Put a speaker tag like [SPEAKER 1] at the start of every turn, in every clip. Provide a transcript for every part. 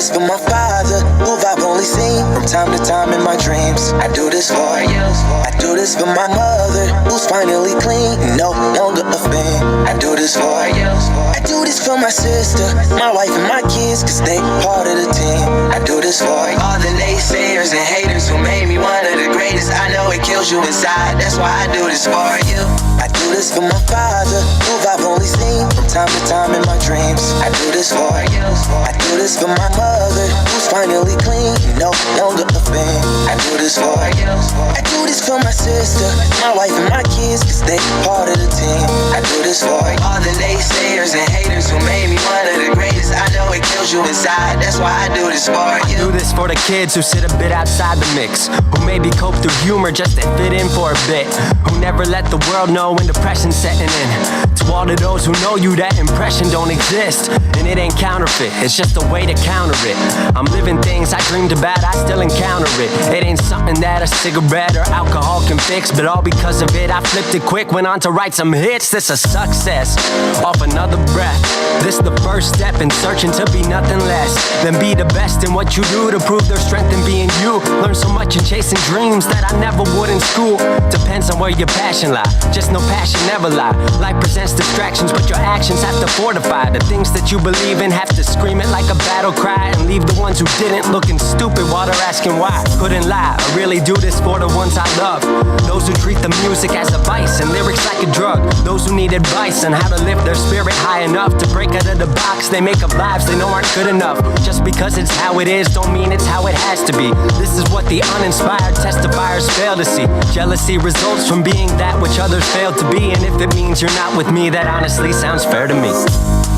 [SPEAKER 1] this for my father, who I've only seen from time to time in my dreams. I do this for you. I do this for my mother, who's finally clean, no longer a fiend. I do this for you. I do this for my sister, my wife and my kids, cause they part of the team. I do this for all the naysayers and haters who made me one of the greatest. I know it kills you inside, that's why I do this for you. I do this for my father, who I've only seen from time to time in my dreams. I do this for you. I do this for my mother, who's finally clean, no longer a fiend. I do this for you. I do this for my sister, my wife and my kids, cause they part of the team. I do this for all the naysayers and haters who made me one of the greatest. I know it kills you inside, that's why I do this for you.
[SPEAKER 2] I do this for the kids who sit a bit outside the mix, who maybe cope through humor just to fit in for a bit, who never let the world know when depression's setting in. To all of those who know you, that impression don't exist, and it ain't counterfeit, it's just a way to counter it. I'm living things I dreamed about, I still encounter it. It ain't something that a cigarette or alcohol can fix, but all because of it I flipped it quick, went on to write some hits. This a success off another breath. This the first step in searching to be nothing less than be the best in what you do, to prove their strength in being you. Learn so much in chasing dreams that I never would in school. Depends on where your passion lie, just know passion never lie. Life presents distractions, but your actions have to fortify the things that you believe in. Have to scream it like a battle cry, and leave the ones who didn't looking stupid while they're asking why. Couldn't lie, I really do this for the ones I love, those who treat the music as a vice and lyrics like a drug, those who need advice on how to lift their spirit high enough to break out of the box they make up lives they know aren't good enough. Just because it's how it is don't mean it's how it has to be. This is what the uninspired testifiers fail to see. Jealousy results from being that which others fail to be, and if it means you're not with me, that honestly sounds fair to me.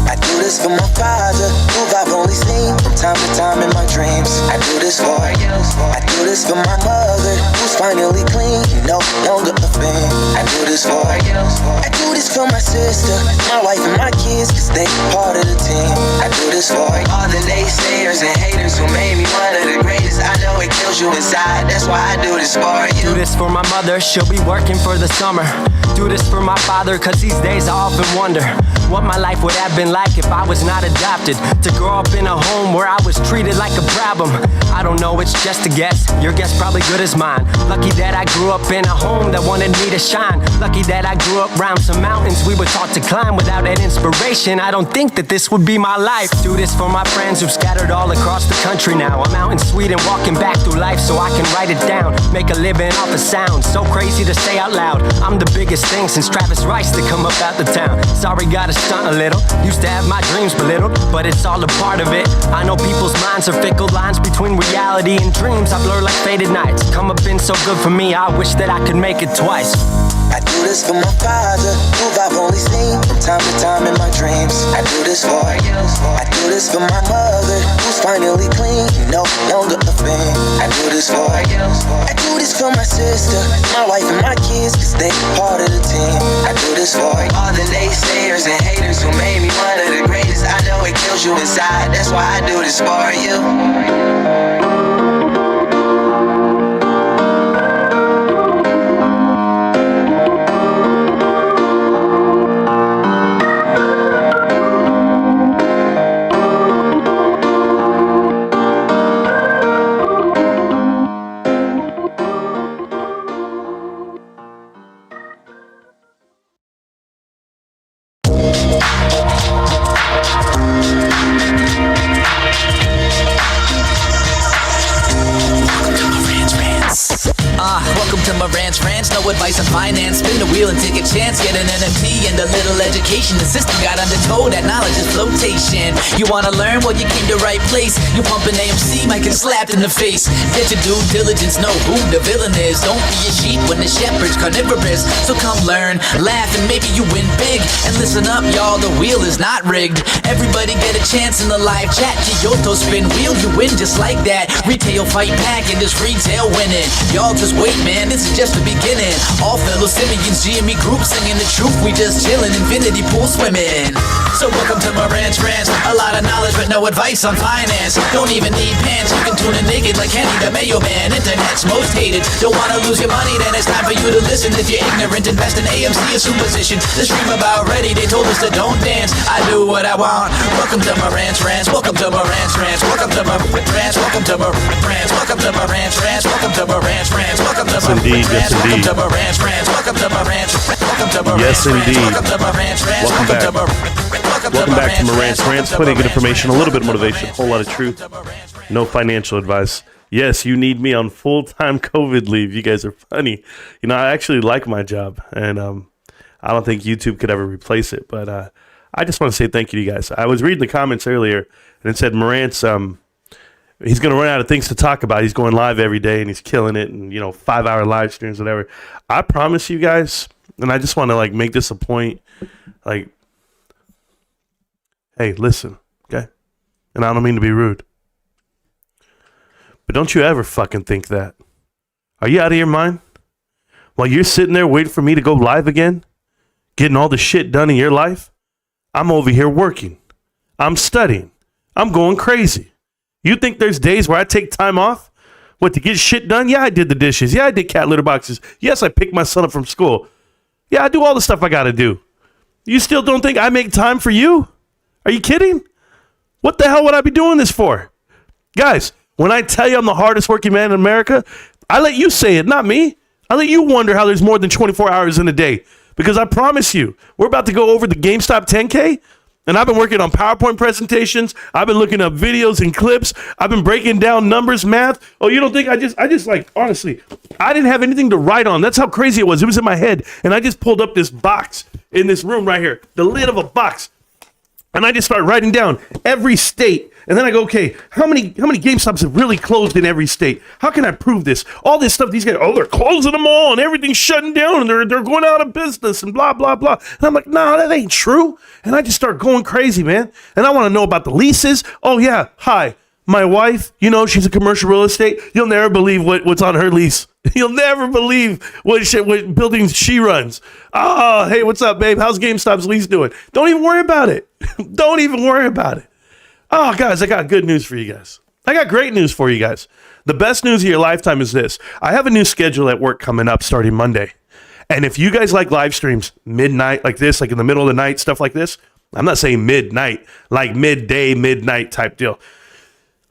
[SPEAKER 1] I do this for my father, who I've only seen from time to time in my dreams. I do this for you. I do this for my mother, who's finally clean, no longer a fiend. I do this for you. I do this for my sister, my wife and my kids, cause they part of the team. I do this for all the naysayers and haters who made me one of the greatest. I know it kills you inside, that's why I do this for you.
[SPEAKER 2] Do this for my mother, she'll be working for the summer. Do this for my father, cause these days I often wonder what my life would have been like if I was not adopted. To grow up in a home where I was treated like a problem, I don't know, it's just a guess. Your guess probably good as mine. Lucky that I grew up in a home that wanted me to shine. Lucky that I grew up around some mountains we were taught to climb. Without that inspiration, I don't think that this would be my life. Do this for my friends who've scattered all across the country now. I'm out in Sweden walking back through life so I can write it down. Make a living off of sound, so crazy to say out loud. I'm the biggest thing since Travis Rice to come up out the town. Sorry, gotta stunt a little. Used to have my dreams belittled, but it's all a part of it. I know people's minds are fickle, lines between reality and dreams I blur like faded nights. Come up been so good for me, I wish that I could make it twice.
[SPEAKER 1] I do this for my father, who I've only seen from time to time in my dreams. I do this for you. I do this for my mother, who's finally clean, no longer a fiend. I do this for you. I do this for my sister, my wife and my kids, cause they part of the team. I do this for all the naysayers and haters who made me one of the greatest. I know it kills you inside, that's why I do this for you.
[SPEAKER 3] Welcome to Marantz Rantz, no advice on finance. Spin the wheel and take a chance. Get an NFT and a little education. The system got undertow, that knowledge is flotation. You wanna learn? Well, you came to right place. You pumping AMC, might get slapped in the face. Get your due diligence, know who the villain is. Don't be a sheep when the shepherd's carnivorous. So come learn, laugh, and maybe you win big. And listen up, y'all, the wheel is not rigged. Everybody get a chance in the live chat. Kyoto spin wheel, you win just like that. Retail fight back and this retail winning. Y'all just wait, man, this is just the beginning. All fellow Simeons, GME group singing the truth. We just chillin', infinity pool swimming. So welcome to Marantz Rantz. A lot of knowledge but no advice on finance. Don't even need pants, you can tune in naked like Kenny the Mayo Man. Internet's most hated. Don't wanna lose your money, then it's time for you to listen. If you're ignorant, invest in AMC or superstition. The stream about ready, they told us to don't dance. I do what I want. Welcome to Marantz Rantz. Welcome to Marantz Rantz. Welcome to Marantz Rantz. Welcome to Marantz Rantz. Welcome to Marantz Rantz. Welcome to Marantz Rantz. Welcome to Marantz Rantz. Welcome to Marantz Rantz. Welcome to Marantz. Welcome to Marantz.
[SPEAKER 4] Yes, indeed.
[SPEAKER 3] Welcome to Marantz Rantz.
[SPEAKER 4] Welcome back to Marantz Rantz. Plenty of good information, a little bit of motivation, a whole lot of truth. No financial advice. Yes, you need me on full-time COVID leave. You guys are funny. You know, I actually like my job, and I don't think YouTube could ever replace it. But I just want to say thank you to you guys. I was reading the comments earlier, and it said Marantz, he's going to run out of things to talk about. He's going live every day, and he's killing it, and, 5-hour live streams, whatever. I promise you guys, and I just want to, make this a point, hey, listen, okay? And I don't mean to be rude. But don't you ever fucking think that. Are you out of your mind? While you're sitting there waiting for me to go live again, getting all the shit done in your life, I'm over here working. I'm studying. I'm going crazy. You think there's days where I take time off? What, to get shit done? Yeah, I did the dishes. Yeah, I did cat litter boxes. Yes, I picked my son up from school. Yeah, I do all the stuff I got to do. You still don't think I make time for you? Are you kidding? What the hell would I be doing this for? Guys, when I tell you I'm the hardest working man in America, I let you say it, not me. I let you wonder how there's more than 24 hours in a day. Because I promise you, we're about to go over the GameStop 10K, and I've been working on PowerPoint presentations. I've been looking up videos and clips. I've been breaking down numbers, math. Oh, you don't think I just honestly, I didn't have anything to write on. That's how crazy it was. It was in my head. And I just pulled up this box in this room right here, the lid of a box. And I just start writing down every state. And then I go, okay, how many GameStops have really closed in every state? How can I prove this? All this stuff, these guys, they're closing them all and everything's shutting down and they're going out of business and blah, blah, blah. And I'm like, no, that ain't true. And I just start going crazy, man. And I want to know about the leases. Oh, yeah. Hi, my wife, she's a commercial real estate. You'll never believe what's on her lease. You'll never believe what buildings she runs. Oh, hey, what's up, babe? How's GameStop's lease doing? Don't even worry about it. Don't even worry about it. Oh, guys, I got good news for you guys. I got great news for you guys. The best news of your lifetime is this. I have a new schedule at work coming up starting Monday. And if you guys like live streams midnight like this, like in the middle of the night, stuff like this, I'm not saying midnight, like midday, midnight type deal.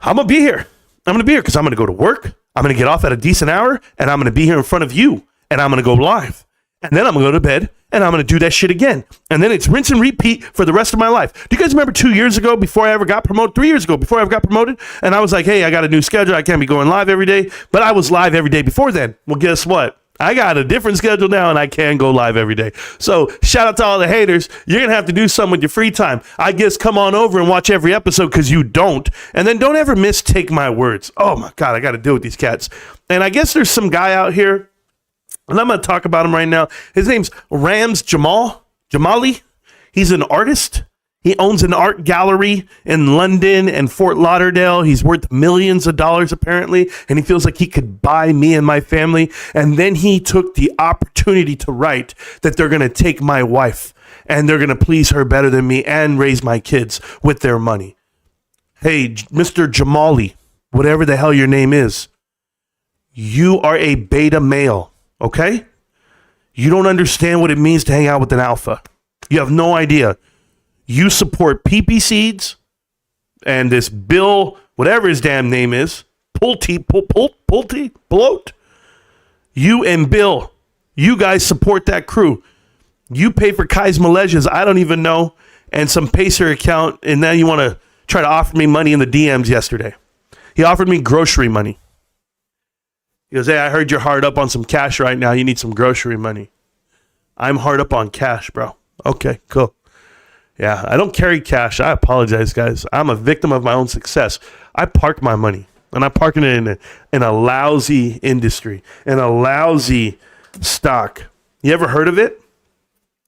[SPEAKER 4] I'm going to be here. I'm going to be here because I'm going to go to work. I'm going to get off at a decent hour, and I'm going to be here in front of you, and I'm going to go live. And then I'm going to go to bed, and I'm going to do that shit again. And then it's rinse and repeat for the rest of my life. Do you guys remember 2 years ago before I ever got promoted? 3 years ago before I ever got promoted? And I was like, hey, I got a new schedule. I can't be going live every day. But I was live every day before then. Well, guess what? I got a different schedule now, and I can go live every day. So shout out to all the haters. You're going to have to do something with your free time. I guess come on over and watch every episode because you don't. And then don't ever mistake my words. Oh, my God, I got to deal with these cats. And I guess there's some guy out here, and I'm going to talk about him right now. His name's Rams Jamali. He's an artist. He owns an art gallery in London and Fort Lauderdale. He's worth millions of dollars, apparently, and he feels like he could buy me and my family. And then he took the opportunity to write that they're going to take my wife and they're going to please her better than me and raise my kids with their money. Hey, Mr. Jamali, whatever the hell your name is, you are a beta male, okay? You don't understand what it means to hang out with an alpha. You have no idea. You support PP Seeds and this Bill, whatever his damn name is, Pulte. You and Bill, you guys support that crew. You pay for Kai's Milesia's, I don't even know, and some Pacer account, and then you want to try to offer me money in the DMs yesterday. He offered me grocery money. He goes, hey, I heard you're hard up on some cash right now. You need some grocery money. I'm hard up on cash, bro. Okay, cool. Yeah, I don't carry cash. I apologize, guys. I'm a victim of my own success. I park my money, and I park it in a lousy industry, in a lousy stock. You ever heard of it?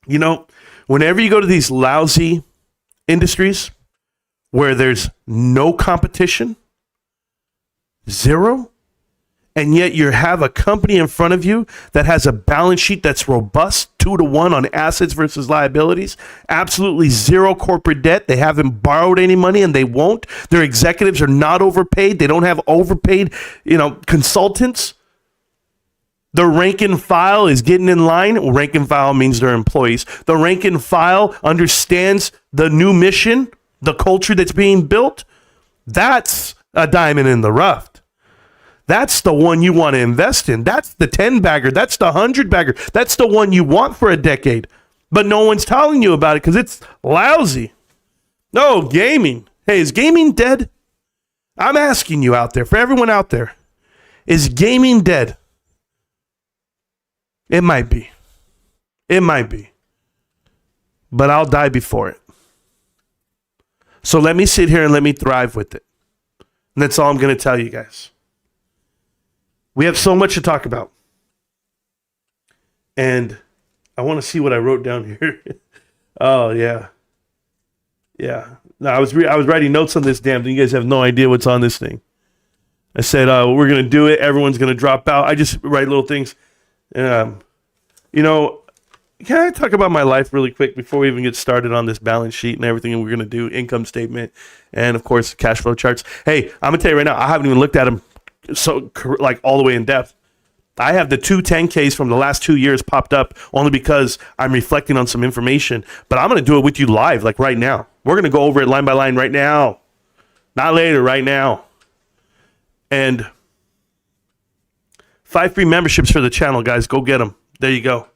[SPEAKER 4] You know, whenever you go to these lousy industries where there's no competition, zero, and yet you have a company in front of you that has a balance sheet that's robust, 2-to-1 on assets versus liabilities, absolutely zero corporate debt. They haven't borrowed any money and they won't. Their executives are not overpaid. They don't have overpaid, consultants. The rank and file is getting in line. Well, rank and file means they're employees. The rank and file understands the new mission, the culture that's being built. That's a diamond in the rough. That's the one you want to invest in. That's the 10-bagger. That's the 100-bagger. That's the one you want for a decade. But no one's telling you about it because it's lousy. No, gaming. Hey, is gaming dead? I'm asking you out there, for everyone out there, is gaming dead? It might be. It might be. But I'll die before it. So let me sit here and let me thrive with it. And that's all I'm going to tell you guys. We have so much to talk about. And I want to see what I wrote down here. Oh, yeah. Yeah. No, I was writing notes on this damn thing. You guys have no idea what's on this thing. I said, we're going to do it. Everyone's going to drop out. I just write little things. Can I talk about my life really quick before we even get started on this balance sheet and everything we're going to do, income statement, and, of course, cash flow charts? Hey, I'm going to tell you right now, I haven't even looked at them all the way in depth. I have the 2 10Ks from the last 2 years popped up only because I'm reflecting on some information. But I'm going to do it with you live, like right now. We're going to go over it line by line right now. Not later, right now. And 5 free memberships for the channel, guys. Go get them. There you go.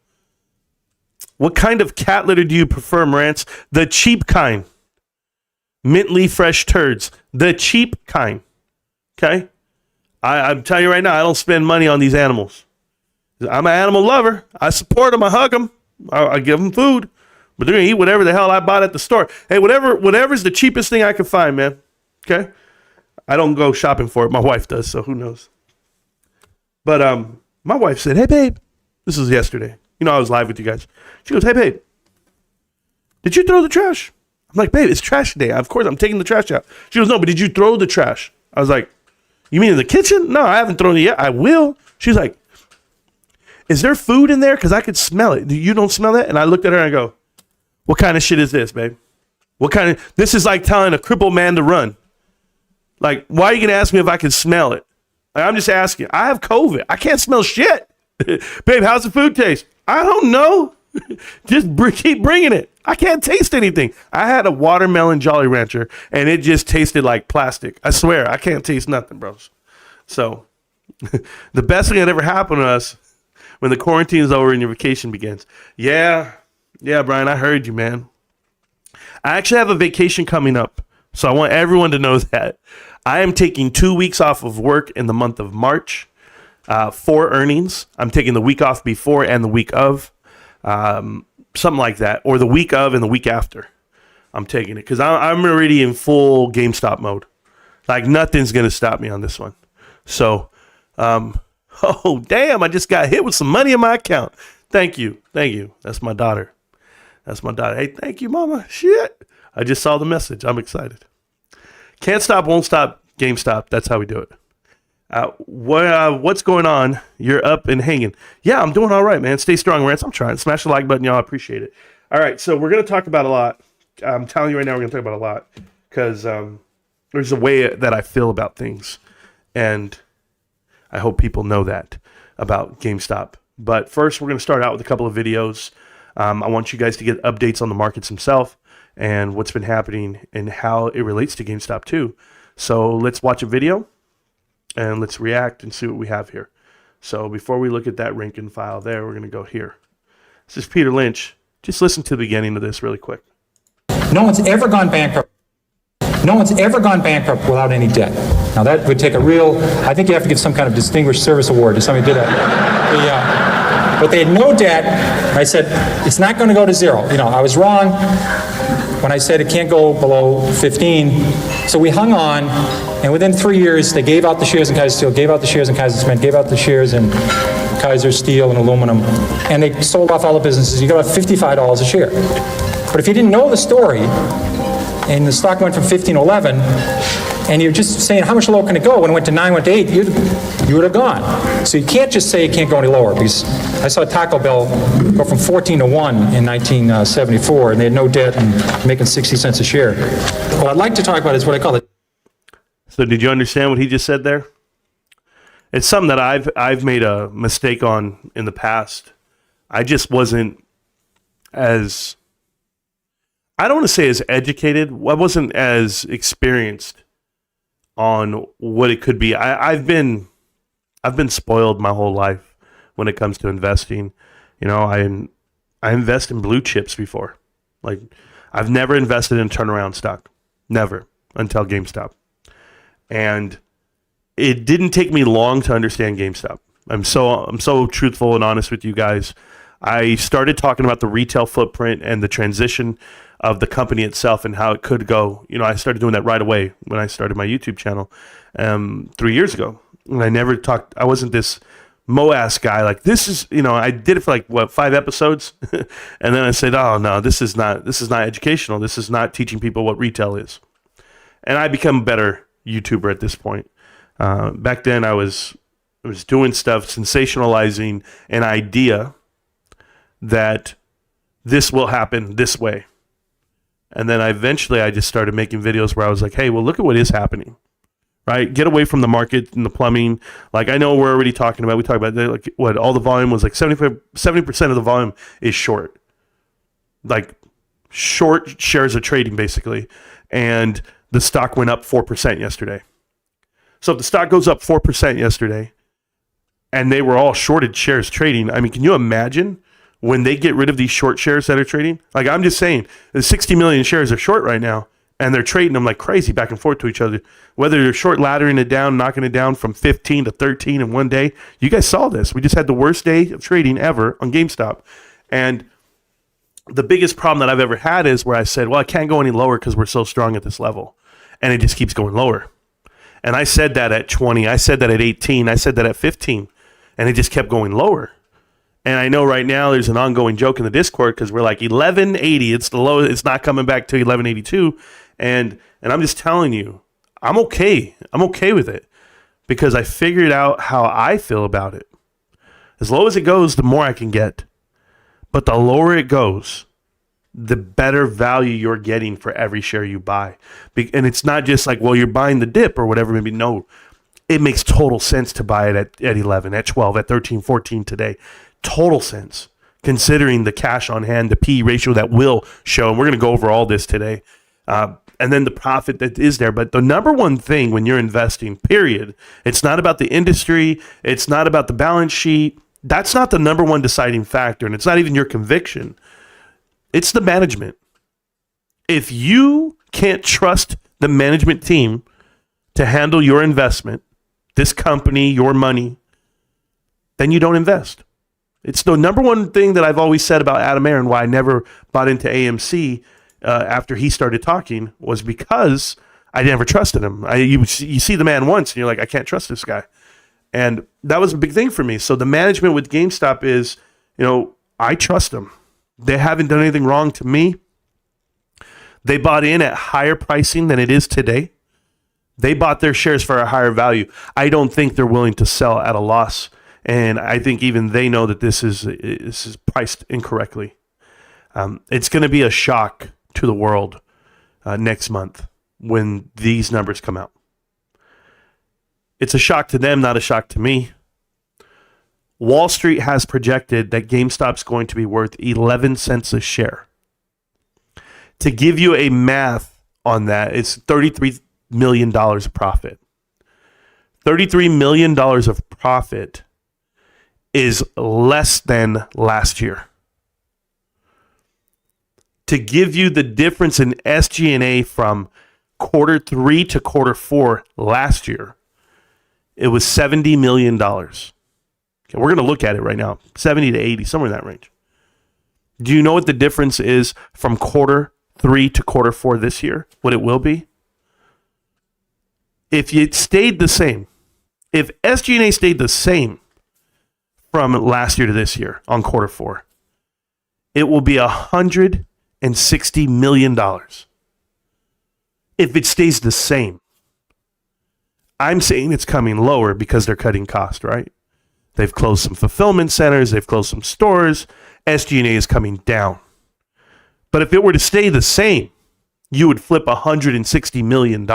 [SPEAKER 4] What kind of cat litter do you prefer, Marantz? The cheap kind. Mintly fresh turds. The cheap kind. Okay? I'm telling you right now, I don't spend money on these animals. I'm an animal lover. I support them. I hug them. I give them food. But they're going to eat whatever the hell I bought at the store. Hey, whatever's the cheapest thing I can find, man. Okay? I don't go shopping for it. My wife does, so who knows? But my wife said, hey, babe. This was yesterday. I was live with you guys. She goes, hey, babe. Did you throw the trash? I'm like, babe, it's trash day. Of course, I'm taking the trash out. She goes, no, but did you throw the trash? I was like, you mean in the kitchen? No, I haven't thrown it yet. I will. She's like, is there food in there? Because I could smell it. You don't smell that? And I looked at her and I go, what kind of shit is this, babe? This is like telling a crippled man to run. Like, why are you going to ask me if I can smell it? Like, I'm just asking. I have COVID. I can't smell shit. Babe, how's the food taste? I don't know. Just keep bringing it. I can't taste anything. I had a watermelon Jolly Rancher, and it just tasted like plastic. I swear, I can't taste nothing, bros. So, the best thing that ever happened to us when the quarantine is over and your vacation begins. Yeah, Brian, I heard you, man. I actually have a vacation coming up, so I want everyone to know that. I am taking 2 weeks off of work in the month of March. 4 earnings. I'm taking the week off before and the week of. Something like that, or the week of and the week after. I'm taking it because I'm already in full GameStop mode. Like nothing's gonna stop me on this one. So, oh damn! I just got hit with some money in my account. Thank you. That's my daughter. Hey, thank you, mama. Shit! I just saw the message. I'm excited. Can't stop, won't stop. GameStop. That's how we do it. What's going on? You're up and hanging. Yeah, I'm doing all right, man. Stay strong, Rants. I'm trying. Smash the like button, y'all. I appreciate it. All right, so we're going to talk about a lot. I'm telling you right now, we're going to talk about a lot because there's a way that I feel about things, and I hope people know that about GameStop. But first, we're going to start out with a couple of videos. I want you guys to get updates on the markets themselves and what's been happening and how it relates to GameStop too. So let's watch a video. And let's react and see what we have here. So before we look at that rank and file there, we're going to go here. This is Peter Lynch. Just listen to the beginning of this really quick.
[SPEAKER 5] No one's ever gone bankrupt. No one's ever gone bankrupt without any debt. Now that would take I think you have to give some kind of distinguished service award to somebody who did that. But they had no debt. I said, it's not going to go to zero. I was wrong when I said it can't go below 15. So we hung on, and within 3 years, they gave out the shares in Kaiser Steel, gave out the shares in Kaiser Cement, gave out the shares in Kaiser Steel and aluminum, and they sold off all the businesses. You got about $55 a share. But if you didn't know the story, and the stock went from 15 to 11, and you're just saying how much lower can it go, when it went to 9, went to 8, you would have gone. So you can't just say it can't go any lower, because I saw Taco Bell go from 14 to 1 in 1974, and they had no debt and making 60 cents a share. What I'd like to talk about is what I call it.
[SPEAKER 4] So did you understand what he just said there? It's something that I've made a mistake on in the past. I just wasn't as, I don't want to say as educated. I wasn't as experienced on what it could be. I've been spoiled my whole life when it comes to investing. You know, I invest in blue chips before. Like, I've never invested in turnaround stock. Never, until GameStop. And it didn't take me long to understand GameStop. I'm so truthful and honest with you guys. I started talking about the retail footprint and the transition of the company itself and how it could go. You know, I started doing that right away when I started my YouTube channel 3 years ago. And I never talked, I wasn't this Moass guy. Like, this is, you know, I did it for like, 5 episodes? And then I said, oh no, this is not educational. This is not teaching people what retail is. And I become a better YouTuber at this point. Back then I was doing stuff, sensationalizing an idea that this will happen this way. And then eventually I just started making videos where I was like, hey, well, look at what is happening, right? Get away from the market and the plumbing. Like, I know we're already talking about, we talked about like what all the volume was like 70% of the volume is short. Like, short shares of trading basically. And the stock went up 4% yesterday. So if the stock goes up 4% yesterday and they were all shorted shares trading, I mean, can you imagine when they get rid of these short shares that are trading? Like, I'm just saying, the 60 million shares are short right now, and they're trading them like crazy back and forth to each other. Whether they're short laddering it down, knocking it down from 15 to 13 in one day. You guys saw this. We just had the worst day of trading ever on GameStop. And the biggest problem that I've ever had is where I said, well, I can't go any lower because we're so strong at this level. And it just keeps going lower. And I said that at 20. I said that at 18. I said that at 15. And it just kept going lower. And I know right now there's an ongoing joke in the Discord because we're like 1180. It's the low. It's not coming back to 1182. And I'm just telling you, I'm okay. I'm okay with it because I figured out how I feel about it. As low as it goes, the more I can get. But the lower it goes, the better value you're getting for every share you buy. And it's not just like, well, you're buying the dip or whatever. Maybe no, it makes total sense to buy it at 11, at 12, at 13, 14 today. Total sense, considering the cash on hand, the P ratio that will show. And we're going to go over all this today. And then the profit that is there. But the number one thing when you're investing, period, it's not about the industry. It's not about the balance sheet. That's not the number one deciding factor. And it's not even your conviction. It's the management. If you can't trust the management team to handle your investment, this company, your money, then you don't invest. It's the number one thing that I've always said about Adam Aron, why I never bought into AMC after he started talking, was because I never trusted him. You see the man once and you're like, I can't trust this guy. And that was a big thing for me. So the management with GameStop is, you know, I trust them. They haven't done anything wrong to me. They bought in at higher pricing than it is today. They bought their shares for a higher value. I don't think they're willing to sell at a loss. And I think even they know that this is priced incorrectly. It's going to be a shock to the world next month when these numbers come out. It's a shock to them, not a shock to me. Wall Street has projected that GameStop's going to be worth 11 cents a share. To give you a math on that, it's $33 million of profit. $33 million of profit is less than last year. To give you the difference in SG&A from quarter 3 to quarter 4 last year, it was $70 million. Okay, we're going to look at it right now. 70 to 80, somewhere in that range. Do you know what the difference is from quarter 3 to quarter 4 this year? What it will be? If it stayed the same, if SG&A stayed the same from last year to this year on quarter 4, it will be $160 million. If it stays the same. I'm saying it's coming lower because they're cutting cost, right? They've closed some fulfillment centers. They've closed some stores. SG&A is coming down. But if it were to stay the same, you would flip $160 million.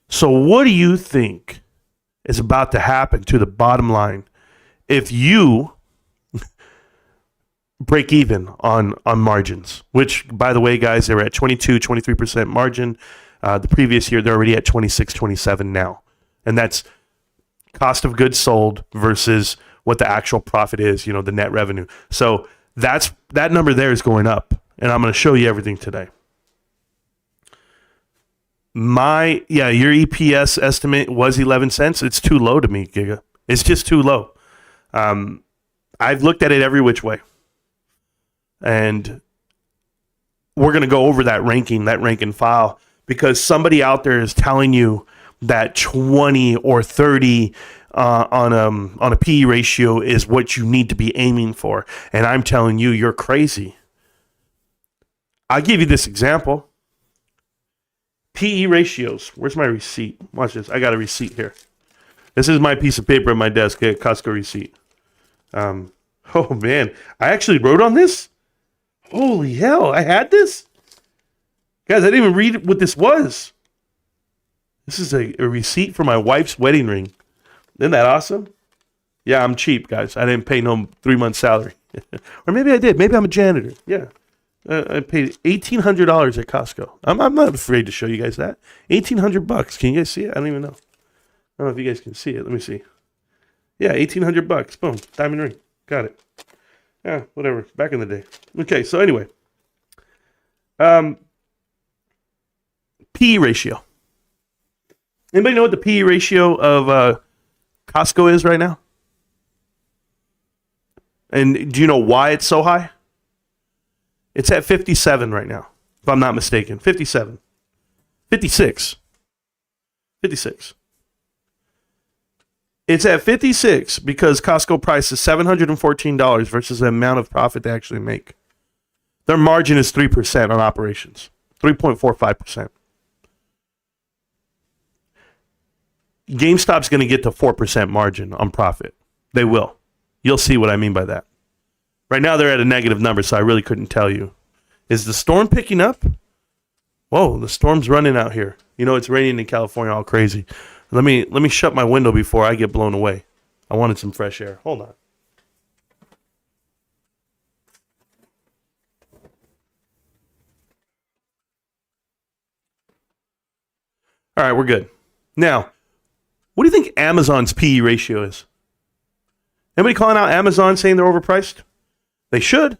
[SPEAKER 4] So what do you think is about to happen to the bottom line if you break even on margins? Which, by the way, guys, they were at 23% margin. The previous year, they're already at 27 now. And that's cost of goods sold versus what the actual profit is, the net revenue. So that number there is going up. And I'm going to show you everything today. Your EPS estimate was 11 cents. It's too low to me, Giga. It's just too low. I've looked at it every which way. And we're going to go over that rank and file, because somebody out there is telling you that 20 or 30 on a PE ratio is what you need to be aiming for. And I'm telling you, you're crazy. I'll give you this example. PE ratios. Where's my receipt? Watch this. I got a receipt here. This is my piece of paper at my desk, a Costco receipt. Oh, man. I actually wrote on this? Holy hell. I had this? Guys, I didn't even read what this was. This is a receipt for my wife's wedding ring. Isn't that awesome? Yeah, I'm cheap, guys. I didn't pay no 3-month salary. Or maybe I did. Maybe I'm a janitor. Yeah. I paid $1,800 at Costco. I'm not afraid to show you guys that. $1,800. Can you guys see it? I don't even know. I don't know if you guys can see it. Let me see. Yeah, $1,800. Boom. Diamond ring. Got it. Yeah, whatever. Back in the day. Okay, so anyway. PE ratio. Anybody know what the PE ratio of Costco is right now? And do you know why it's so high? It's at 57 right now, if I'm not mistaken. 57. 56. 56. It's at 56 because Costco price is $714 versus the amount of profit they actually make. Their margin is 3% on operations. 3.45%. GameStop's going to get to 4% margin on profit. They will. You'll see what I mean by that. Right now they're at a negative number, so I really couldn't tell you. Is the storm picking up? Whoa, the storm's running out here. It's raining in California all crazy. Let me shut my window before I get blown away. I wanted some fresh air. Hold on. All right, we're good. Now, what do you think Amazon's PE ratio is? Anybody calling out Amazon saying they're overpriced? They should.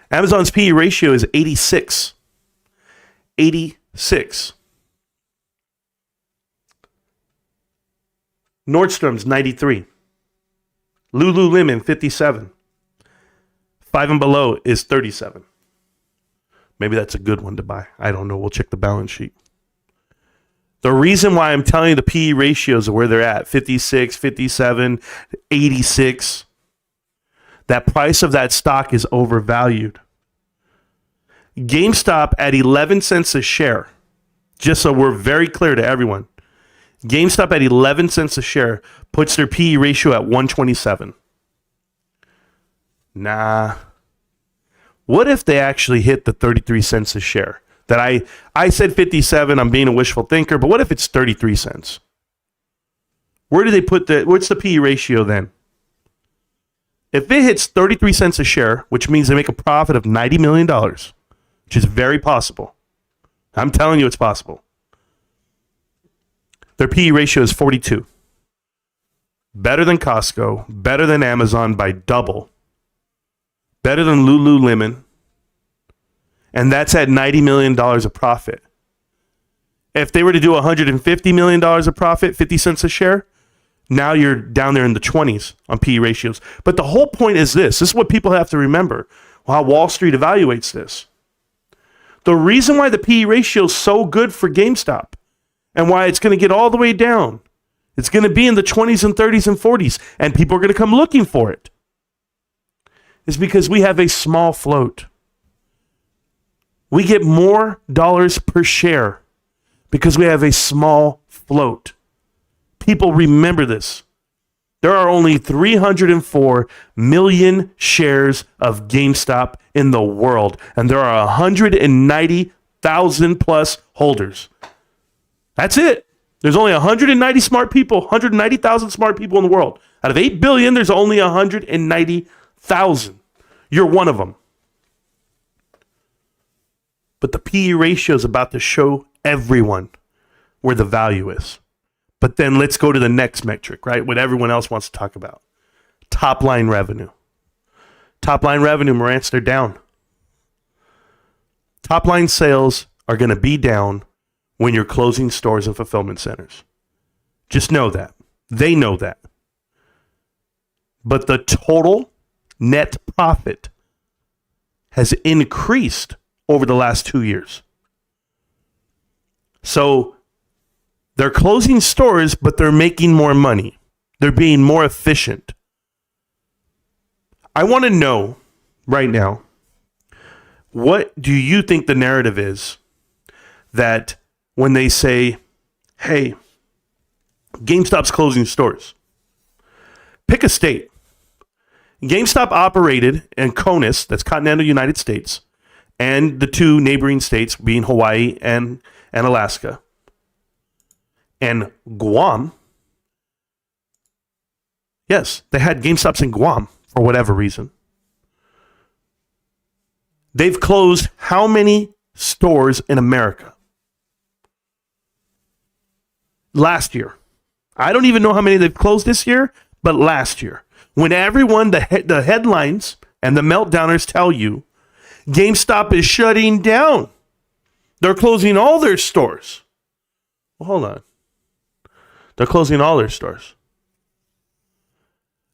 [SPEAKER 4] Amazon's PE ratio is 86. 86. Nordstrom's 93. Lululemon 57. 5 and below is 37. Maybe that's a good one to buy. I don't know. We'll check the balance sheet. The reason why I'm telling you the PE ratios are where they're at, 56, 57, 86, that price of that stock is overvalued. GameStop at 11 cents a share, just so we're very clear to everyone, GameStop at 11 cents a share puts their PE ratio at 127. Nah. What if they actually hit the 33 cents a share? That I said 57, I'm being a wishful thinker, but what if it's 33 cents? Where do they put what's the PE ratio then? If it hits 33 cents a share, which means they make a profit of $90 million, which is very possible. I'm telling you it's possible. Their PE ratio is 42. Better than Costco, better than Amazon by double, better than Lululemon, and that's at $90 million of profit. If they were to do $150 million of profit, 50 cents a share, now you're down there in the 20s on PE ratios. But the whole point is this. This is what people have to remember, how Wall Street evaluates this. The reason why the PE ratio is so good for GameStop and why it's going to get all the way down, it's going to be in the 20s and 30s and 40s, and people are going to come looking for it, is because we have a small float. We get more dollars per share because we have a small float. People remember this. There are only 304 million shares of GameStop in the world, and there are 190,000 plus holders. That's it. There's only 190,000 smart people in the world. Out of 8 billion, there's only 190,000. You're one of them. But the PE ratio is about to show everyone where the value is. But then let's go to the next metric, right? What everyone else wants to talk about. Top line revenue. Top line revenue, Marantz, they're down. Top line sales are going to be down when you're closing stores and fulfillment centers. Just know that. They know that. But the total net profit has increased over the last 2 years. So they're closing stores, but they're making more money. They're being more efficient. I want to know right now, what do you think the narrative is that when they say, hey, GameStop's closing stores? Pick a state. GameStop operated in CONUS, that's continental United States, and the two neighboring states being Hawaii and Alaska. And Guam, yes, they had GameStops in Guam for whatever reason. They've closed how many stores in America? Last year. I don't even know how many they've closed this year, but last year. When everyone, the headlines and the meltdowners tell you GameStop is shutting down. They're closing all their stores. Well, hold on. They're closing all their stores.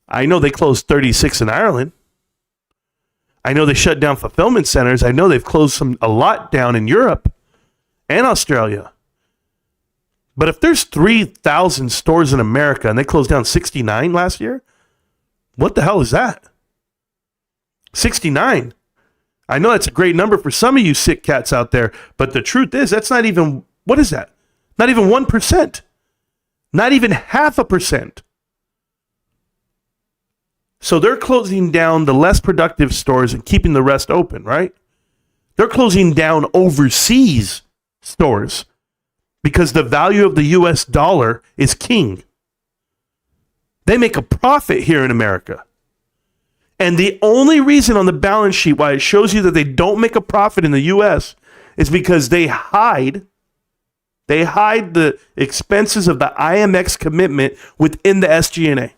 [SPEAKER 4] I know they closed 36 in Ireland. I know they shut down fulfillment centers. I know they've closed a lot down in Europe and Australia. But if there's 3,000 stores in America and they closed down 69 last year, what the hell is that? 69. I know that's a great number for some of you sick cats out there, but the truth is that's not even, what is that? Not even 1%. Not even 0.5%. So they're closing down the less productive stores and keeping the rest open, right? They're closing down overseas stores because the value of the US dollar is king. They make a profit here in America. And the only reason on the balance sheet why it shows you that they don't make a profit in the US is because they hide the expenses of the IMX commitment within the SG&A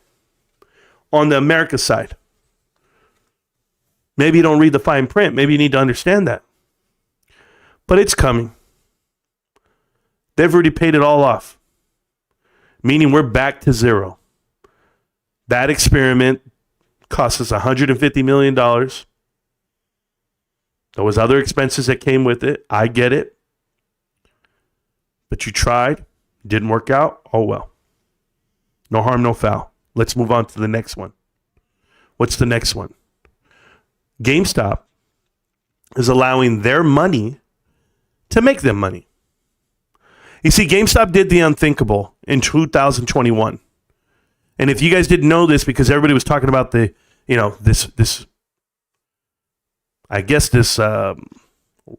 [SPEAKER 4] on the America side. Maybe you don't read the fine print. Maybe you need to understand that. But it's coming. They've already paid it all off, meaning we're back to zero. That experiment cost us $150 million. There was other expenses that came with it. I get it. But you tried. Didn't work out. Oh, well. No harm, no foul. Let's move on to the next one. What's the next one? GameStop is allowing their money to make them money. You see, GameStop did the unthinkable in 2021. And if you guys didn't know this, because everybody was talking about the, this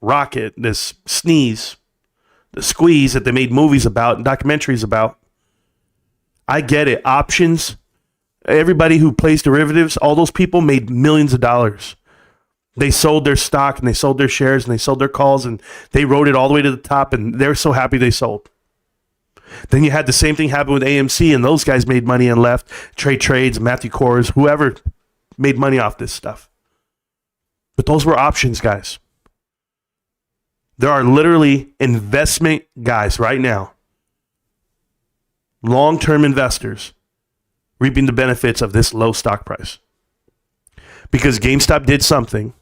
[SPEAKER 4] rocket, this sneeze, the squeeze that they made movies about and documentaries about. I get it. Options. Everybody who plays derivatives, all those people made millions of dollars. They sold their stock and they sold their shares and they sold their calls and they rode it all the way to the top and they're so happy they sold. Then you had the same thing happen with AMC and those guys made money and left. Trades, Matthew Kors, whoever made money off this stuff. But those were options, guys. There are literally investment guys right now, long-term investors, reaping the benefits of this low stock price. Because GameStop did something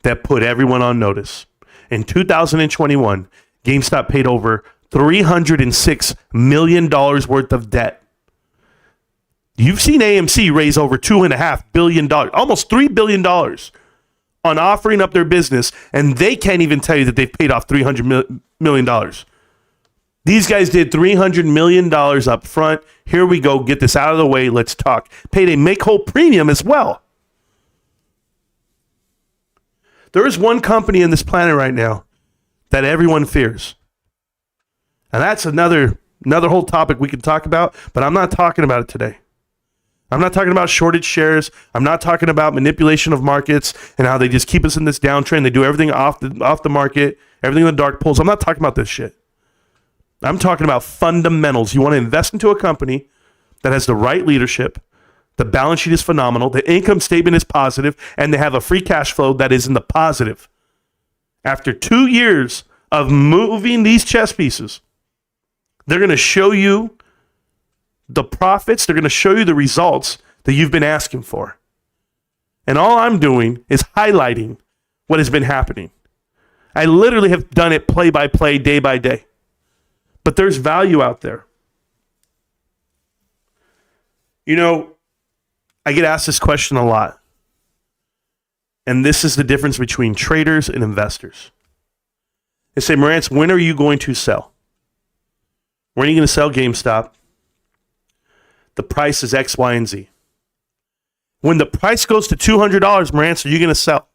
[SPEAKER 4] that put everyone on notice. In 2021, GameStop paid over $306 million worth of debt. You've seen AMC raise over $2.5 billion, almost $3 billion on offering up their business, and they can't even tell you that they've paid off $300 million. These guys did $300 million up front. Here we go. Get this out of the way. Let's talk. Paid a make-whole premium as well. There is one company in this planet right now that everyone fears. And that's another whole topic we could talk about, but I'm not talking about it today. I'm not talking about shorted shares. I'm not talking about manipulation of markets and how they just keep us in this downtrend. They do everything off the market, everything in the dark pools. I'm not talking about this shit. I'm talking about fundamentals. You want to invest into a company that has the right leadership, the balance sheet is phenomenal, the income statement is positive, and they have a free cash flow that is in the positive. After 2 years of moving these chess pieces, they're going to show you the profits. They're going to show you the results that you've been asking for. And all I'm doing is highlighting what has been happening. I literally have done it play by play, day by day. But there's value out there. You know, I get asked this question a lot. And this is the difference between traders and investors. They say, Marantz, when are you going to sell? When are you going to sell GameStop? The price is X, Y, and Z. When the price goes to $200, Marantz, are you going to sell?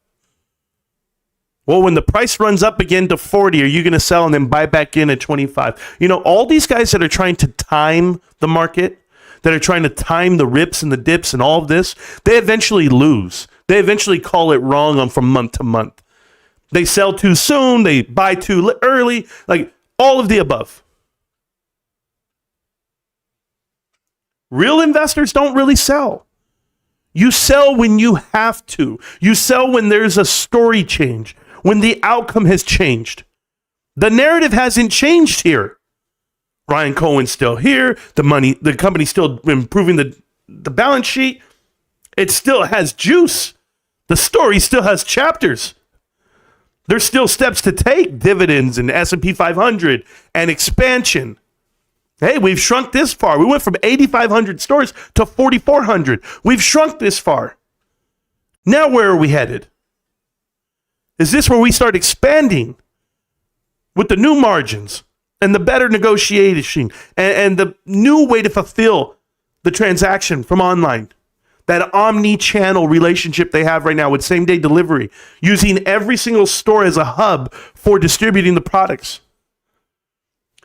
[SPEAKER 4] Well, when the price runs up again to 40, are you going to sell and then buy back in at 25? You know, all these guys that are trying to time the market, that are trying to time the rips and the dips and all of this, they eventually lose. They eventually call it wrong from month to month. They sell too soon. They buy too early. Like all of the above. Real investors don't really sell. You sell when you have to. You sell when there's a story change, when the outcome has changed. The narrative hasn't changed here. Ryan Cohen's still here. The company's still improving the balance sheet. It still has juice. The story still has chapters. There's still steps to take, dividends and S&P 500 and expansion. Hey, we've shrunk this far. We went from 8,500 stores to 4,400. We've shrunk this far. Now where are we headed? Is this where we start expanding with the new margins and the better negotiation and the new way to fulfill the transaction from online? That omni-channel relationship they have right now with same-day delivery, using every single store as a hub for distributing the products.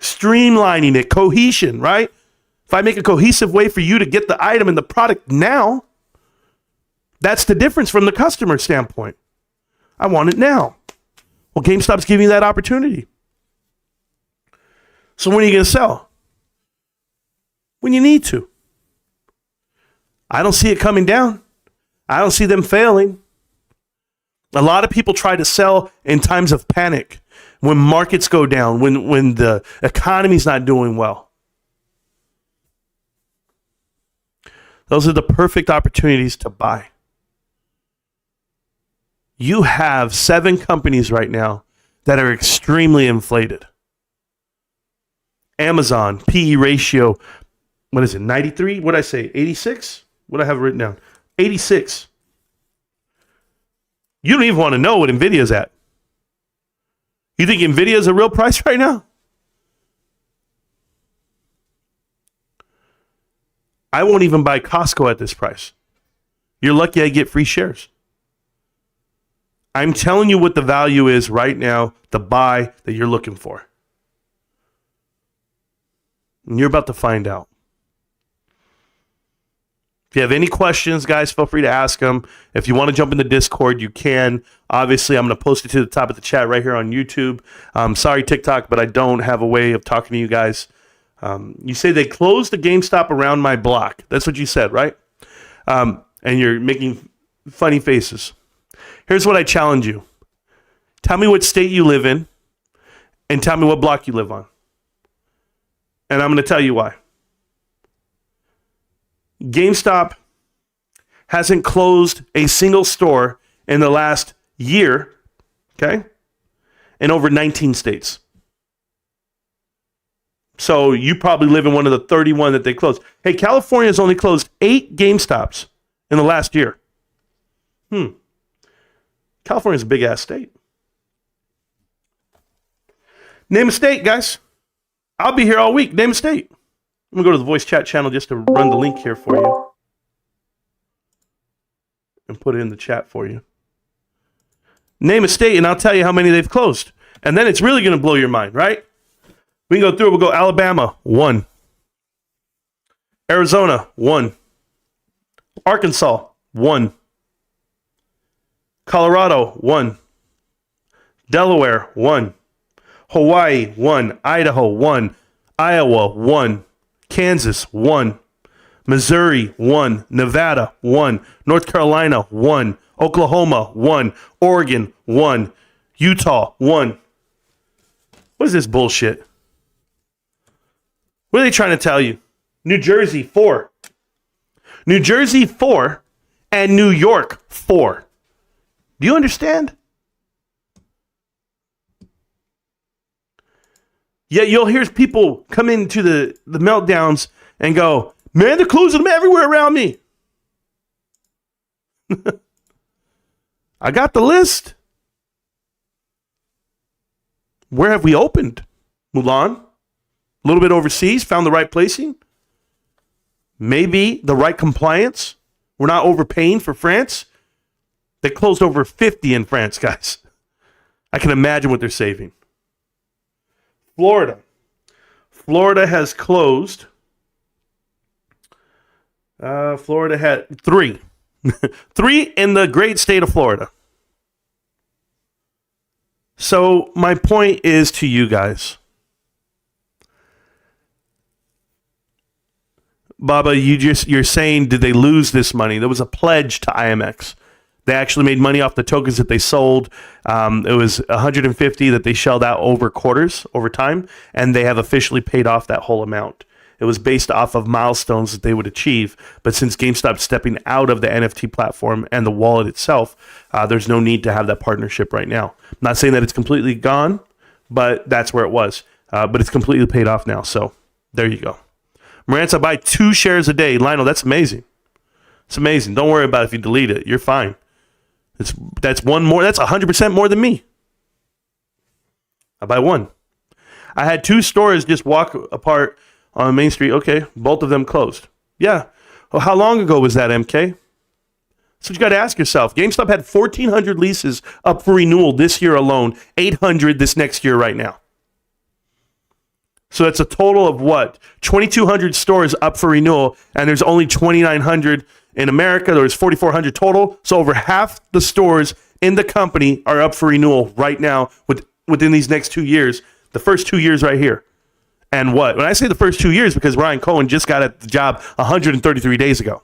[SPEAKER 4] Streamlining it, cohesion, right? If I make a cohesive way for you to get the item and the product now, that's the difference from the customer standpoint. I want it now. Well, GameStop's giving you that opportunity. So when are you going to sell? When you need to. I don't see it coming down. I don't see them failing. A lot of people try to sell in times of panic, when markets go down, when the economy's not doing well. Those are the perfect opportunities to buy. You have 7 companies right now that are extremely inflated. Amazon, PE ratio, what is it, 93? What did I say, 86? What do I have written down? 86. You don't even want to know what NVIDIA's at. You think NVIDIA's a real price right now? I won't even buy Costco at this price. You're lucky I get free shares. I'm telling you what the value is right now, the buy that you're looking for. And you're about to find out. If you have any questions, guys, feel free to ask them. If you want to jump in the Discord, you can. Obviously, I'm going to post it to the top of the chat right here on YouTube. Sorry, TikTok, but I don't have a way of talking to you guys. You say they closed the GameStop around my block. That's what you said, right? And you're making funny faces. Here's what I challenge you. Tell me what state you live in, and tell me what block you live on. And I'm going to tell you why. GameStop hasn't closed a single store in the last year, okay, in over 19 states. So you probably live in one of the 31 that they closed. Hey, California has only closed 8 GameStops in the last year. California's a big-ass state. Name a state, guys. I'll be here all week. Name a state. I'm going to go to the voice chat channel just to run the link here for you. And put it in the chat for you. Name a state and I'll tell you how many they've closed. And then it's really going to blow your mind, right? We can go through it. We'll go Alabama, 1. Arizona, 1. Arkansas, 1. Colorado, 1. Delaware, 1. Hawaii, 1. Idaho, 1. Iowa, 1. Kansas, 1. Missouri, 1. Nevada, 1. North Carolina, 1. Oklahoma, 1. Oregon, 1. Utah, 1. What is this bullshit? What are they trying to tell you? New Jersey, 4. New Jersey, 4. And New York, 4. Do you understand? Yet you'll hear people come into the meltdowns and go, man, they're closing them everywhere around me. I got the list. Where have we opened? Mulan? A little bit overseas, found the right placing. Maybe the right compliance. We're not overpaying for France. They closed over 50 in France, guys. I can imagine what they're saving. Florida. Florida has closed. Florida had 3. 3 in the great state of Florida. So my point is to you guys. Baba, you're saying, did they lose this money? There was a pledge to IMX. They actually made money off the tokens that they sold. It was 150 that they shelled out over quarters, over time, and they have officially paid off that whole amount. It was based off of milestones that they would achieve. But since GameStop's stepping out of the NFT platform and the wallet itself, there's no need to have that partnership right now. I'm not saying that it's completely gone, but that's where it was. But it's completely paid off now. So there you go. Marantz, I buy 2 shares a day. Lionel, that's amazing. It's amazing. Don't worry about it if you delete it. You're fine. That's one more. That's 100% more than me. I buy 1. I had 2 stores just walk apart on Main Street. Okay, both of them closed. Yeah. Well, how long ago was that, MK? So you got to ask yourself. GameStop had 1,400 leases up for renewal this year alone. 800 this next year right now. So that's a total of what? 2,200 stores up for renewal, and there's only 2,900 in America. There's 4,400 total. So over half the stores in the company are up for renewal right now within these next 2 years. The first 2 years right here. And what? When I say the first 2 years, because Ryan Cohen just got at the job 133 days ago.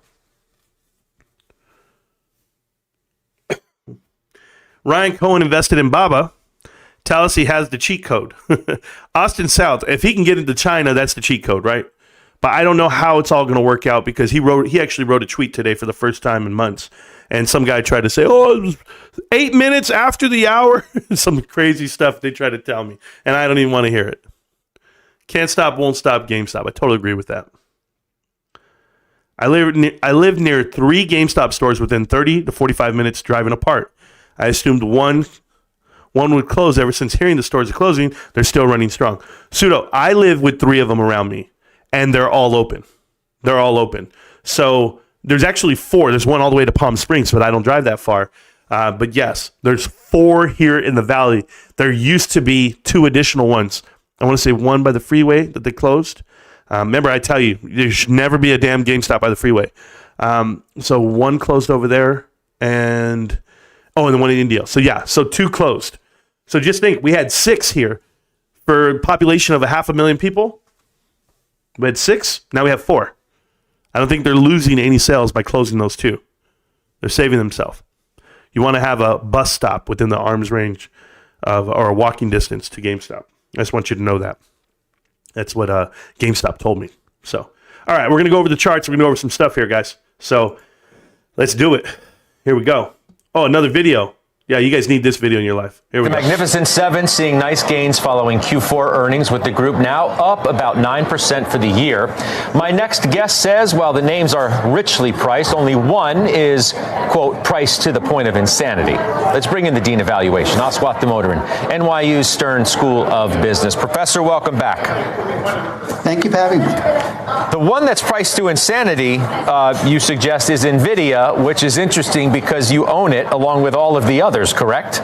[SPEAKER 4] Ryan Cohen invested in Baba. Tell us he has the cheat code. Austin South, if he can get into China, that's the cheat code, right? But I don't know how it's all going to work out because he actually wrote a tweet today for the first time in months. And some guy tried to say, oh, it was 8 minutes after the hour. Some crazy stuff they try to tell me. And I don't even want to hear it. Can't stop, won't stop GameStop. I totally agree with that. I live near 3 GameStop stores within 30 to 45 minutes driving apart. I assumed one would close. Ever since hearing the stores are closing, they're still running strong. Pseudo, I live with 3 of them around me, and they're all open. They're all open. So there's actually 4. There's one all the way to Palm Springs, but I don't drive that far. But yes, there's 4 here in the valley. There used to be 2 additional ones. I want to say 1 by the freeway that they closed. Remember, I tell you, there should never be a damn GameStop by the freeway. So 1 closed over there, and the one in India. So yeah, so 2 closed. So just think, we had 6 here for a population of 500,000 people. We had 6, now we have 4. I don't think they're losing any sales by closing those 2. They're saving themselves. You want to have a bus stop within the arm's range or a walking distance to GameStop. I just want you to know that. That's what GameStop told me. So, all right, we're going to go over the charts. We're going to go over some stuff here, guys. So let's do it. Here we go. Oh, another video. Yeah, you guys need this video in your life. Here we
[SPEAKER 6] The
[SPEAKER 4] go.
[SPEAKER 6] Magnificent Seven seeing nice gains following Q4 earnings, with the group now up about 9% for the year. My next guest says while the names are richly priced, only one is, quote, priced to the point of insanity. Let's bring in the Dean of Valuation, Aswath Damodaran, NYU's Stern School of Business. Professor, welcome back.
[SPEAKER 7] Thank you for having me.
[SPEAKER 6] The one that's priced to insanity, you suggest, is NVIDIA, which is interesting because you own it along with all of the others, correct?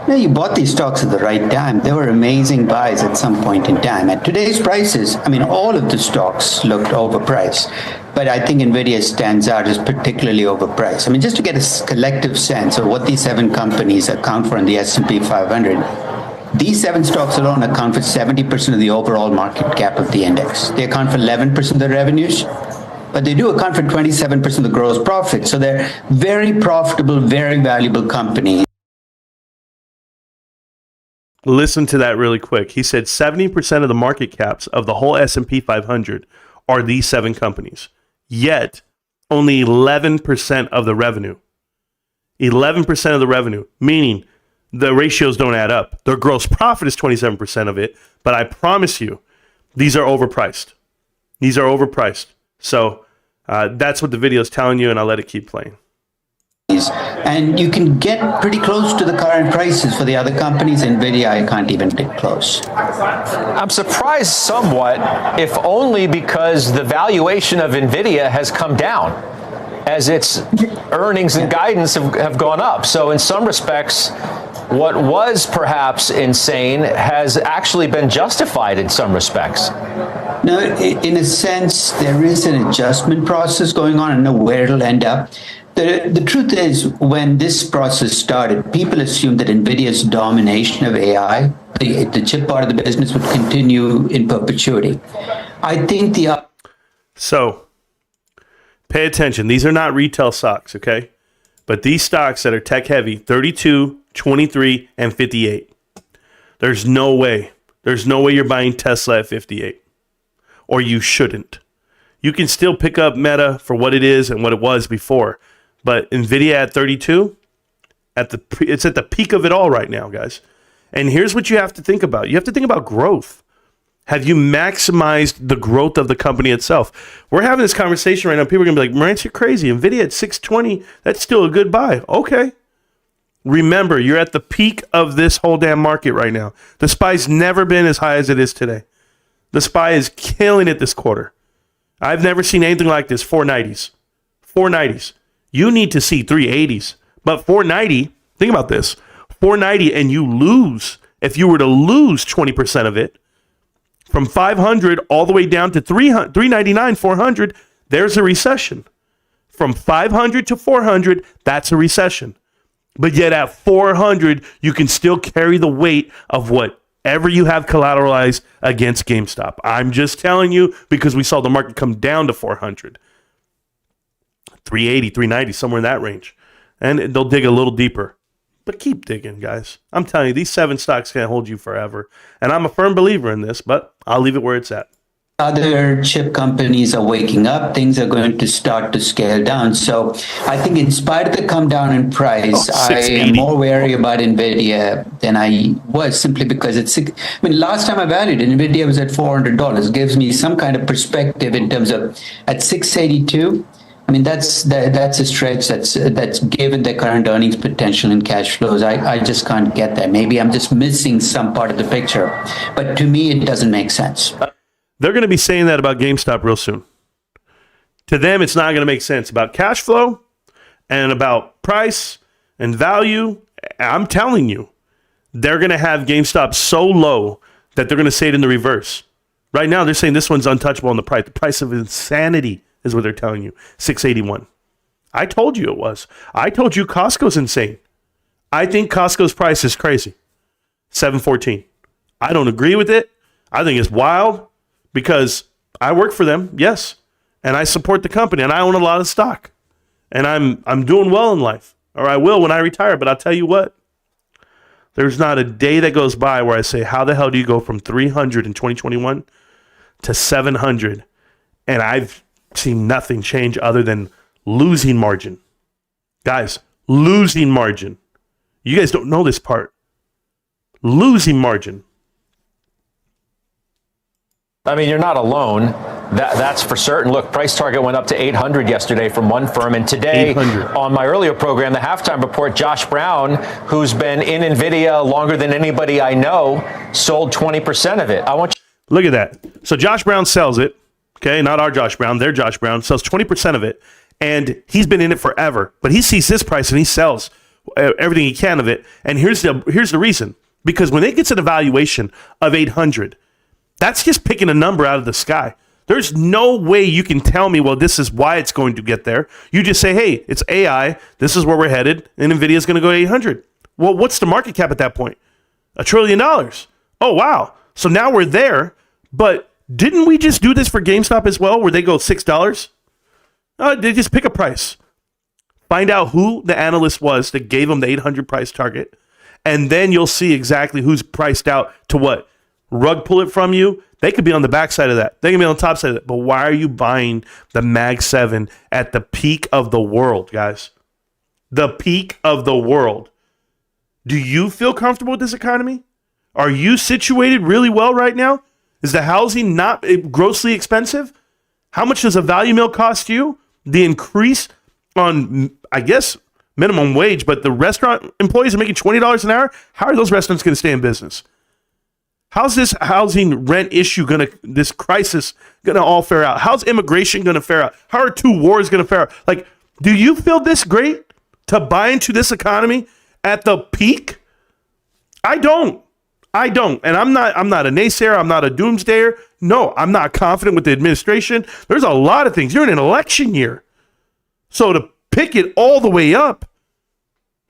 [SPEAKER 7] No, you bought these stocks at the right time. They were amazing buys at some point in time. At today's prices, I mean, all of the stocks looked overpriced. But I think NVIDIA stands out as particularly overpriced. I mean, just to get a collective sense of what these 7 companies account for in the S&P 500, these 7 stocks alone account for 70% of the overall market cap of the index. They account for 11% of the revenues, but they do account for 27% of the gross profit. So they're very profitable, very valuable companies.
[SPEAKER 4] Listen to that really quick. He said 70% of the market caps of the whole S&P 500 are these 7 companies. Yet, only 11% of the revenue. 11% of the revenue, meaning the ratios don't add up. Their gross profit is 27% of it, but I promise you, these are overpriced. These are overpriced. So that's what the video is telling you, and I'll let it keep playing.
[SPEAKER 7] And you can get pretty close to the current prices for the other companies. NVIDIA, I can't even get close.
[SPEAKER 6] I'm surprised somewhat, if only because the valuation of NVIDIA has come down as its earnings and guidance have gone up. So in some respects, what was perhaps insane has actually been justified in some respects.
[SPEAKER 7] No, in a sense, there is an adjustment process going on. I don't know where it'll end up. The truth is, when this process started, people assumed that NVIDIA's domination of AI, the chip part of the business, would continue in perpetuity. I think
[SPEAKER 4] So, pay attention. These are not retail stocks, okay? But these stocks that are tech heavy, 32, 23, and 58. There's no way you're buying Tesla at 58. Or you shouldn't. You can still pick up Meta for what it is and what it was before. But NVIDIA at 32, it's at the peak of it all right now, guys. And here's what you have to think about. You have to think about growth. Have you maximized the growth of the company itself? We're having this conversation right now. People are going to be like, Marantz, you're crazy. NVIDIA at 620, that's still a good buy. Okay. Remember, you're at the peak of this whole damn market right now. The SPY's never been as high as it is today. The SPY is killing it this quarter. I've never seen anything like this. 490s. 490s. You need to see 380s. But 490, think about this. 490 and you lose, if you were to lose 20% of it, from 500 all the way down to 399, 400, there's a recession. From 500 to 400, that's a recession. But yet at 400, you can still carry the weight of whatever you have collateralized against GameStop. I'm just telling you because we saw the market come down to 400. 380, 390, somewhere in that range. And they'll dig a little deeper. But keep digging, guys. I'm telling you, these 7 stocks can't hold you forever. And I'm a firm believer in this, but I'll leave it where it's at.
[SPEAKER 7] Other chip companies are waking up. Things are going to start to scale down. So I think in spite of the come down in price, I am more wary about NVIDIA than I was, simply because last time I valued it, NVIDIA was at $400. It gives me some kind of perspective in terms of at 682. I mean, that's a stretch that's given the current earnings potential and cash flows. I just can't get that. Maybe I'm just missing some part of the picture. But to me, it doesn't make sense.
[SPEAKER 4] They're going to be saying that about GameStop real soon. To them, it's not going to make sense about cash flow and about price and value. I'm telling you, they're going to have GameStop so low that they're going to say it in the reverse. Right now, they're saying this one's untouchable on the price. The price of insanity is what they're telling you. 681. I told you it was. I told you Costco's insane. I think Costco's price is crazy. 714. I don't agree with it. I think it's wild because I work for them, yes, and I support the company, and I own a lot of stock, and I'm doing well in life, or I will when I retire. But I'll tell you what, there's not a day that goes by where I say, how the hell do you go from 300 in 2021 to 700? And I've seen nothing change other than losing margin. Guys, losing margin. You guys don't know this part. Losing margin.
[SPEAKER 6] I mean, you're not alone. That's for certain. Look, price target went up to 800 yesterday from one firm. And today, 800. On my earlier program, the halftime report, Josh Brown, who's been in NVIDIA longer than anybody I know, sold 20% of it. I want you.
[SPEAKER 4] Look at that. So Josh Brown sells it. Okay, not our Josh Brown. Their Josh Brown sells 20% of it. And he's been in it forever. But he sees this price and he sells everything he can of it. And here's the reason. Because when it gets an evaluation of 800, that's just picking a number out of the sky. There's no way you can tell me, well, this is why it's going to get there. You just say, hey, it's AI. This is where we're headed. And NVIDIA is going to go to 800. Well, what's the market cap at that point? $1 trillion. Oh, wow. So now we're there. But didn't we just do this for GameStop as well, where they go $6? They just pick a price. Find out who the analyst was that gave them the 800 price target. And then you'll see exactly who's priced out to what. Rug pull it from you. They could be on the backside of that. They can be on the top side of that. But why are you buying the Mag 7 at the peak of the world, guys? The peak of the world. Do you feel comfortable with this economy? Are you situated really well right now? Is the housing not grossly expensive? How much does a value meal cost you? The increase on, I guess, minimum wage, but the restaurant employees are making $20 an hour. How are those restaurants going to stay in business? How's this housing rent issue this crisis gonna all fare out? How's immigration gonna fare out? How are two wars gonna fare out? Like, do you feel this great to buy into this economy at the peak? I don't. And I'm not a naysayer. I'm not a doomsdayer. No, I'm not confident with the administration. There's a lot of things. You're in an election year. So to pick it all the way up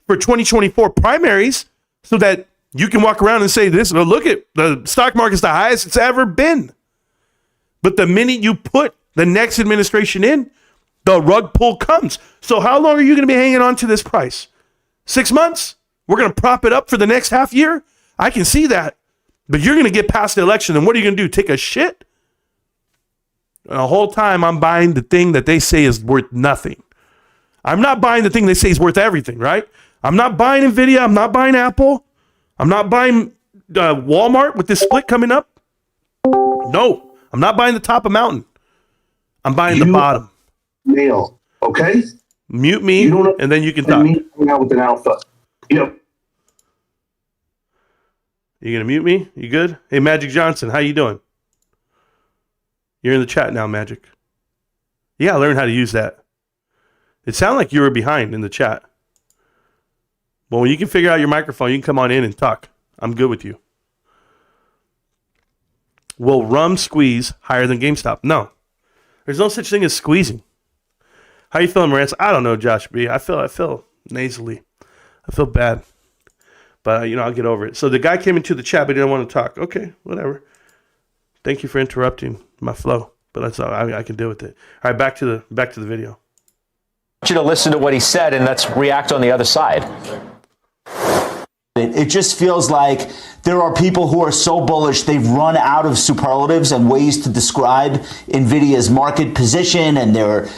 [SPEAKER 4] for 2024 primaries so that you can walk around and say this, look at the stock market's the highest it's ever been. But the minute you put the next administration in, the rug pull comes. So how long are you going to be hanging on to this price? 6 months? We're going to prop it up for the next half year? I can see that. But you're going to get past the election, and what are you going to do? Take a shit? And the whole time I'm buying the thing that they say is worth nothing. I'm not buying the thing they say is worth everything, right? I'm not buying NVIDIA. I'm not buying Apple. I'm not buying Walmart with this split coming up. No, I'm not buying the top of mountain. I'm buying the bottom.
[SPEAKER 8] Male, okay?
[SPEAKER 4] Mute me, and then you can talk.
[SPEAKER 8] Me hang out with an alpha. Yep.
[SPEAKER 4] You gonna mute me? You good? Hey, Magic Johnson, how you doing? You're in the chat now, Magic. You gotta learn how to use that. It sounded like you were behind in the chat. Well, when you can figure out your microphone, you can come on in and talk. I'm good with you. Will rum squeeze higher than GameStop? No. There's no such thing as squeezing. How you feeling, Marantz? I don't know, Josh B. I feel nasally. I feel bad. But, I'll get over it. So the guy came into the chat, but he didn't want to talk. Okay, whatever. Thank you for interrupting my flow. But that's all. I can deal with it. All right, back to the video.
[SPEAKER 6] I want you to listen to what he said, and let's react on the other side.
[SPEAKER 9] It just feels like there are people who are so bullish they've run out of superlatives and ways to describe NVIDIA's market position and their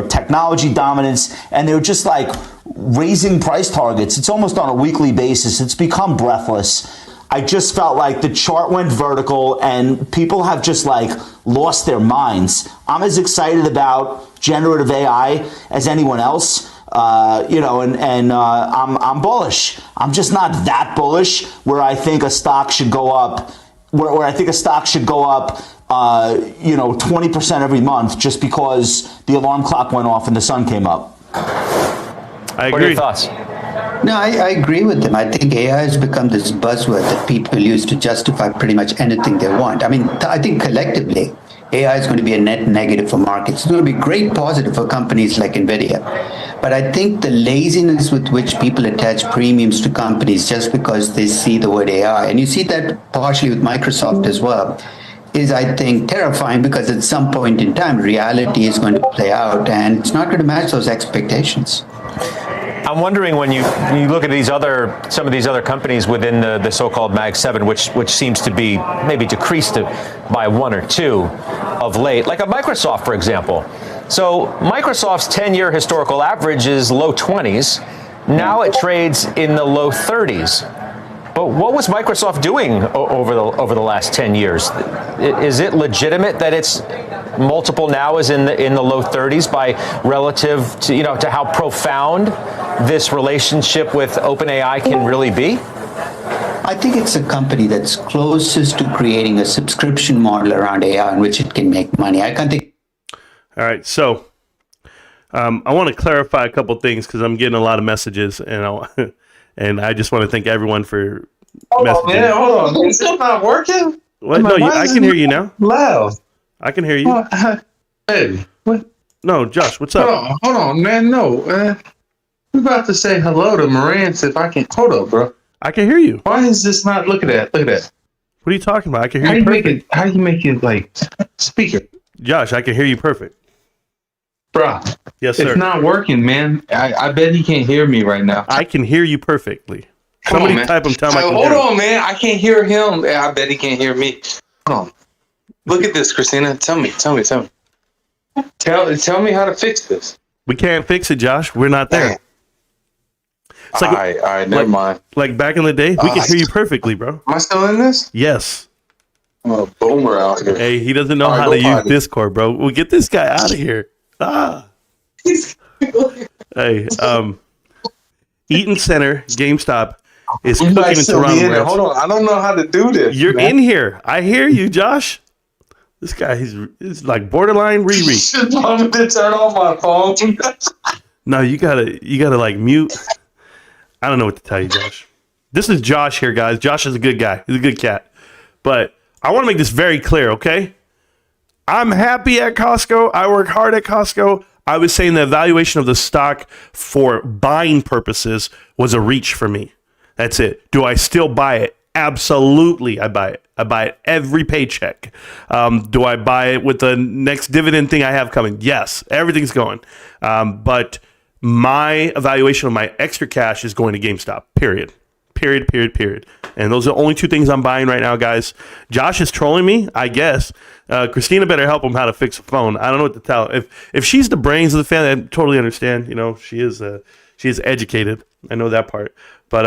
[SPEAKER 9] technology dominance, and they're just like raising price targets. It's almost on a weekly basis. It's become breathless. I just felt like the chart went vertical and people have just like lost their minds. I'm as excited about generative AI as anyone else. I'm bullish. I'm just not that bullish where I think a stock should go up, where I think a stock should go up, 20% every month just because the alarm clock went off and the sun came up.
[SPEAKER 4] I agree.
[SPEAKER 6] What are your thoughts?
[SPEAKER 7] No, I agree with them. I think AI has become this buzzword that people use to justify pretty much anything they want. I mean, I think collectively, AI is going to be a net negative for markets. It's going to be great positive for companies like NVIDIA. But I think the laziness with which people attach premiums to companies just because they see the word AI, and you see that partially with Microsoft as well, is, I think, terrifying because at some point in time, reality is going to play out and it's not going to match those expectations.
[SPEAKER 6] I'm wondering when you look at some of these other companies within the so-called Mag 7, which seems to be maybe decreased by one or two of late, like a Microsoft, for example. So Microsoft's 10-year historical average is low 20s. Now it trades in the low 30s. But what was Microsoft doing over the last 10 years? Is it legitimate that its multiple now is in the low 30s by relative to to how profound this relationship with OpenAI can really be?
[SPEAKER 7] I think it's a company that's closest to creating a subscription model around AI in which it can make money. I can't think.
[SPEAKER 4] All right, so I want to clarify a couple things because I'm getting a lot of messages, and and I just want to thank everyone for messaging.
[SPEAKER 10] Hold on. It's still not working?
[SPEAKER 4] What? No, I can hear you now.
[SPEAKER 10] Loud.
[SPEAKER 4] I can hear you.
[SPEAKER 10] Hey, what?
[SPEAKER 4] No, Josh, what's up?
[SPEAKER 10] Hold on, man. No, we're about to say hello to Marantz. If I can, hold up, bro.
[SPEAKER 4] I can hear you.
[SPEAKER 10] Why is this not? Look at that. Look at that.
[SPEAKER 4] What are you talking about? I can hear you perfect.
[SPEAKER 10] How do you make it like speaker?
[SPEAKER 4] Josh, I can hear you perfect.
[SPEAKER 10] Bro.
[SPEAKER 4] Yes, sir.
[SPEAKER 10] It's not working, man. I bet he can't hear me right now.
[SPEAKER 4] I can hear you perfectly. Somebody type him. Tell him I can hear him.
[SPEAKER 10] Hold on, man. I can't hear him. I bet he can't hear me. Hold on. Look at this, Christina. Tell me. Tell me how to fix this.
[SPEAKER 4] We can't fix it, Josh. We're not there. It's like,
[SPEAKER 10] all right, never mind.
[SPEAKER 4] Like back in the day, we can hear you perfectly, bro.
[SPEAKER 10] Am I still in this?
[SPEAKER 4] Yes.
[SPEAKER 10] I'm a boomer out here.
[SPEAKER 4] Hey, he doesn't know how to use Discord, bro. We'll get this guy out of here. Hey, Eaton Center, GameStop is cooking in Toronto.
[SPEAKER 10] Hold on, I don't know how to do this.
[SPEAKER 4] You're in here. I hear you, Josh. This guy, he's like borderline Riri.
[SPEAKER 10] Should tell me to turn off my phone.
[SPEAKER 4] No, you gotta like mute. I don't know what to tell you, Josh. This is Josh here, guys. Josh is a good guy. He's a good cat. But I want to make this very clear, okay? I'm happy at Costco. I work hard at Costco. I was saying the evaluation of the stock for buying purposes was a reach for me. That's it. Do I still buy it? Absolutely, I buy it. I buy it every paycheck. Do I buy it with the next dividend thing I have coming? Yes, everything's going. But my evaluation of my extra cash is going to GameStop, period. And those are the only two things I'm buying right now, guys. Josh is trolling me, I guess. Christina better help him how to fix a phone. I don't know what to tell. If she's the brains of the family, I totally understand. She is educated. I know that part. But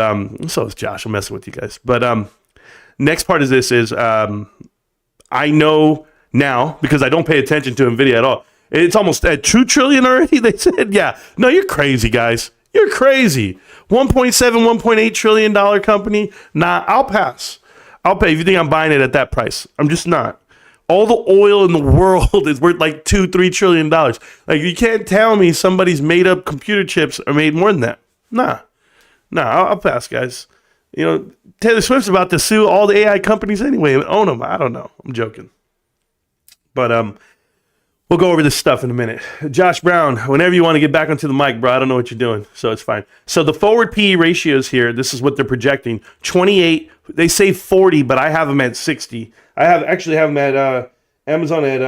[SPEAKER 4] so is Josh. I'm messing with you guys. But next part of this is I know now, because I don't pay attention to NVIDIA at all. It's almost at 2 trillion already, they said. Yeah. No, you're crazy, guys. You're crazy. 1.7, 1.8 trillion dollar company. Nah, I'll pass. I'll pay if you think I'm buying it at that price. I'm just not. All the oil in the world is worth like $2-3 trillion. Like, you can't tell me somebody's made up computer chips are made more than that. Nah, I'll pass, guys. Taylor Swift's about to sue all the AI companies anyway and own them. I don't know. I'm joking. But we'll go over this stuff in a minute. Josh Brown, whenever you want to get back onto the mic, bro, I don't know what you're doing, so it's fine. So the forward PE ratios here, this is what they're projecting. 28, they say 40, but I have them at 60. I actually have them at Amazon at,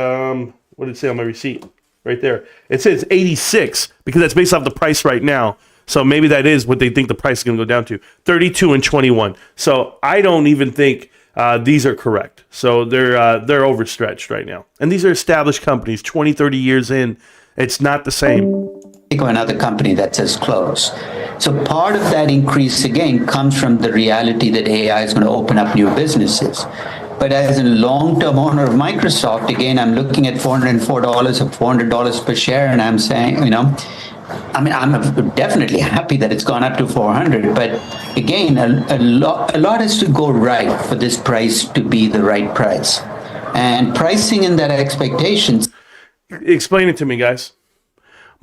[SPEAKER 4] what did it say on my receipt? Right there. It says 86 because that's based off the price right now. So maybe that is what they think the price is going to go down to. 32 and 21. So I don't even think these are correct. So they're overstretched right now. And these are established companies, 20, 30 years in. It's not the same.
[SPEAKER 7] Think of another company that's as close. So part of that increase, again, comes from the reality that AI is going to open up new businesses. But as a long-term owner of Microsoft, again, I'm looking at $404 or $400 per share, and I'm saying, I'm definitely happy that it's gone up to 400. But again, a lot has to go right for this price to be the right price. And pricing in that expectations.
[SPEAKER 4] Explain it to me, guys.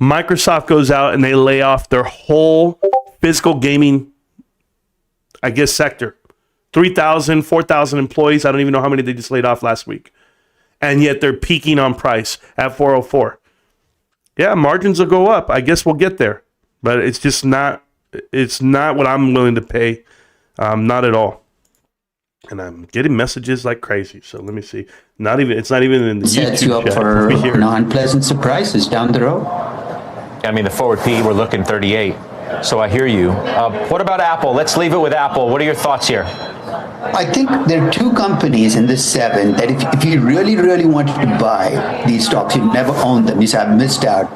[SPEAKER 4] Microsoft goes out and they lay off their whole physical gaming, sector. 3,000, 4,000 employees. I don't even know how many they just laid off last week. And yet they're peaking on price at 404. Yeah, margins will go up. I guess we'll get there. But it's just not what I'm willing to pay. Not at all. And I'm getting messages like crazy. So let me see. It's not even in the
[SPEAKER 7] sets
[SPEAKER 4] YouTube
[SPEAKER 7] you up
[SPEAKER 4] chat.
[SPEAKER 7] for unpleasant surprises down the road.
[SPEAKER 6] I mean, the forward PE, we're looking 38. So I hear you. What about Apple? Let's leave it with Apple. What are your thoughts here?
[SPEAKER 7] I think there are two companies in this 7 that if you really, really wanted to buy these stocks, you'd never own them. You say, I've missed out.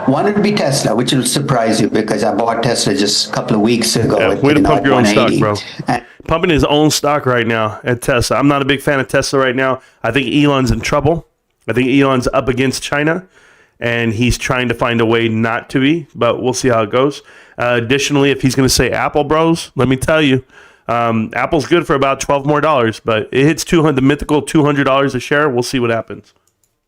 [SPEAKER 7] One would be Tesla, which will surprise you because I bought Tesla just a couple of weeks ago.
[SPEAKER 4] Yeah,
[SPEAKER 7] at,
[SPEAKER 4] way to pump your own stock,
[SPEAKER 7] 180.
[SPEAKER 4] bro.
[SPEAKER 7] And
[SPEAKER 4] Pumping his own stock right now at Tesla. I'm not a big fan of Tesla right now. I think Elon's in trouble. I think Elon's up against China, and he's trying to find a way not to be, but we'll see how it goes. Additionally, if he's going to say Apple, bros, let me tell you, Apple's good for about $12 more, but it hits the mythical $200 a share. We'll see what happens.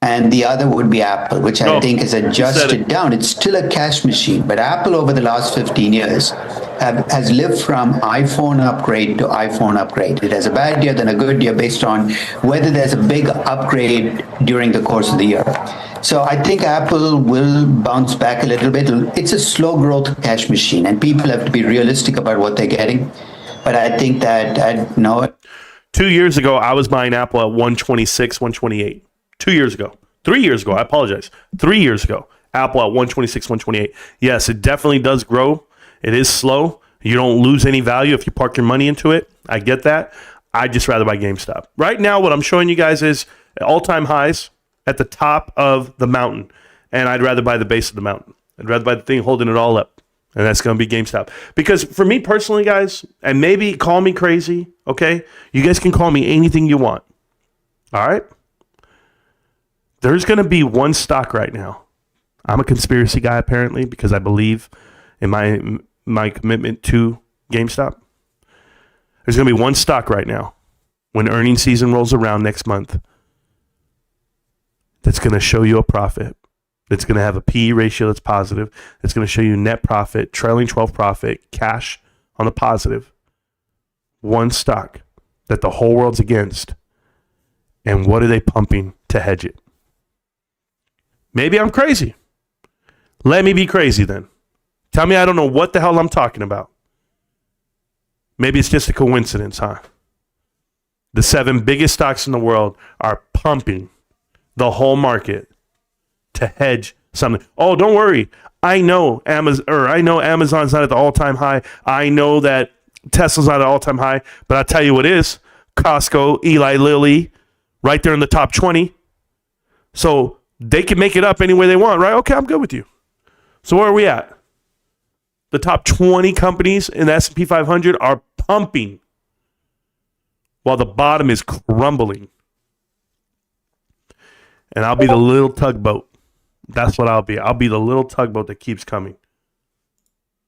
[SPEAKER 7] And the other would be Apple, which I think is adjusted down. It's still a cash machine, but Apple over the last 15 years has lived from iPhone upgrade to iPhone upgrade. It has a bad year, then a good year based on whether there's a big upgrade during the course of the year. So I think Apple will bounce back a little bit. It's a slow growth cash machine, and people have to be realistic about what they're getting. But I think that,
[SPEAKER 4] 2 years ago, I was buying Apple at 126, 128. 2 years ago. 3 years ago, I apologize. 3 years ago, Apple at 126, 128. Yes, it definitely does grow. It is slow. You don't lose any value if you park your money into it. I get that. I'd just rather buy GameStop. Right now, what I'm showing you guys is all-time highs at the top of the mountain. And I'd rather buy the base of the mountain. I'd rather buy the thing holding it all up. And that's going to be GameStop. Because for me personally, guys, and maybe call me crazy, okay? You guys can call me anything you want. All right? There's going to be one stock right now. I'm a conspiracy guy, apparently, because I believe in my commitment to GameStop. There's going to be one stock right now when earnings season rolls around next month that's going to show you a profit. That's going to have a PE ratio that's positive. That's going to show you net profit, trailing 12 profit, cash on the positive. One stock that the whole world's against. And what are they pumping to hedge it? Maybe I'm crazy. Let me be crazy then. Tell me I don't know what the hell I'm talking about. Maybe it's just a coincidence, huh? The 7 biggest stocks in the world are pumping the whole market to hedge something. Oh, don't worry. I know Amazon's not at the all-time high. I know that Tesla's not at all-time high, but I'll tell you what is. Costco, Eli Lilly, right there in the top 20. So they can make it up any way they want, right? Okay, I'm good with you. So where are we at? The top 20 companies in the S&P 500 are pumping while the bottom is crumbling. And I'll be the little tugboat. That's what I'll be. I'll be the little tugboat that keeps coming.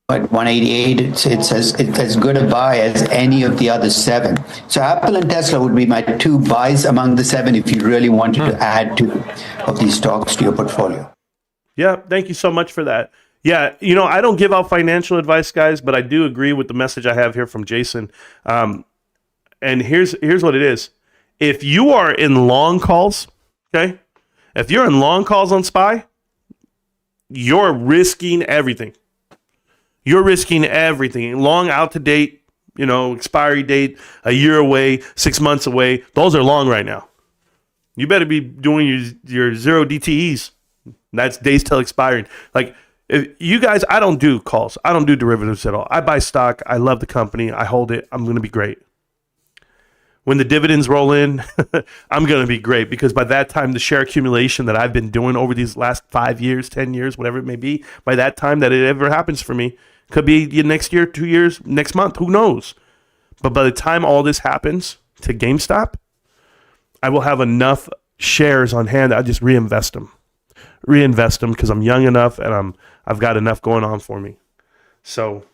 [SPEAKER 7] But 188, it's as good a buy as any of the other 7. So Apple and Tesla would be my 2 buys among the 7 if you really wanted to add 2 of these stocks to your portfolio.
[SPEAKER 4] Yeah, thank you so much for that. Yeah, I don't give out financial advice, guys, but I do agree with the message I have here from Jason. And here's what it is. If you are in long calls, okay? If you're in long calls on SPY, you're risking everything. You're risking everything. Long out to date, expiry date, a year away, 6 months away. Those are long right now. You better be doing your 0 DTEs. That's days till expiring. Like, if you guys, I don't do calls. I don't do derivatives at all. I buy stock. I love the company. I hold it. I'm going to be great. When the dividends roll in, I'm going to be great because by that time, the share accumulation that I've been doing over these last 5 years, 10 years, whatever it may be, by that time that it ever happens for me, could be next year, 2 years, next month, who knows? But by the time all this happens to GameStop, I will have enough shares on hand that I just reinvest them because I'm young enough and I've got enough going on for me. So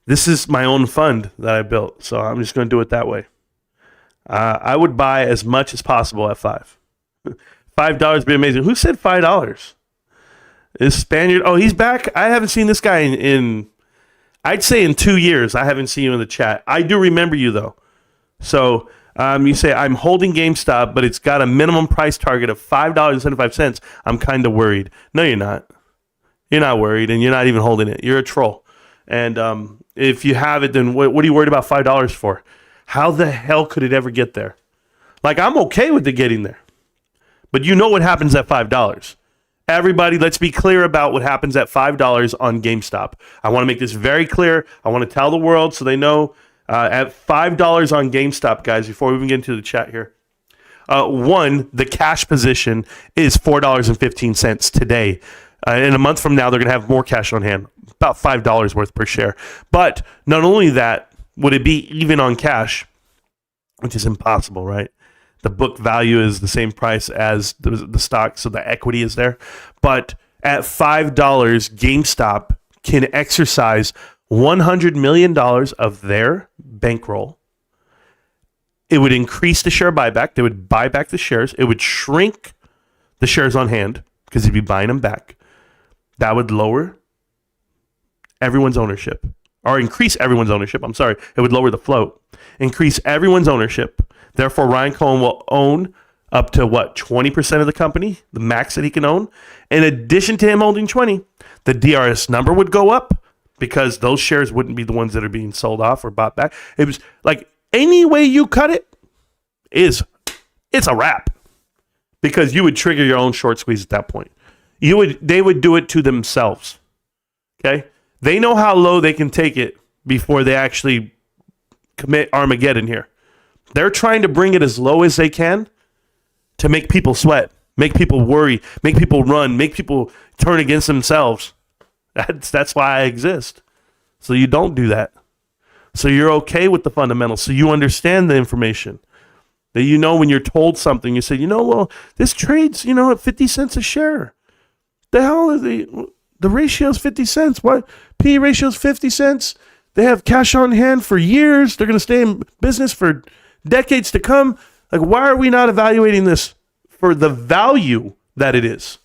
[SPEAKER 4] this is my own fund that I built, so I'm just going to do it that way. I would buy as much as possible at $5. $5 would be amazing. Who said $5? Is Spaniard? Oh, he's back. I haven't seen this guy in I'd say in 2 years. I haven't seen you in the chat. I do remember you though. So you say I'm holding GameStop, but it's got a minimum price target of $5.75. I'm kind of worried. No, you're not. You're not worried, and you're not even holding it. You're a troll. And if you have it, then what are you worried about $5 for? How the hell could it ever get there? Like, I'm okay with it getting there. But you know what happens at $5. Everybody, let's be clear about what happens at $5 on GameStop. I want to make this very clear. I want to tell the world so they know at $5 on GameStop, guys, before we even get into the chat here. One, the cash position is $4.15 today. In a month from now, they're going to have more cash on hand, about $5 worth per share. But not only that, would it be even on cash, which is impossible, right? The book value is the same price as the stock, so the equity is there. But at $5, GameStop can exercise $100 million of their bankroll. It would increase the share buyback. They would buy back the shares. It would shrink the shares on hand because they'd be buying them back. That would lower everyone's ownership, or increase everyone's ownership. I'm sorry. It would lower the float, increase everyone's ownership. Therefore, Ryan Cohen will own up to 20% of the company, the max that he can own. In addition to him holding 20, the DRS number would go up because those shares wouldn't be the ones that are being sold off or bought back. It was like any way you cut it it's a wrap, because you would trigger your own short squeeze at that point. They would do it to themselves. Okay? They know how low they can take it before they actually commit Armageddon here. They're trying to bring it as low as they can to make people sweat, make people worry, make people run, make people turn against themselves. That's why I exist. So you don't do that. So you're okay with the fundamentals. So you understand the information. That you know when you're told something, you say, well, this trades, at 50 cents a share. The hell is the ratio is 50 cents. What? P ratio is 50 cents. They have cash on hand for years. They're going to stay in business for decades to come. Like, why are we not evaluating this for the value that it is?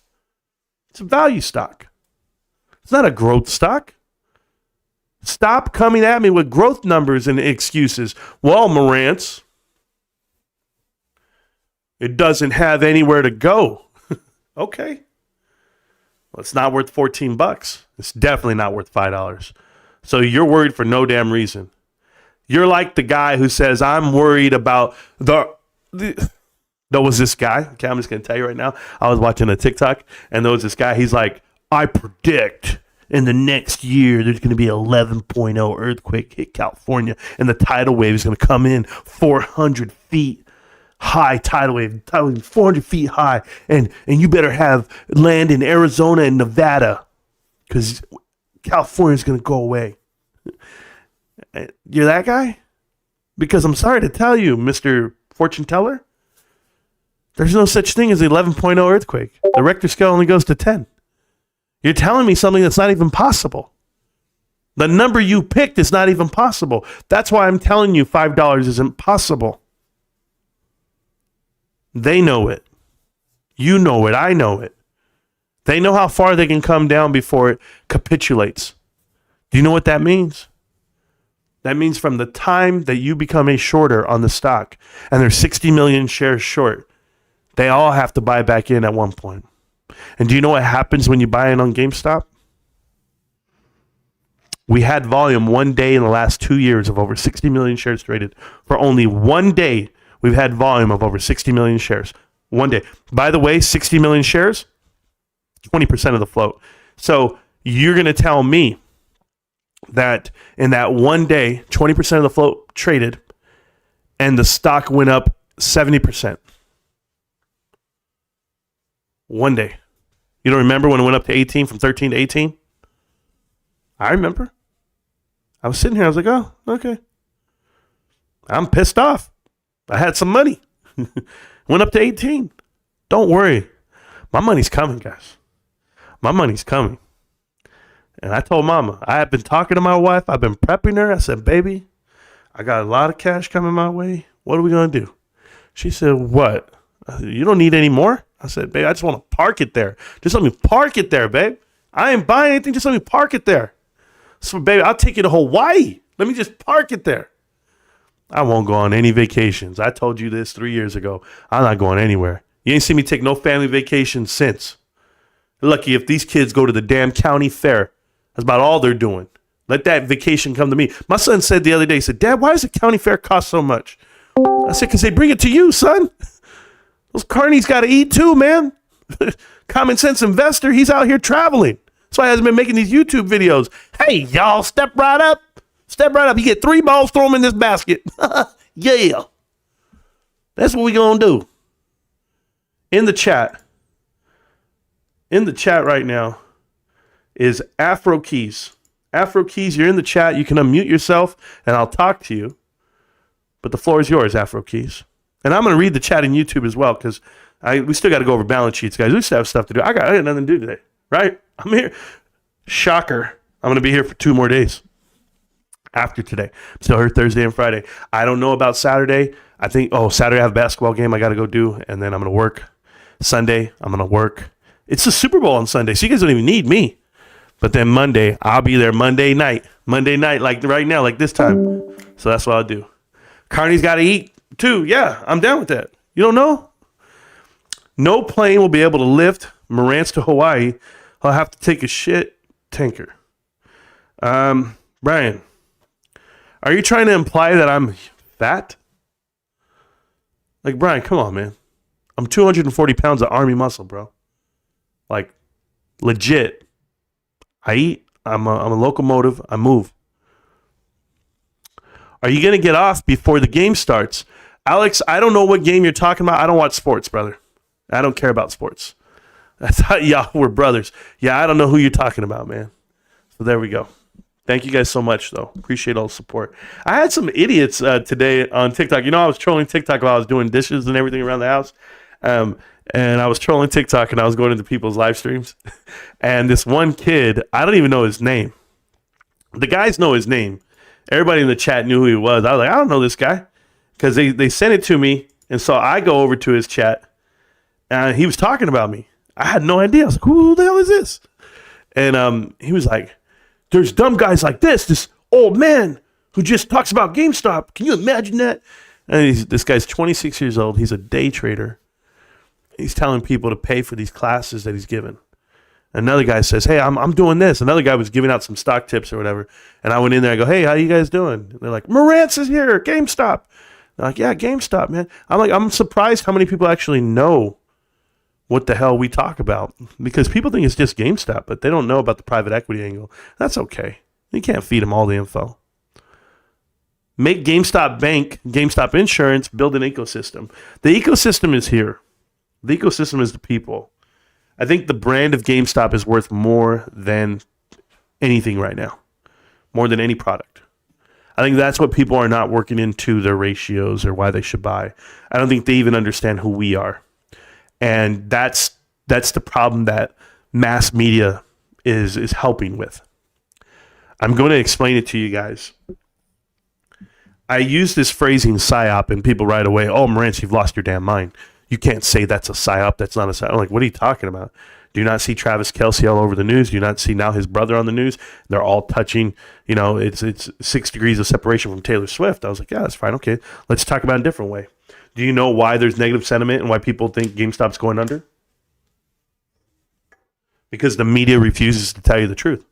[SPEAKER 4] It's a value stock. It's not a growth stock. Stop coming at me with growth numbers and excuses. Well, Marantz, it doesn't have anywhere to go. Okay. Well, it's not worth $14. It's definitely not worth $5. So you're worried for no damn reason. You're like the guy who says, I'm worried about there was this guy. Okay, I'm just going to tell you right now. I was watching a TikTok, and there was this guy. He's like, I predict in the next year there's going to be an 11.0 earthquake hit California, and the tidal wave is going to come in 400 feet high. Tidal wave 400 feet high, and you better have land in Arizona and Nevada because California is going to go away. You're that guy? Because I'm sorry to tell you, Mr. Fortune Teller, there's no such thing as an 11.0 earthquake. The Richter scale only goes to 10. You're telling me something that's not even possible. The number you picked is not even possible. That's why I'm telling you $5 isn't possible. They know it. You know it. I know it. They know how far they can come down before it capitulates. Do you know what that means? That means from the time that you become a shorter on the stock, and there's 60 million shares short, they all have to buy back in at one point. And do you know what happens when you buy in on GameStop? We had volume one day in the last 2 years of over 60 million shares traded. For only one day, we've had volume of over 60 million shares. One day. By the way, 60 million shares, 20% of the float. So you're going to tell me that in that one day, 20% of the float traded, and the stock went up 70%. One day. You don't remember when it went up to 18, from 13 to 18? I remember. I was sitting here. I was like, oh, okay. I'm pissed off. I had some money. Went up to 18. Don't worry. My money's coming, guys. My money's coming. And I told Mama, I have been talking to my wife. I've been prepping her. I said, baby, I got a lot of cash coming my way. What are we going to do? She said, what? You don't need any more? I said, babe, I just want to park it there. Just let me park it there, babe. I ain't buying anything. Just let me park it there. So, baby, I'll take you to Hawaii. Let me just park it there. I won't go on any vacations. I told you this 3 years ago. I'm not going anywhere. You ain't seen me take no family vacations since. Lucky if these kids go to the damn county fair. That's about all they're doing. Let that vacation come to me. My son said the other day, he said, Dad, why does the county fair cost so much? I said, because they bring it to you, son. Those carnies got to eat too, man. Common sense investor, he's out here traveling. That's why he hasn't been making these YouTube videos. Hey, y'all, step right up. Step right up. You get 3 balls, throw them in this basket. Yeah. That's what we going to do. In the chat right now, is Afro Keys. Afro Keys, you're in the chat. You can unmute yourself, and I'll talk to you. But the floor is yours, Afro Keys. And I'm going to read the chat in YouTube as well, because we still got to go over balance sheets, guys. We still have stuff to do. I got nothing to do today, right? I'm here. Shocker. I'm going to be here for 2 more days after today. I'm still here Thursday and Friday. I don't know about Saturday. I think, Saturday I have a basketball game I got to go do, and then I'm going to work. Sunday, I'm going to work. It's the Super Bowl on Sunday, so you guys don't even need me. But then Monday, I'll be there Monday night, like right now, like this time. So that's what I'll do. Carney's got to eat too. Yeah, I'm down with that. You don't know? No plane will be able to lift Marantz to Hawaii. I'll have to take a shit tanker. Brian, are you trying to imply that I'm fat? Like, Brian, come on, man. I'm 240 pounds of army muscle, bro. Like, legit. I eat. I'm a locomotive. I move. Are you going to get off before the game starts? Alex, I don't know what game you're talking about. I don't watch sports, brother. I don't care about sports. I thought y'all were brothers. Yeah, I don't know who you're talking about, man. So there we go. Thank you guys so much, though. Appreciate all the support. I had some idiots today on TikTok. You know, I was trolling TikTok while I was doing dishes and everything around the house. And I was trolling TikTok and I was going into people's live streams. And this one kid, I don't even know his name. The guys know his name. Everybody in the chat knew who he was. I was like, I don't know this guy. Because they sent it to me. And so I go over to his chat. And he was talking about me. I had no idea. I was like, who the hell is this? And he was like, there's dumb guys like this old man who just talks about GameStop. Can you imagine that? And this guy's 26 years old. He's a day trader. He's telling people to pay for these classes that he's given. Another guy says, hey, I'm doing this. Another guy was giving out some stock tips or whatever. And I went in there. I go, hey, how you guys doing? And they're like, Marantz is here, GameStop. They're like, yeah, GameStop, man. I'm surprised how many people actually know what the hell we talk about. Because people think it's just GameStop, but they don't know about the private equity angle. That's okay. You can't feed them all the info. Make GameStop Bank, GameStop Insurance, build an ecosystem. The ecosystem is here. The ecosystem is the people. I think the brand of GameStop is worth more than anything right now, more than any product. I think that's what people are not working into their ratios or why they should buy. I don't think they even understand who we are. And that's the problem that mass media is helping with. I'm going to explain it to you guys. I use this phrasing PSYOP and people right away, oh, Marantz, you've lost your damn mind. You can't say that's a PSYOP. That's not a PSYOP. I'm like, what are you talking about? Do you not see Travis Kelce all over the news? Do you not see now his brother on the news? They're all touching, it's 6 degrees of separation from Taylor Swift. I was like, yeah, that's fine. Okay, let's talk about it a different way. Do you know why there's negative sentiment and why people think GameStop's going under? Because the media refuses to tell you the truth.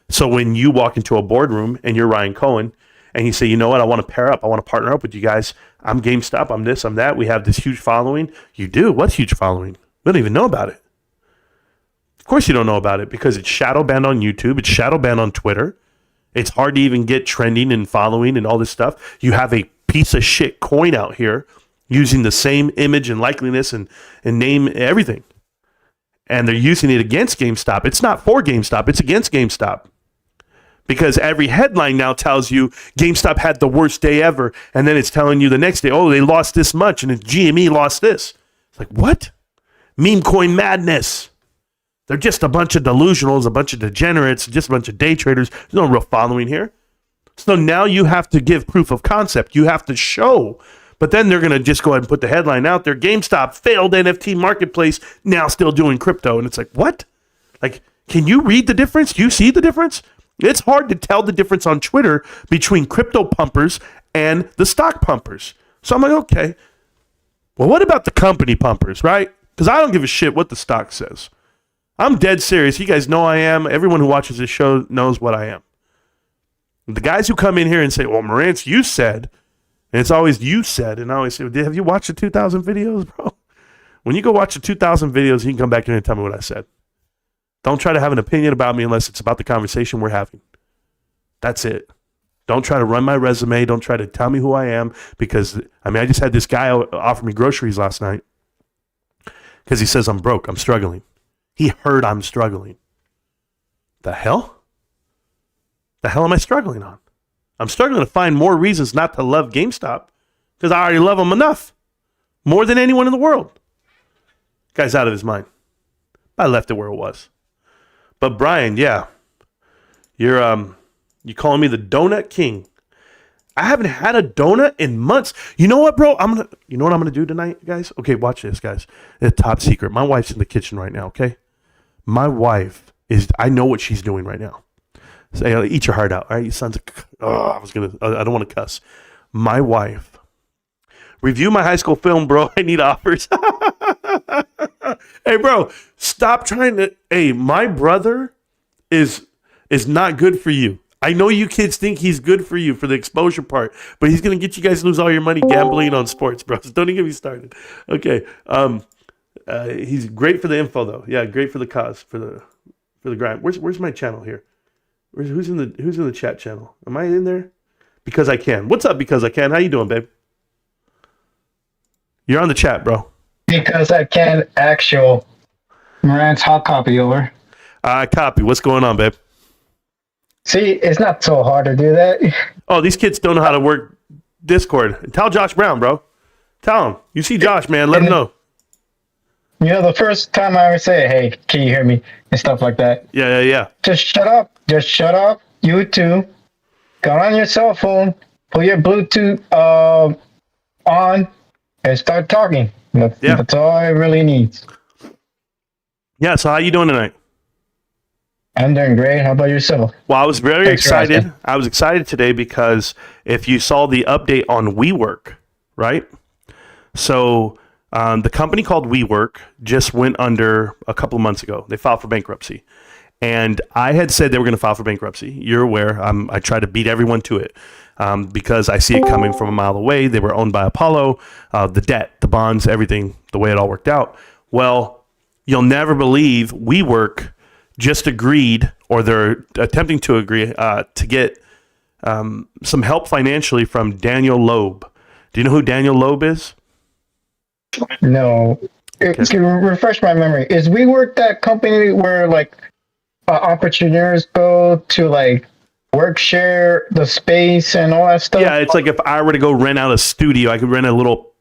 [SPEAKER 4] So when you walk into a boardroom and you're Ryan Cohen and you say, you know what, I want to pair up. I want to partner up with you guys. I'm GameStop. I'm this, I'm that. We have this huge following. You do? What's huge following? We don't even know about it. Of course you don't know about it because it's shadow banned on YouTube. It's shadow banned on Twitter. It's hard to even get trending and following and all this stuff. You have a piece of shit coin out here using the same image and likeliness and name, everything. And they're using it against GameStop. It's not for GameStop. It's against GameStop. Because every headline now tells you GameStop had the worst day ever. And then it's telling you the next day, oh, they lost this much and GME lost this. It's like, what? Meme coin madness. They're just a bunch of delusionals, a bunch of degenerates, just a bunch of day traders. There's no real following here. So now you have to give proof of concept. You have to show. But then they're going to just go ahead and put the headline out there. GameStop failed NFT marketplace, now still doing crypto. And it's like, what? Like, can you read the difference? Do you see the difference? It's hard to tell the difference on Twitter between crypto pumpers and the stock pumpers. So I'm like, okay. Well, what about the company pumpers, right? Because I don't give a shit what the stock says. I'm dead serious. You guys know I am. Everyone who watches this show knows what I am. The guys who come in here and say, well, Marantz, you said, and it's always you said, and I always say, have you watched the 2,000 videos, bro? When you go watch the 2,000 videos, you can come back here and tell me what I said. Don't try to have an opinion about me unless it's about the conversation we're having. That's it. Don't try to run my resume. Don't try to tell me who I am because, I just had this guy offer me groceries last night because he says I'm broke. I'm struggling. He heard I'm struggling. The hell? The hell am I struggling on? I'm struggling to find more reasons not to love GameStop because I already love them enough. More than anyone in the world. Guy's out of his mind. I left it where it was. But Brian, yeah. You're calling me the donut king. I haven't had a donut in months. You know what, bro? You know what I'm gonna do tonight, guys? Okay, watch this, guys. It's top secret. My wife's in the kitchen right now, okay? My wife I know what she's doing right now. So, eat your heart out, all right? You sons of... I don't want to cuss. My wife. Review my high school film, bro. I need offers. Hey, bro, stop trying to... Hey, my brother is not good for you. I know you kids think he's good for you for the exposure part, but he's going to get you guys to lose all your money gambling on sports, bro. So don't even get me started. Okay. He's great for the info, though. Yeah, great for the cause, for the grind. Where's my channel here? Who's in the chat channel? Am I in there? Because I can. What's up, Because I Can? How you doing, babe? You're on the chat, bro.
[SPEAKER 11] Because I can. Actual Marantz hot copy over.
[SPEAKER 4] I copy. What's going on, babe?
[SPEAKER 11] See, it's not so hard to do that.
[SPEAKER 4] Oh, these kids don't know how to work Discord. Tell Josh Brown, bro. Tell him. You see Josh, man. Let him know.
[SPEAKER 11] You know, the first time I ever say, hey, can you hear me? And stuff like that.
[SPEAKER 4] Yeah.
[SPEAKER 11] Just shut up. Just shut up. You too. Go on your cell phone. Put your Bluetooth on and start talking. That's all it really needs.
[SPEAKER 4] Yeah, so how you doing tonight?
[SPEAKER 11] I'm doing great. How about yourself?
[SPEAKER 4] Well, I was very excited. I was excited today because if you saw the update on WeWork, right? So the company called WeWork just went under a couple of months ago. They filed for bankruptcy. And I had said they were going to file for bankruptcy. You're aware. I try to beat everyone to it because I see it coming from a mile away. They were owned by Apollo. The debt, the bonds, everything, the way it all worked out. Well, you'll never believe WeWork just agreed, or they're attempting to agree, to get some help financially from Daniel Loeb. Do you know who Daniel Loeb is?
[SPEAKER 11] No. Okay. Can you refresh my memory? Is WeWork that company where like entrepreneurs go to like work share the space and all that stuff?
[SPEAKER 4] Yeah, it's like if I were to go rent out a studio, I could rent a little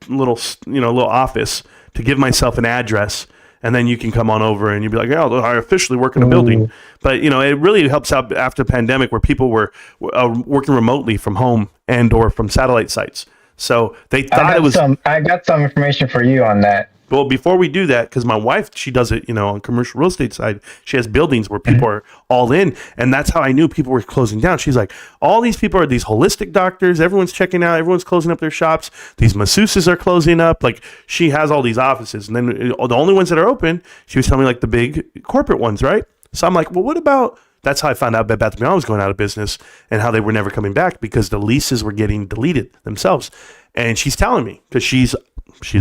[SPEAKER 4] office to give myself an address. And then you can come on over and you'd be like, oh, I officially work in a building. But, you know, it really helps out after the pandemic where people were working remotely from home and or from satellite sites. So they thought it was...
[SPEAKER 11] I got some information for you on that.
[SPEAKER 4] Well, before we do that, because my wife, she does it, on commercial real estate side. She has buildings where people are all in. And that's how I knew people were closing down. She's like, all these people are these holistic doctors. Everyone's checking out. Everyone's closing up their shops. These masseuses are closing up. Like, she has all these offices. And then the only ones that are open, she was telling me, like, the big corporate ones, right? So I'm like, well, what about... That's how I found out Bed Bath & Beyond was going out of business and how they were never coming back because the leases were getting deleted themselves. And she's telling me because she's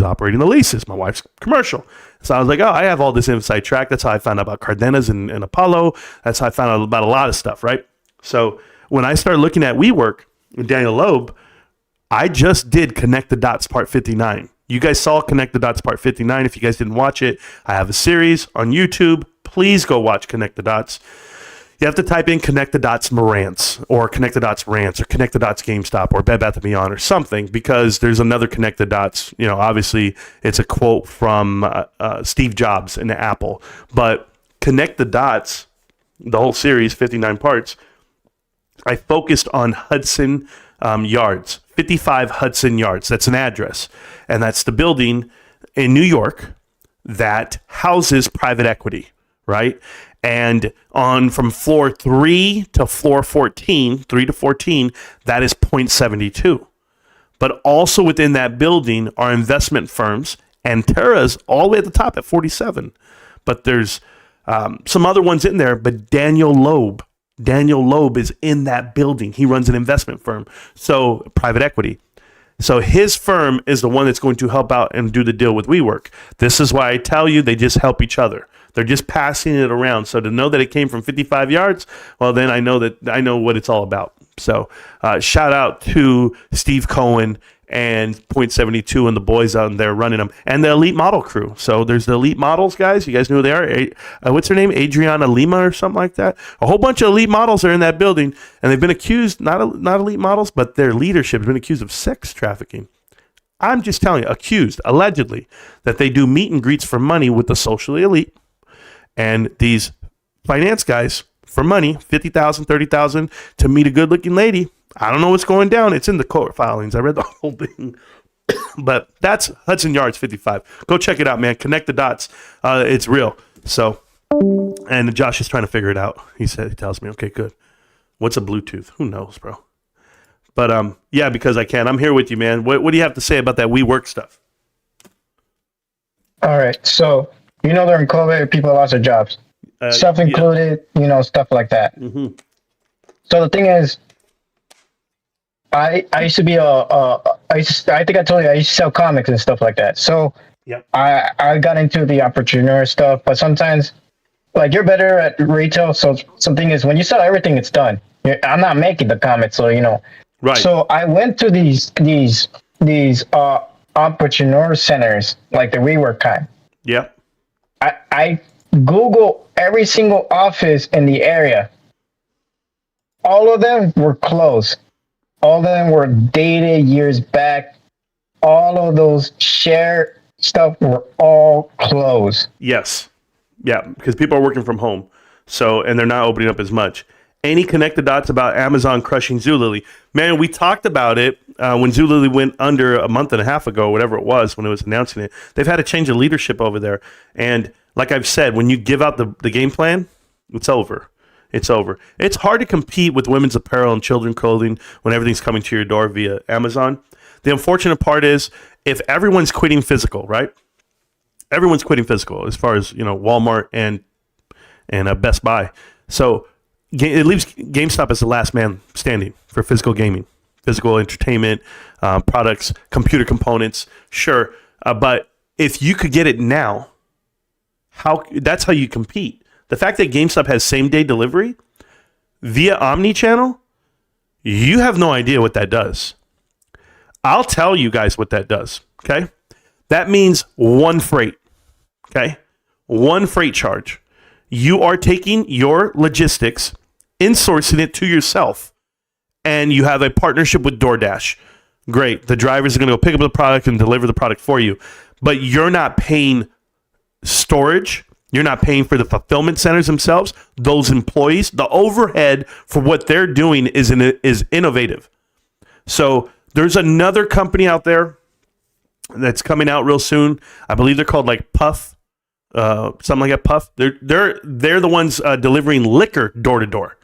[SPEAKER 4] operating the leases. My wife's commercial. So I was like, oh, I have all this inside track. That's how I found out about Cardenas and Apollo. That's how I found out about a lot of stuff, right? So when I started looking at WeWork and Daniel Loeb, I just did Connect the Dots Part 59. You guys saw Connect the Dots Part 59. If you guys didn't watch it, I have a series on YouTube. Please go watch Connect the Dots. You have to type in Connect the Dots Marantz or Connect the Dots Rantz or Connect the Dots GameStop or Bed Bath & Beyond or something because there's another Connect the Dots. Obviously it's a quote from Steve Jobs in Apple. But Connect the Dots, the whole series, 59 parts, I focused on Hudson Yards, 55 Hudson Yards. That's an address. And that's the building in New York that houses private equity, right? And from floor 3 to floor 14, 3 to 14, that is 0.72. But also within that building are investment firms, and Terra's all the way at the top at 47. But there's some other ones in there, but Daniel Loeb is in that building. He runs an investment firm, so private equity. So his firm is the one that's going to help out and do the deal with WeWork. This is why I tell you they just help each other. They're just passing it around. So to know that it came from 55 yards, well, then I know what it's all about. So shout out to Steve Cohen and 0.72 and the boys out there running them, and the elite model crew. So there's the elite models guys. You guys know who they are? What's her name? Adriana Lima or something like that. A whole bunch of elite models are in that building, and they've been accused, not elite models, but their leadership has been accused of sex trafficking. I'm just telling you, accused, allegedly, that they do meet and greets for money with the socially elite, and these finance guys for money, $50,000, $30,000 to meet a good-looking lady. I don't know what's going down. It's in the court filings. I read the whole thing. But that's Hudson Yards 55. Go check it out, man. Connect the dots. It's real. So, and Josh is trying to figure it out. He tells me, okay, good. What's a Bluetooth? Who knows, bro? But yeah, because I can. I'm here with you, man. What do you have to say about that WeWork stuff?
[SPEAKER 11] All right. So, during COVID, people lost their jobs. Self-included, stuff like that.
[SPEAKER 4] Mm-hmm.
[SPEAKER 11] So the thing is, I used to be I think I told you I used to sell comics and stuff like that. So
[SPEAKER 4] yep.
[SPEAKER 11] I got into the entrepreneur stuff, but sometimes, like, you're better at retail. So something is, when you sell everything, it's done. I'm not making the comics, so
[SPEAKER 4] Right.
[SPEAKER 11] So I went to these entrepreneur centers, like the WeWork kind.
[SPEAKER 4] Yep.
[SPEAKER 11] I Google every single office in the area. All of them were closed. All of them were dated years back. All of those share stuff were all closed.
[SPEAKER 4] Yes. Yeah, because people are working from home. So, and they're not opening up as much. Any connect the dots about Amazon crushing Zulily? Man, we talked about it when Zulily went under a month and a half ago, whatever it was, when it was announcing it. They've had a change of leadership over there. And like I've said, when you give out the game plan, it's over. It's over. It's hard to compete with women's apparel and children's clothing when everything's coming to your door via Amazon. The unfortunate part is, if everyone's quitting physical, right? Everyone's quitting physical as far as, Walmart and Best Buy. So it leaves GameStop as the last man standing for physical gaming, physical entertainment, products, computer components. Sure. But if you could get it now, that's how you compete. The fact that GameStop has same-day delivery via Omni-channel, you have no idea what that does. I'll tell you guys what that does, okay? That means one freight, okay? One freight charge. You are taking your logistics, insourcing it to yourself, and you have a partnership with DoorDash. Great. The drivers are going to go pick up the product and deliver the product for you, but you're not paying storage. You're not paying for the fulfillment centers themselves. Those employees, the overhead for what they're doing is innovative. So there's another company out there that's coming out real soon. I believe they're called like Puff, something like that. Puff. They're the ones delivering liquor door to door.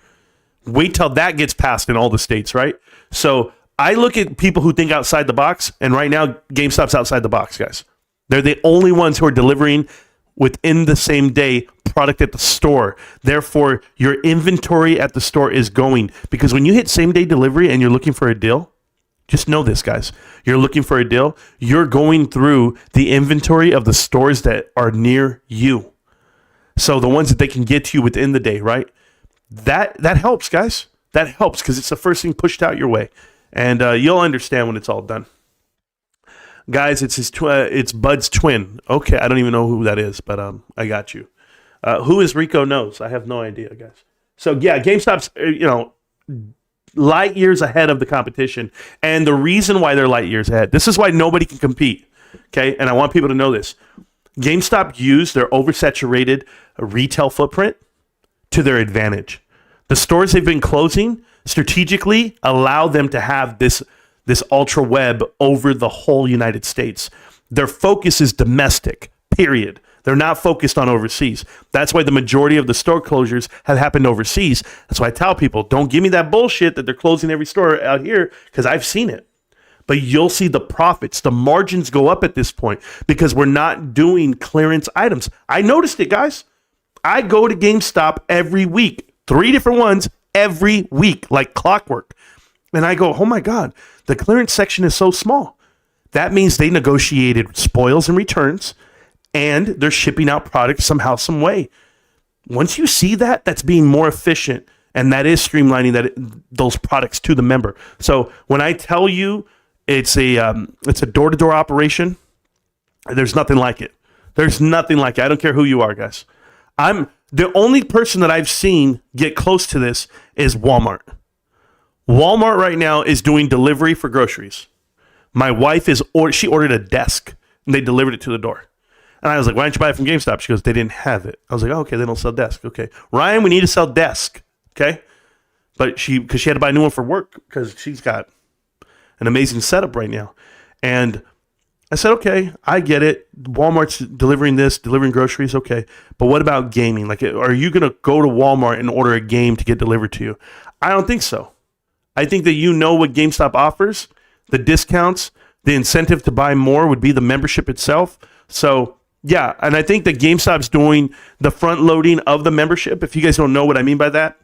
[SPEAKER 4] Wait till that gets passed in all the states, right? So I look at people who think outside the box, and right now GameStop's outside the box, guys. They're the only ones who are delivering within the same day product at the store. Therefore, your inventory at the store is going, because when you hit same day delivery and you're looking for a deal, just know this, guys. You're looking for a deal. You're going through the inventory of the stores that are near you. So the ones that they can get to you within the day, right? That helps, guys. That helps because it's the first thing pushed out your way. And you'll understand when it's all done. Guys, it's Bud's twin. Okay, I don't even know who that is, but I got you. Who is Rico knows? I have no idea, guys. So yeah, GameStop's light years ahead of the competition, and the reason why they're light years ahead. This is why nobody can compete. Okay, and I want people to know this. GameStop used their oversaturated retail footprint to their advantage. The stores they've been closing strategically allow them to have this ultra web over the whole United States. Their focus is domestic, period. They're not focused on overseas. That's why the majority of the store closures have happened overseas. That's why I tell people, don't give me that bullshit that they're closing every store out here, because I've seen it. But you'll see the profits, the margins go up at this point because we're not doing clearance items. I noticed it, guys. I go to GameStop every week, 3 different ones every week, like clockwork. And I go, oh my God, the clearance section is so small. That means they negotiated spoils and returns, and they're shipping out products somehow, some way. Once you see that, that's being more efficient, and that is streamlining those products to the member. So when I tell you It's a door-to-door operation. There's nothing like it. There's nothing like it. I don't care who you are, guys. I'm the only person that I've seen get close to this is Walmart. Walmart right now is doing delivery for groceries. My wife she ordered a desk and they delivered it to the door. And I was like, why don't you buy it from GameStop? She goes, they didn't have it. I was like, oh, okay, they don't sell desk. Okay. Ryan, we need to sell desk. Okay. But because she had to buy a new one for work because she's got an amazing setup right now. And I said, okay, I get it. Walmart's delivering groceries. Okay. But what about gaming? Like, are you going to go to Walmart and order a game to get delivered to you? I don't think so. I think that what GameStop offers, the discounts, the incentive to buy more would be the membership itself. So, yeah, and I think that GameStop's doing the front loading of the membership. If you guys don't know what I mean by that,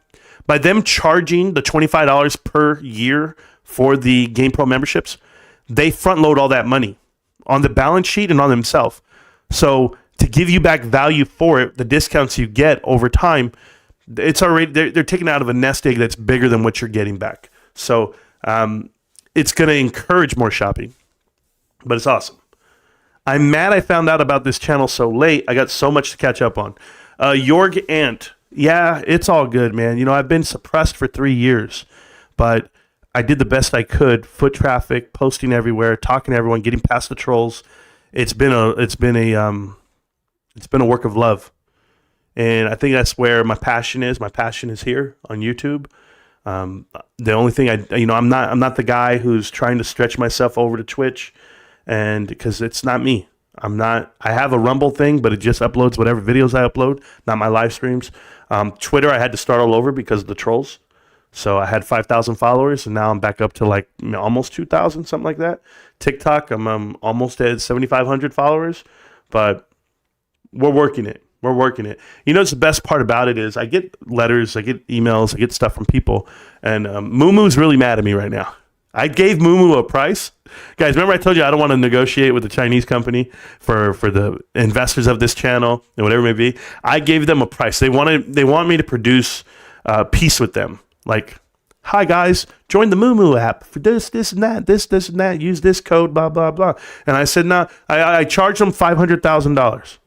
[SPEAKER 4] by them charging the $25 per year for the Game Pro memberships, they front load all that money on the balance sheet and on themselves. So to give you back value for it, the discounts you get over time, it's already they're taking out of a nest egg that's bigger than what you're getting back. So it's going to encourage more shopping, but it's awesome. I'm mad I found out about this channel so late. I got so much to catch up on. Jorg Ant. Yeah, it's all good, man. You know, I've been suppressed for 3 years, but I did the best I could. Foot traffic, posting everywhere, talking to everyone, getting past the trolls. It's been a work of love. And I think that's where my passion is. My passion is here on YouTube. The only thing I'm not the guy who's trying to stretch myself over to Twitch, and because it's not me. I have a Rumble thing, but it just uploads whatever videos I upload, not my live streams. Twitter, I had to start all over because of the trolls. So I had 5,000 followers, and now I'm back up to like almost 2,000, something like that. TikTok, I'm almost at 7,500 followers, but we're working it. We're working it. You know, the best part about it is I get letters, I get emails, I get stuff from people, and Moomoo's really mad at me right now. I gave Moomoo a price. Guys, remember I told you I don't want to negotiate with the Chinese company for the investors of this channel and whatever it may be. I gave them a price. They want me to produce peace with them. Like, hi guys, join the Moomoo app for this and that, this and that. Use this code, blah blah blah. And I said, no, I charged them $500,000.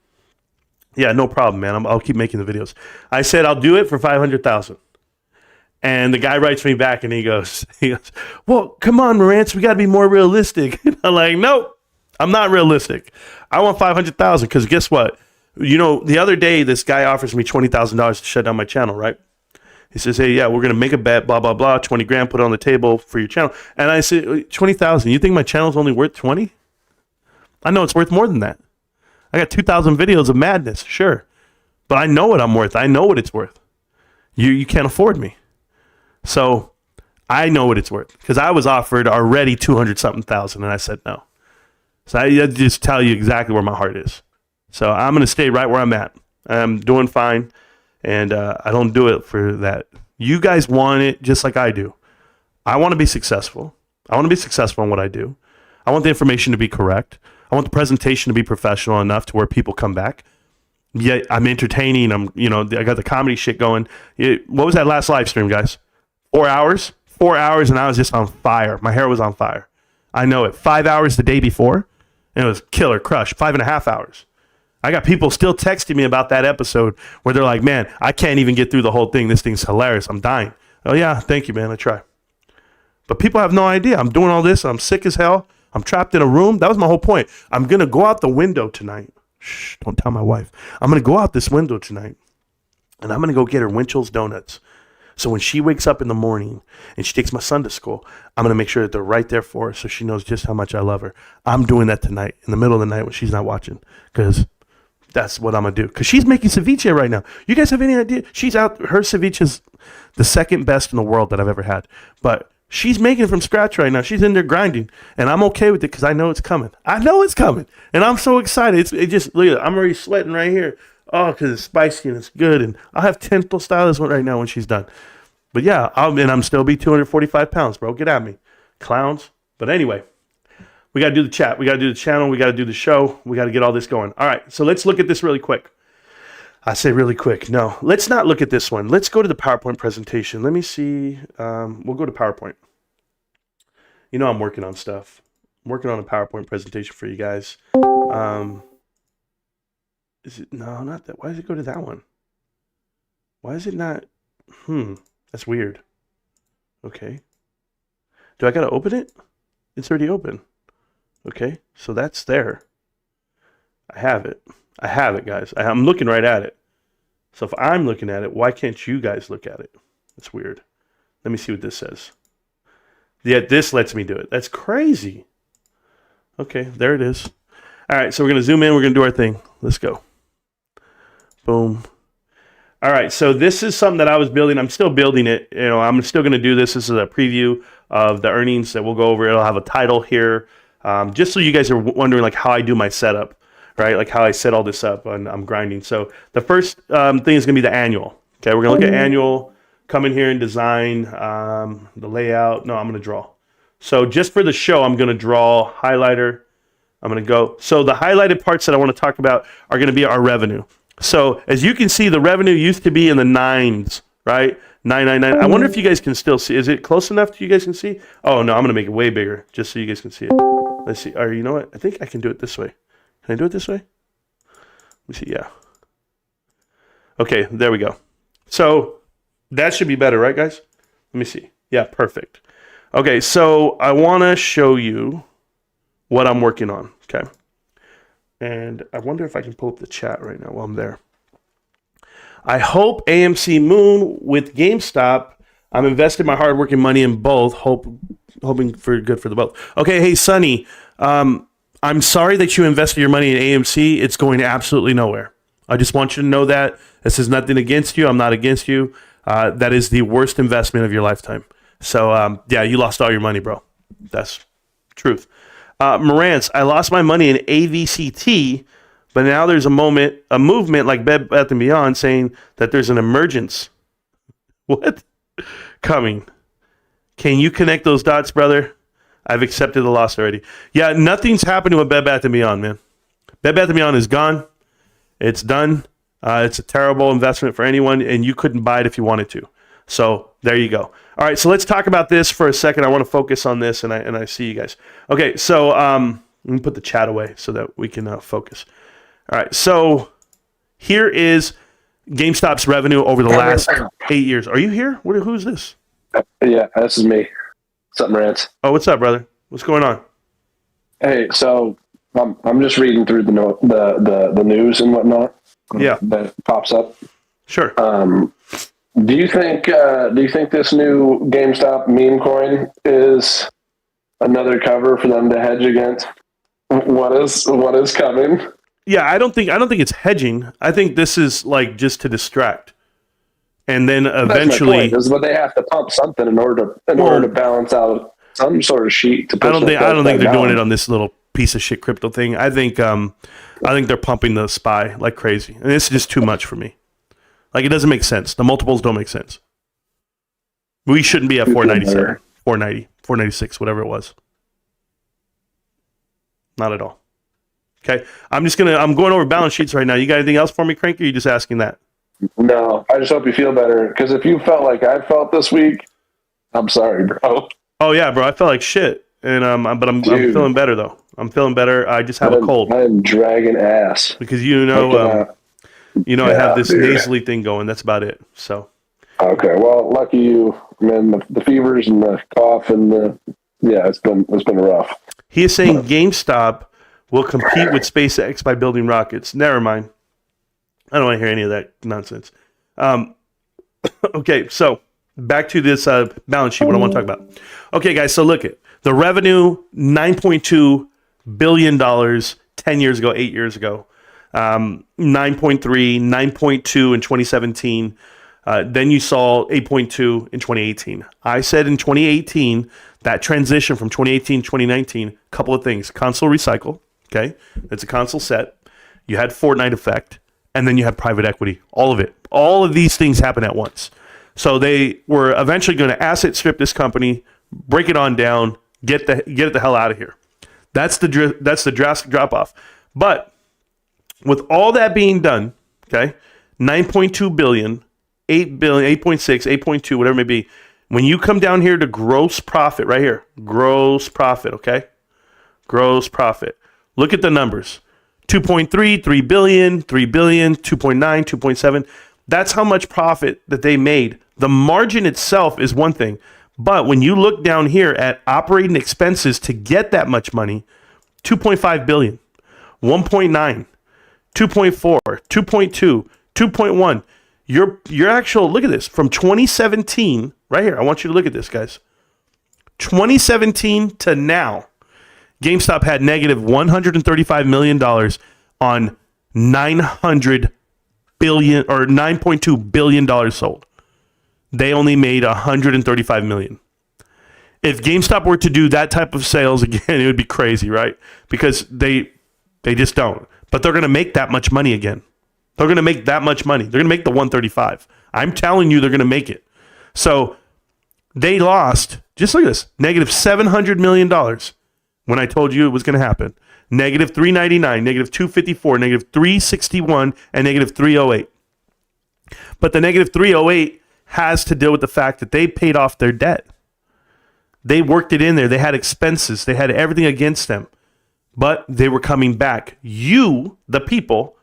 [SPEAKER 4] Yeah, no problem, man. I'll keep making the videos. I said I'll do it for $500,000. And the guy writes me back and he goes, well, come on, Marantz, we got to be more realistic. I'm like, nope, I'm not realistic. I want $500,000 because guess what? You know, the other day, this guy offers me $20,000 to shut down my channel, right? He says, hey, yeah, we're going to make a bet, blah, blah, blah, 20 grand, put it on the table for your channel. And I said, 20,000, you think my channel's only worth 20? I know it's worth more than that. I got 2,000 videos of madness, sure. But I know what I'm worth. I know what it's worth. You can't afford me. So I know what it's worth because I was offered already 200-something thousand, and I said no. So I just tell you exactly where my heart is. So I'm going to stay right where I'm at. I'm doing fine, and I don't do it for that. You guys want it just like I do. I want to be successful. I want to be successful in what I do. I want the information to be correct. I want the presentation to be professional enough to where people come back. Yeah, I'm entertaining. I got the comedy shit going. What was that last live stream, guys? 4 hours? 4 hours, and I was just on fire. My hair was on fire. I know it. 5 hours the day before, and it was killer crush. 5.5 hours. I got people still texting me about that episode where they're like, man, I can't even get through the whole thing. This thing's hilarious. I'm dying. Oh, yeah, thank you, man. I try. But people have no idea. I'm doing all this. I'm sick as hell. I'm trapped in a room. That was my whole point. I'm going to go out the window tonight. Shh, don't tell my wife. I'm going to go out this window tonight, and I'm going to go get her Winchell's donuts. So when she wakes up in the morning and she takes my son to school, I'm going to make sure that they're right there for her so she knows just how much I love her. I'm doing that tonight in the middle of the night when she's not watching because that's what I'm going to do. Because she's making ceviche right now. You guys have any idea? She's out. Her ceviche is the second best in the world that I've ever had. But she's making it from scratch right now. She's in there grinding. And I'm okay with it because I know it's coming. I know it's coming. And I'm so excited. Look, I'm already sweating right here. Oh, because it's spicy and it's good. And I'll have 10 tostadas right now when she's done. But yeah, I'm still be 245 pounds, bro. Get at me. Clowns. But anyway, we got to do the chat. We got to do the channel. We got to do the show. We got to get all this going. All right, so let's look at this really quick. I say really quick. No, let's not look at this one. Let's go to the PowerPoint presentation. Let me see. We'll go to PowerPoint. You know I'm working on stuff. I'm working on a PowerPoint presentation for you guys. Is it? No, not that. Why does it go to that one? Why is it not? That's weird. Okay. Do I got to open it? It's already open. Okay, so that's there. I have it. I have it, guys. I'm looking right at it. So if I'm looking at it, why can't you guys look at it? That's weird. Let me see what this says. Yeah, this lets me do it. That's crazy. Okay, there it is. All right, so we're going to zoom in. We're going to do our thing. Let's go. Boom. All right, so this is something that I was building. I'm still building it. You know, I'm still going to do this. This is a preview of the earnings that we'll go over. It'll have a title here, just so you guys are wondering like how I do my setup, right? Like how I set all this up and I'm grinding. So the first thing is going to be the annual. Okay, we're going to look at annual, come in here and design the layout. No, I'm going to draw. So just for the show, I'm going to draw highlighter. I'm going to go. So the highlighted parts that I want to talk about are going to be our revenue. So as you can see, the revenue used to be in the nines, right? 999. I wonder if you guys can still see. Is it close enough to you guys can see? Oh, no, I'm going to make it way bigger just so you guys can see it. Let's see. Or you know what? I think I can do it this way. Can I do it this way? Let me see. Yeah. Okay, there we go. So that should be better, right, guys? Let me see. Yeah, perfect. Okay, so I want to show you what I'm working on, okay? And I wonder if I can pull up the chat right now while I'm there. I hope AMC Moon with GameStop. I'm investing my hard-working money in both, hoping for good for the both. Okay, hey, Sonny, I'm sorry that you invested your money in AMC. It's going absolutely nowhere. I just want you to know that. This is nothing against you. I'm not against you. That is the worst investment of your lifetime. So, yeah, you lost all your money, bro. That's truth. Marantz, I lost my money in AVCT, but now there's a movement like Bed Bath & Beyond saying that there's an emergence. What? Coming. Can you connect those dots, brother? I've accepted the loss already. Yeah, nothing's happening with Bed Bath & Beyond, man. Bed Bath & Beyond is gone. It's done. It's a terrible investment for anyone, and you couldn't buy it if you wanted to. So there you go. All right, so let's talk about this for a second. I want to focus on this, and I see you guys. Okay, so let me put the chat away so that we can focus. All right, so here is GameStop's revenue over the last 8 years. Are you here? Who's this?
[SPEAKER 12] Yeah, this is me. What's up, Marantz?
[SPEAKER 4] Oh, what's up, brother? What's going on?
[SPEAKER 12] Hey, so I'm just reading through the news and whatnot.
[SPEAKER 4] Yeah,
[SPEAKER 12] that pops up.
[SPEAKER 4] Sure.
[SPEAKER 12] Do you think this new GameStop meme coin is another cover for them to hedge against what is coming?
[SPEAKER 4] Yeah, I don't think it's hedging. I think this is like just to distract, and then eventually,
[SPEAKER 12] but they have to pump something in order to balance out some sort of sheet. To
[SPEAKER 4] I don't think they're doing it on this little piece of shit crypto thing. I think they're pumping the SPY like crazy, and it's just too much for me. Like, it doesn't make sense. The multiples don't make sense. We shouldn't be at 497, 490, 496, whatever it was. Not at all. Okay, I'm going over balance sheets right now. You got anything else for me, Crank, or are you just asking that?
[SPEAKER 12] No, I just hope you feel better. Because if you felt like I felt this week, I'm sorry, bro.
[SPEAKER 4] Oh, yeah, bro. I felt like shit. And I'm feeling better, though. I'm feeling better. I just have a cold.
[SPEAKER 12] I'm dragging ass.
[SPEAKER 4] Because I have this nasally thing going. That's about it. So.
[SPEAKER 12] Okay. Well, lucky you, man. The fevers and the cough and it's been rough.
[SPEAKER 4] He is saying GameStop will compete with SpaceX by building rockets. Never mind. I don't want to hear any of that nonsense. Okay. So back to this balance sheet. What I want to talk about. Okay, guys. So look at the revenue: $9.2 billion 10 years ago, 8 years ago. 9.3, 9.2 in 2017. Then you saw 8.2 in 2018. I said in 2018, that transition from 2018 to 2019, a couple of things. Console recycle, okay? It's a console set. You had Fortnite effect, and then you had private equity. All of it. All of these things happen at once. So they were eventually going to asset strip this company, break it on down, get it the hell out of here. That's the drastic drop off. But with all that being done, okay, 9.2 billion, 8 billion, 8.6, 8.2, whatever it may be. When you come down here to gross profit, right here, gross profit, okay? Gross profit. Look at the numbers. 2.3, 3 billion, 3 billion, 2.9, 2.7. That's how much profit that they made. The margin itself is one thing. But when you look down here at operating expenses to get that much money, 2.5 billion, 1.9, 2.4, 2.2, 2.1. Your actual, look at this, from 2017, right here, I want you to look at this, guys. 2017 to now, GameStop had negative $135 million on $900 billion or $9.2 billion sold. They only made $135 million. If GameStop were to do that type of sales again, it would be crazy, right? Because they just don't. But they're going to make that much money again. They're going to make that much money. They're going to make the 135. I'm telling you, they're going to make it. So they lost, just look at this, negative $700 million when I told you it was going to happen. Negative 399, negative 254, negative 361, and negative 308. But the negative 308 has to deal with the fact that they paid off their debt. They worked it in there. They had expenses. They had everything against them. But they were coming back. You, the people,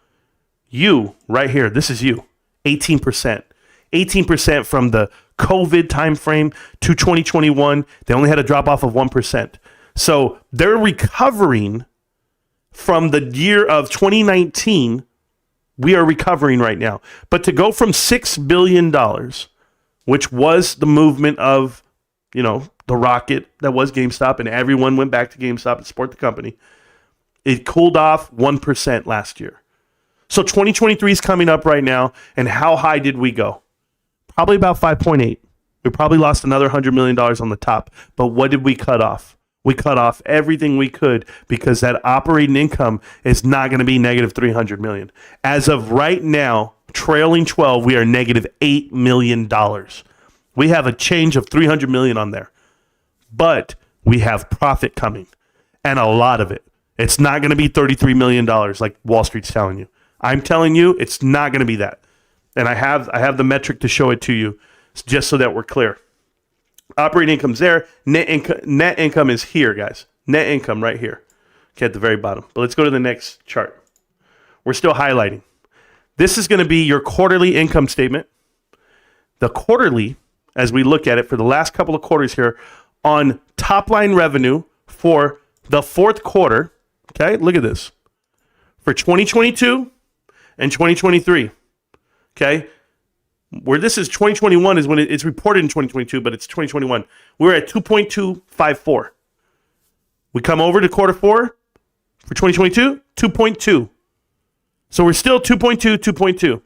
[SPEAKER 4] you right here, this is you, 18%. 18% from the COVID timeframe to 2021. They only had a drop off of 1%. So they're recovering from the year of 2019. We are recovering right now. But to go from $6 billion, which was the movement of, the rocket that was GameStop, and everyone went back to GameStop and support the company, it cooled off 1% last year. So 2023 is coming up right now, and how high did we go? Probably about 5.8. We probably lost another $100 million on the top. But what did we cut off? We cut off everything we could because that operating income is not going to be negative $300 million. As of right now, trailing 12, we are negative $8 million. We have a change of $300 million on there. But we have profit coming, and a lot of it. It's not going to be $33 million like Wall Street's telling you. I'm telling you, it's not going to be that. And I have the metric to show it to you just so that we're clear. Operating income's there. Net income is here, guys. Net income right here. Okay, at the very bottom. But let's go to the next chart. We're still highlighting. This is going to be your quarterly income statement. The quarterly, as we look at it for the last couple of quarters here, on top line revenue for the fourth quarter. Okay, look at this. For 2022 and 2023. Okay, where this is 2021 is when it's reported in 2022, but it's 2021. We're at 2.254. We come over to quarter four for 2022, 2.2. So we're still 2.2, 2.2.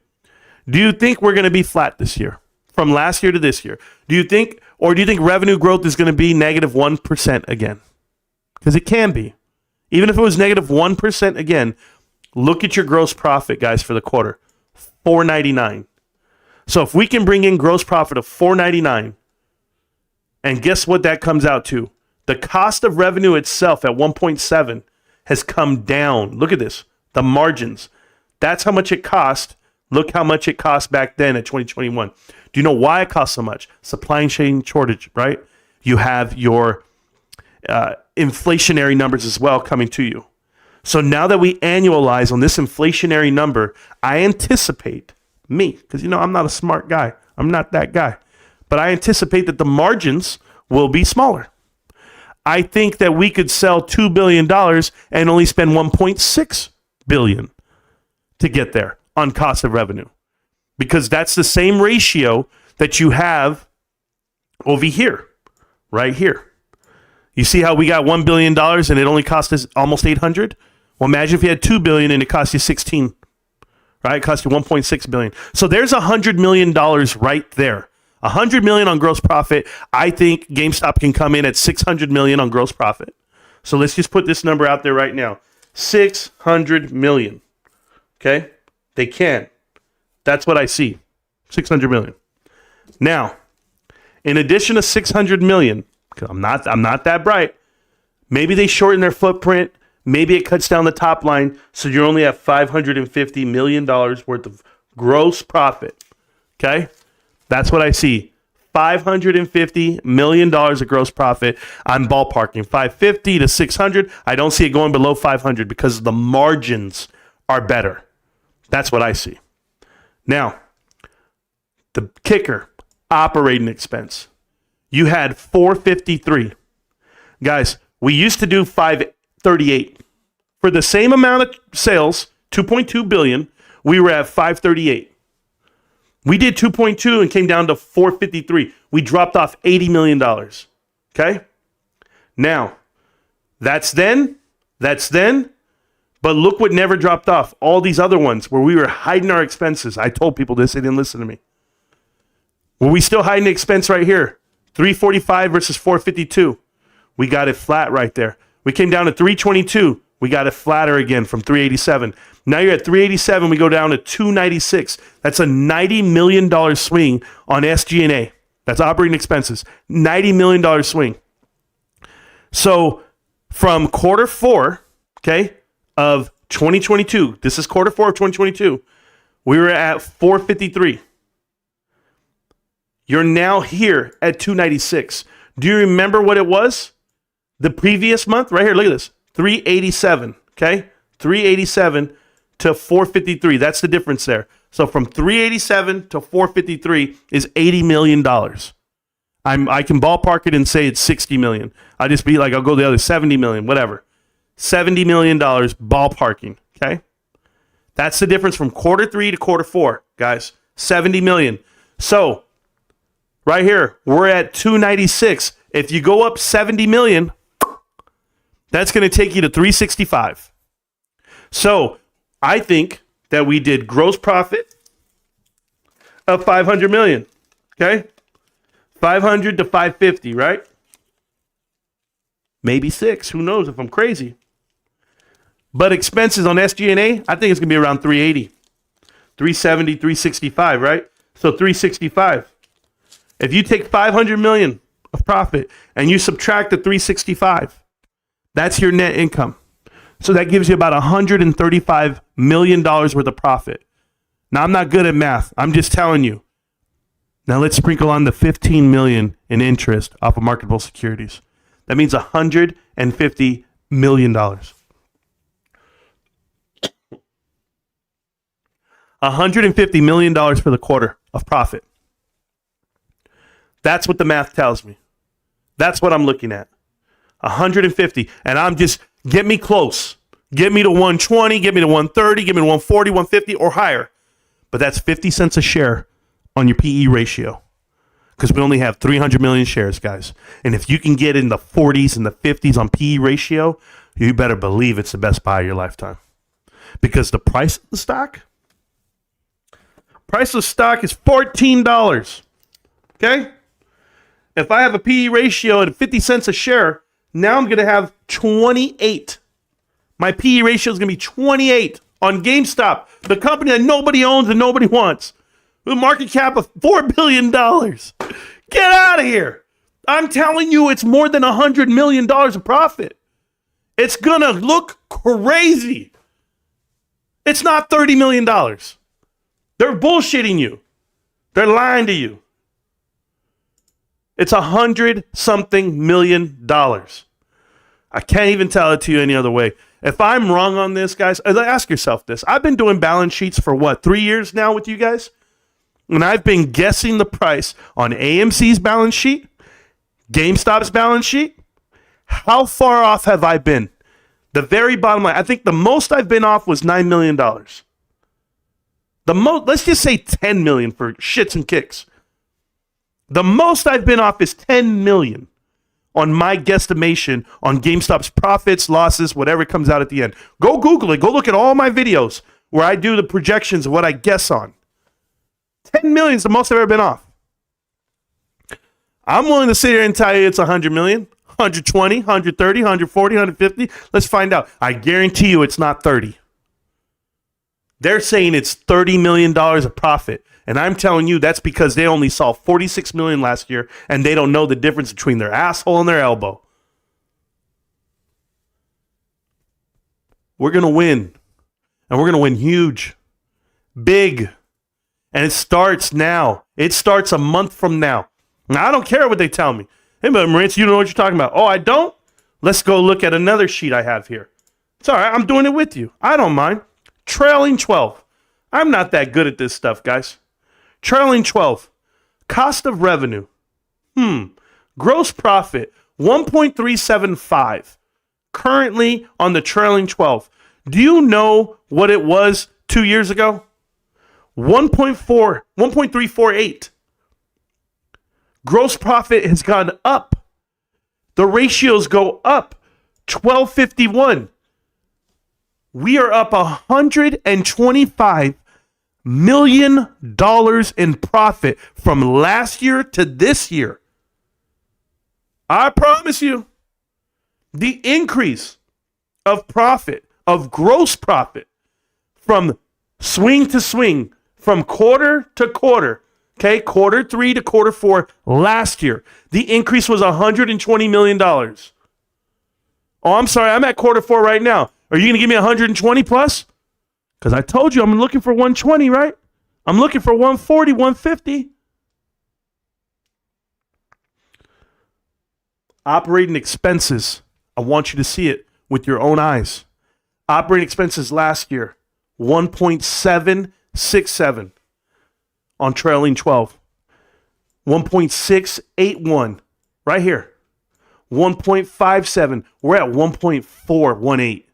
[SPEAKER 4] Do you think we're going to be flat this year from last year to this year? Do you think revenue growth is going to be negative 1% again? Because it can be. Even if it was negative 1% again, look at your gross profit, guys, for the quarter. $499. So if we can bring in gross profit of $499, and guess what that comes out to? The cost of revenue itself at 1.7 has come down. Look at this. The margins. That's how much it cost. Look how much it cost back then at 2021. Do you know why it costs so much? Supply chain shortage, right? You have your inflationary numbers as well coming to you. So now that we annualize on this inflationary number, I anticipate because I'm not a smart guy. I'm not that guy. But I anticipate that the margins will be smaller. I think that we could sell $2 billion and only spend $1.6 billion to get there on cost of revenue. Because that's the same ratio that you have over here, right here. You see how we got $1 billion and it only cost us almost 800? Well, imagine if you had $2 billion and it cost you 16, right? It cost you 1.6 billion. So there's $100 million right there. $100 million on gross profit. I think GameStop can come in at $600 million on gross profit. So let's just put this number out there right now. $600 million. Okay? They can. That's what I see. $600 million. Now, in addition to $600 million, because I'm not that bright, maybe they shorten their footprint. Maybe it cuts down the top line, so you only have $550 million worth of gross profit. Okay? That's what I see. $550 million of gross profit. I'm ballparking 550 to 600. I don't see it going below 500 because the margins are better. That's what I see. Now, the kicker, operating expense. You had 453. Guys, we used to do 538. For the same amount of sales, 2.2 billion, we were at 538. We did 2.2 and came down to 453. We dropped off $80 million. Okay? Now, that's then. But look what never dropped off. All these other ones where we were hiding our expenses. I told people this, they didn't listen to me. Were we still hiding the expense right here? 345 versus 452. We got it flat right there. We came down to 322. We got it flatter again from 387. Now you're at 387. We go down to 296. That's a $90 million swing on SG&A. That's operating expenses. $90 million swing. So from quarter four, okay, of 2022, this is quarter four of 2022, we were at 453. You're now here at 296. Do you remember what it was? The previous month, right here, look at this. 387, okay? 387 to 453. That's the difference there. So from 387 to 453 is $80 million. I can ballpark it and say it's 60 million. I'll just be like, I'll go the other 70 million, whatever. $70 million ballparking, okay? That's the difference from quarter three to quarter four, guys. 70 million. So right here, we're at 296. If you go up 70 million, that's going to take you to 365. So I think that we did gross profit of 500 million. Okay? 500 to 550, right? Maybe 6. Who knows if I'm crazy. But expenses on SG&A, I think it's going to be around 380. 370, 365, right? So 365. If you take 500 million of profit and you subtract the 365, that's your net income. So that gives you about $135 million worth of profit. Now, I'm not good at math. I'm just telling you. Now, let's sprinkle on the $15 million in interest off of marketable securities. That means $150 million. $150 million for the quarter of profit. That's what the math tells me. That's what I'm looking at. 150. And I'm just, get me close. Get me to 120, get me to 130, get me to 140, 150 or higher. But that's 50 cents a share on your PE ratio. Because we only have 300 million shares, guys. And if you can get in the 40s and the 50s on PE ratio, you better believe it's the best buy of your lifetime. Because the price of the stock is $14. Okay? If I have a PE ratio at 50 cents a share, now I'm going to have 28. My PE ratio is going to be 28 on GameStop, the company that nobody owns and nobody wants. With a market cap of $4 billion. Get out of here. I'm telling you, it's more than $100 million of profit. It's going to look crazy. It's not $30 million. They're bullshitting you. They're lying to you. It's $100-something million. I can't even tell it to you any other way. If I'm wrong on this, guys, ask yourself this. I've been doing balance sheets for 3 years now with you guys? And I've been guessing the price on AMC's balance sheet, GameStop's balance sheet. How far off have I been? The very bottom line. I think the most I've been off was $9 million. Let's just say 10 million for shits and kicks. The most I've been off is 10 million on my guesstimation on GameStop's profits, losses, whatever comes out at the end. Go Google it. Go look at all my videos where I do the projections of what I guess on. 10 million is the most I've ever been off. I'm willing to sit here and tell you it's 100 million, 120, 130, 140, 150. Let's find out. I guarantee you it's not 30. They're saying it's $30 million of profit. And I'm telling you that's because they only saw 46 million last year and they don't know the difference between their asshole and their elbow. We're going to win. And we're going to win huge. Big. And it starts now. It starts a month from now. Now, I don't care what they tell me. Hey, but Marantz, you know what you're talking about. Oh, I don't? Let's go look at another sheet I have here. It's all right. I'm doing it with you. I don't mind. Trailing 12. I'm not that good at this stuff, guys. Trailing 12. Cost of revenue. Gross profit, 1.375. Currently on the trailing 12. Do you know what it was 2 years ago? 1.348. Gross profit has gone up. The ratios go up. 1251. We are up $125 million in profit from last year to this year. I promise you, the increase of profit, of gross profit, from swing to swing, from quarter to quarter, okay, quarter 3 to quarter 4 last year, the increase was $120 million. Oh, I'm sorry, I'm at quarter 4 right now. Are you going to give me 120 plus? Because I told you I'm looking for 120, right? I'm looking for 140, 150. Operating expenses. I want you to see it with your own eyes. Operating expenses last year, 1.767 on trailing 12. 1.681 right here. 1.57. We're at 1.418.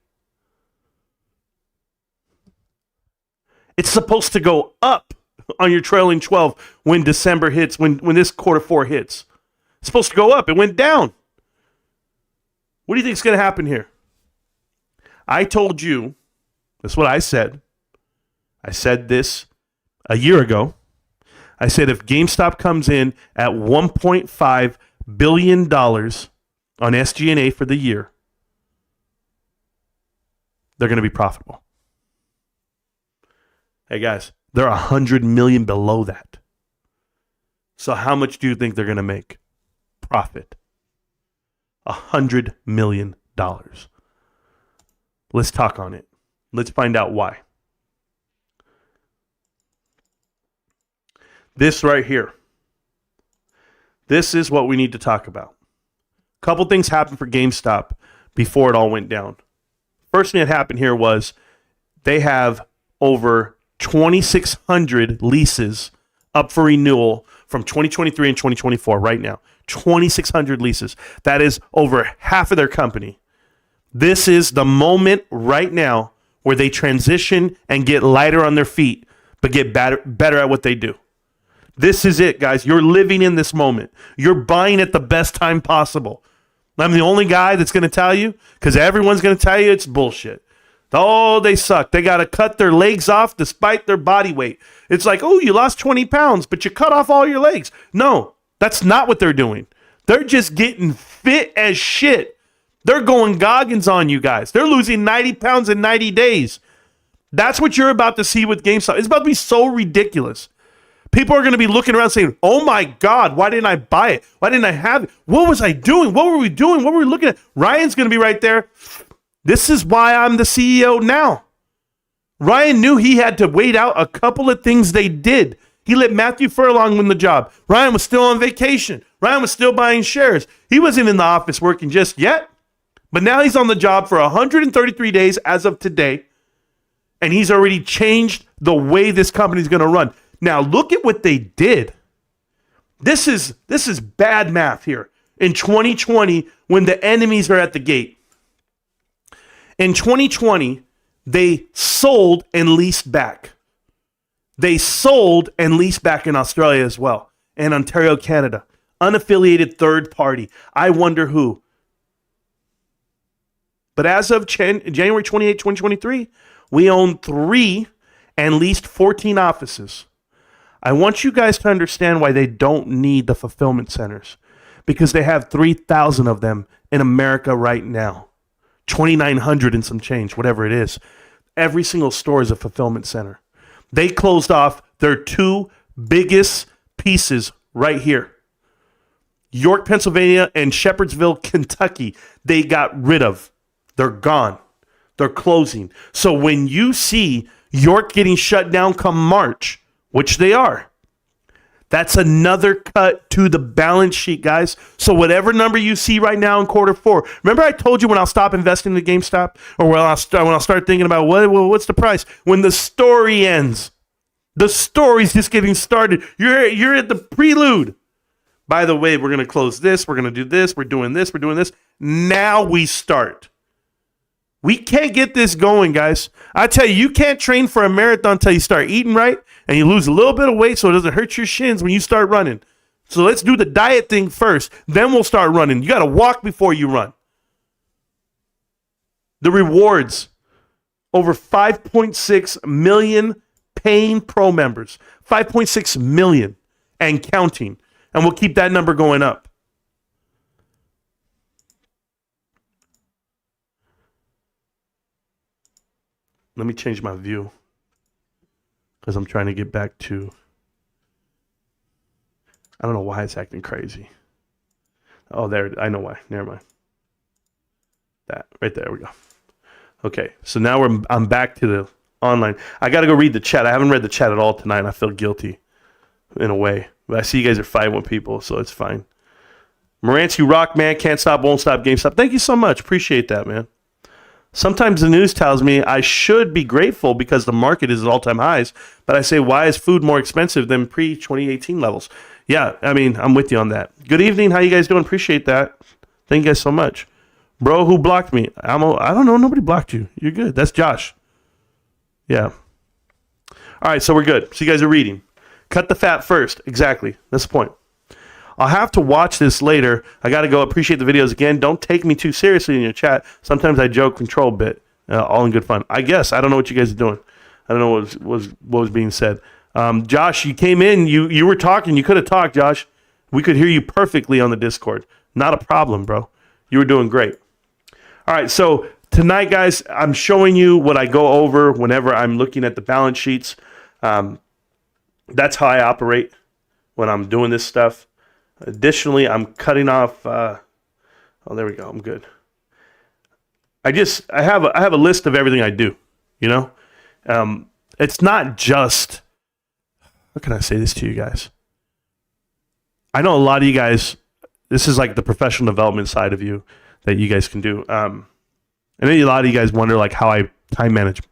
[SPEAKER 4] It's supposed to go up on your trailing 12 when December hits, when this quarter 4 hits. It's supposed to go up. It went down. What do you think is going to happen here? I told you, that's what I said. I said this a year ago. I said if GameStop comes in at $1.5 billion on SG&A for the year, they're going to be profitable. Hey guys, they're $100 million below that. So how much do you think they're going to make? Profit. $100 million. Let's talk on it. Let's find out why. This right here. This is what we need to talk about. A couple things happened for GameStop before it all went down. First thing that happened here was they have over 2,600 leases up for renewal from 2023 and 2024 right now. 2,600 leases. That is over half of their company. This is the moment right now where they transition and get lighter on their feet, but get better at what they do. This is it, guys. You're living in this moment. You're buying at the best time possible. I'm the only guy that's going to tell you, because everyone's going to tell you it's bullshit. Oh, they suck. They got to cut their legs off despite their body weight. It's like, oh, you lost 20 pounds, but you cut off all your legs. No, that's not what they're doing. They're just getting fit as shit. They're going Goggins on you guys. They're losing 90 pounds in 90 days. That's what you're about to see with GameStop. It's about to be so ridiculous. People are going to be looking around saying, oh my God, why didn't I buy it? Why didn't I have it? What was I doing? What were we doing? What were we looking at? Ryan's going to be right there. This is why I'm the CEO now. Ryan knew he had to wait out a couple of things they did. He let Matthew Furlong win the job. Ryan was still on vacation. Ryan was still buying shares. He wasn't in the office working just yet. But now he's on the job for 133 days as of today. And he's already changed the way this company is going to run. Now look at what they did. This is bad math here. In 2020, when the enemies are at the gate. In 2020, they sold and leased back. They sold and leased back in Australia as well, and Ontario, Canada. Unaffiliated third party. I wonder who. But as of January 28, 2023, we own 3 and leased 14 offices. I want you guys to understand why they don't need the fulfillment centers, because they have 3,000 of them in America right now. 2,900 and some change, whatever it is. Every single store is a fulfillment center. They closed off their 2 biggest pieces right here. York, Pennsylvania, and Shepherdsville, Kentucky, they got rid of. They're gone. They're closing. So when you see York getting shut down come March, which they are, That's another cut to the balance sheet, guys. So whatever number you see right now in quarter four, remember I told you when I'll stop investing in the GameStop, or when I'll start thinking about what's the price? When the story ends. The story's just getting started. You're at the prelude. By the way, we're going to close this. We're going to do this. We're doing this. We're doing this. Now we start. We can't get this going, guys. I tell you, you can't train for a marathon until you start eating right and you lose a little bit of weight so it doesn't hurt your shins when you start running. So let's do the diet thing first. Then we'll start running. You got to walk before you run. The rewards, over 5.6 million paying pro members. 5.6 million and counting. And we'll keep that number going up. Let me change my view because I'm trying to get back to, I don't know why it's acting crazy. Oh, there, I know why. Never mind. That, right there we go. Okay, so now I'm back to the online. I got to go read the chat. I haven't read the chat at all tonight. I feel guilty in a way. But I see you guys are fighting with people, so it's fine. Marantz, you rock, man. Can't stop, won't stop, GameStop. Thank you so much. Appreciate that, man. Sometimes the news tells me I should be grateful because the market is at all-time highs, but I say, why is food more expensive than pre-2018 levels? Yeah, I mean, I'm with you on that. Good evening. How you guys doing? Appreciate that. Thank you guys so much. Bro, who blocked me? I don't know. Nobody blocked you. You're good. That's Josh. Yeah. All right, so we're good. So you guys are reading. Cut the fat first. Exactly. That's the point. I'll have to watch this later. I got to go. Appreciate the videos again. Don't take me too seriously in your chat. Sometimes I joke, control a bit. All in good fun. I guess. I don't know what you guys are doing. I don't know what was being said. Josh, you came in. You were talking. You could have talked, Josh. We could hear you perfectly on the Discord. Not a problem, bro. You were doing great. All right, so tonight, guys, I'm showing you what I go over whenever I'm looking at the balance sheets. That's how I operate when I'm doing this stuff. Additionally, I'm cutting off. Oh, there we go. I'm good. I have a list of everything I do. You know, it's not just. How can I say this to you guys? I know a lot of you guys. This is like the professional development side of you that you guys can do. I know a lot of you guys wonder like how I time manage.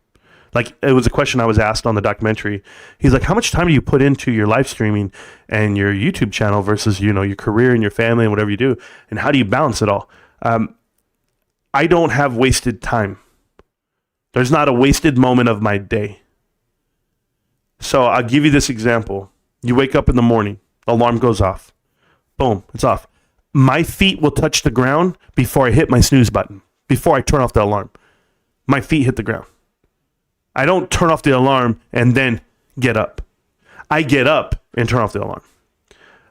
[SPEAKER 4] Like, it was a question I was asked on the documentary. He's like, how much time do you put into your live streaming and your YouTube channel versus, you know, your career and your family and whatever you do? And how do you balance it all? I don't have wasted time. There's not a wasted moment of my day. So I'll give you this example. You wake up in the morning, the alarm goes off. Boom, it's off. My feet will touch the ground before I hit my snooze button, before I turn off the alarm. My feet hit the ground. I don't turn off the alarm and then get up. I get up and turn off the alarm.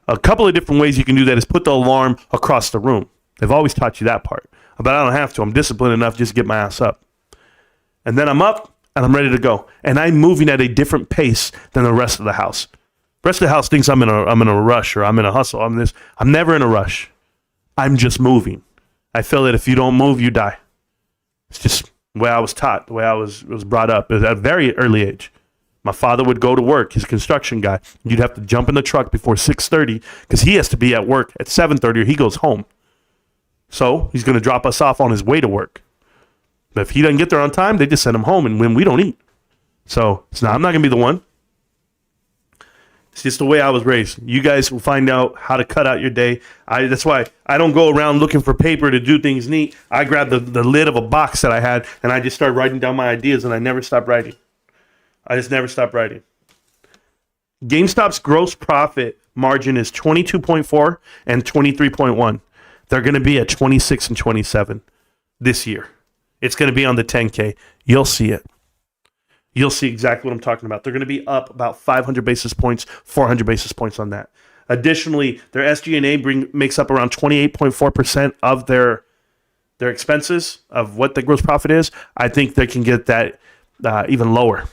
[SPEAKER 4] A couple of different ways you can do that is put the alarm across the room. They've always taught you that part. But I don't have to. I'm disciplined enough just to get my ass up. And then I'm up and I'm ready to go. And I'm moving at a different pace than the rest of the house. The rest of the house thinks I'm in a rush or I'm in a hustle. I'm never in a rush. I'm just moving. I feel that if you don't move, you die. It's just the way I was taught, the way I was brought up at a very early age. My father would go to work. He's a construction guy. You'd have to jump in the truck before 6:30 because he has to be at work at 7:30 or he goes home. So he's going to drop us off on his way to work. But if he doesn't get there on time, they just send him home and when we don't eat. So I'm not going to be the one. It's just the way I was raised. You guys will find out how to cut out your day. That's why I don't go around looking for paper to do things neat. I grab the lid of a box that I had, and I just start writing down my ideas, and I never stop writing. I just never stop writing. GameStop's gross profit margin is 22.4 and 23.1. They're going to be at 26 and 27 this year. It's going to be on the 10K. You'll see it. You'll see exactly what I'm talking about. They're going to be up about 500 basis points, 400 basis points on that. Additionally, their SG&A makes up around 28.4% of their expenses of what the gross profit is. I think they can get that even lower.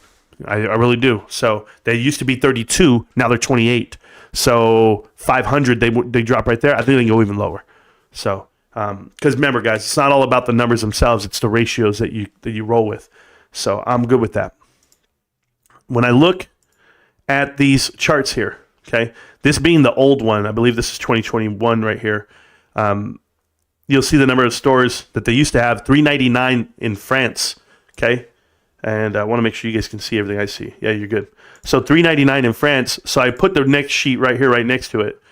[SPEAKER 4] I really do. So they used to be 32, now they're 28. So 500, they drop right there. I think they can go even lower. So because remember, guys, it's not all about the numbers themselves; it's the ratios that you roll with. So I'm good with that. When I look at these charts here, Okay, this being the old one, I believe this is 2021 right here. You'll see the number of stores that they used to have, 399 in France. Okay, and I want to make sure you guys can see everything I see. Yeah, you're good. So 399 in France. So I put the next sheet right here, right next to it,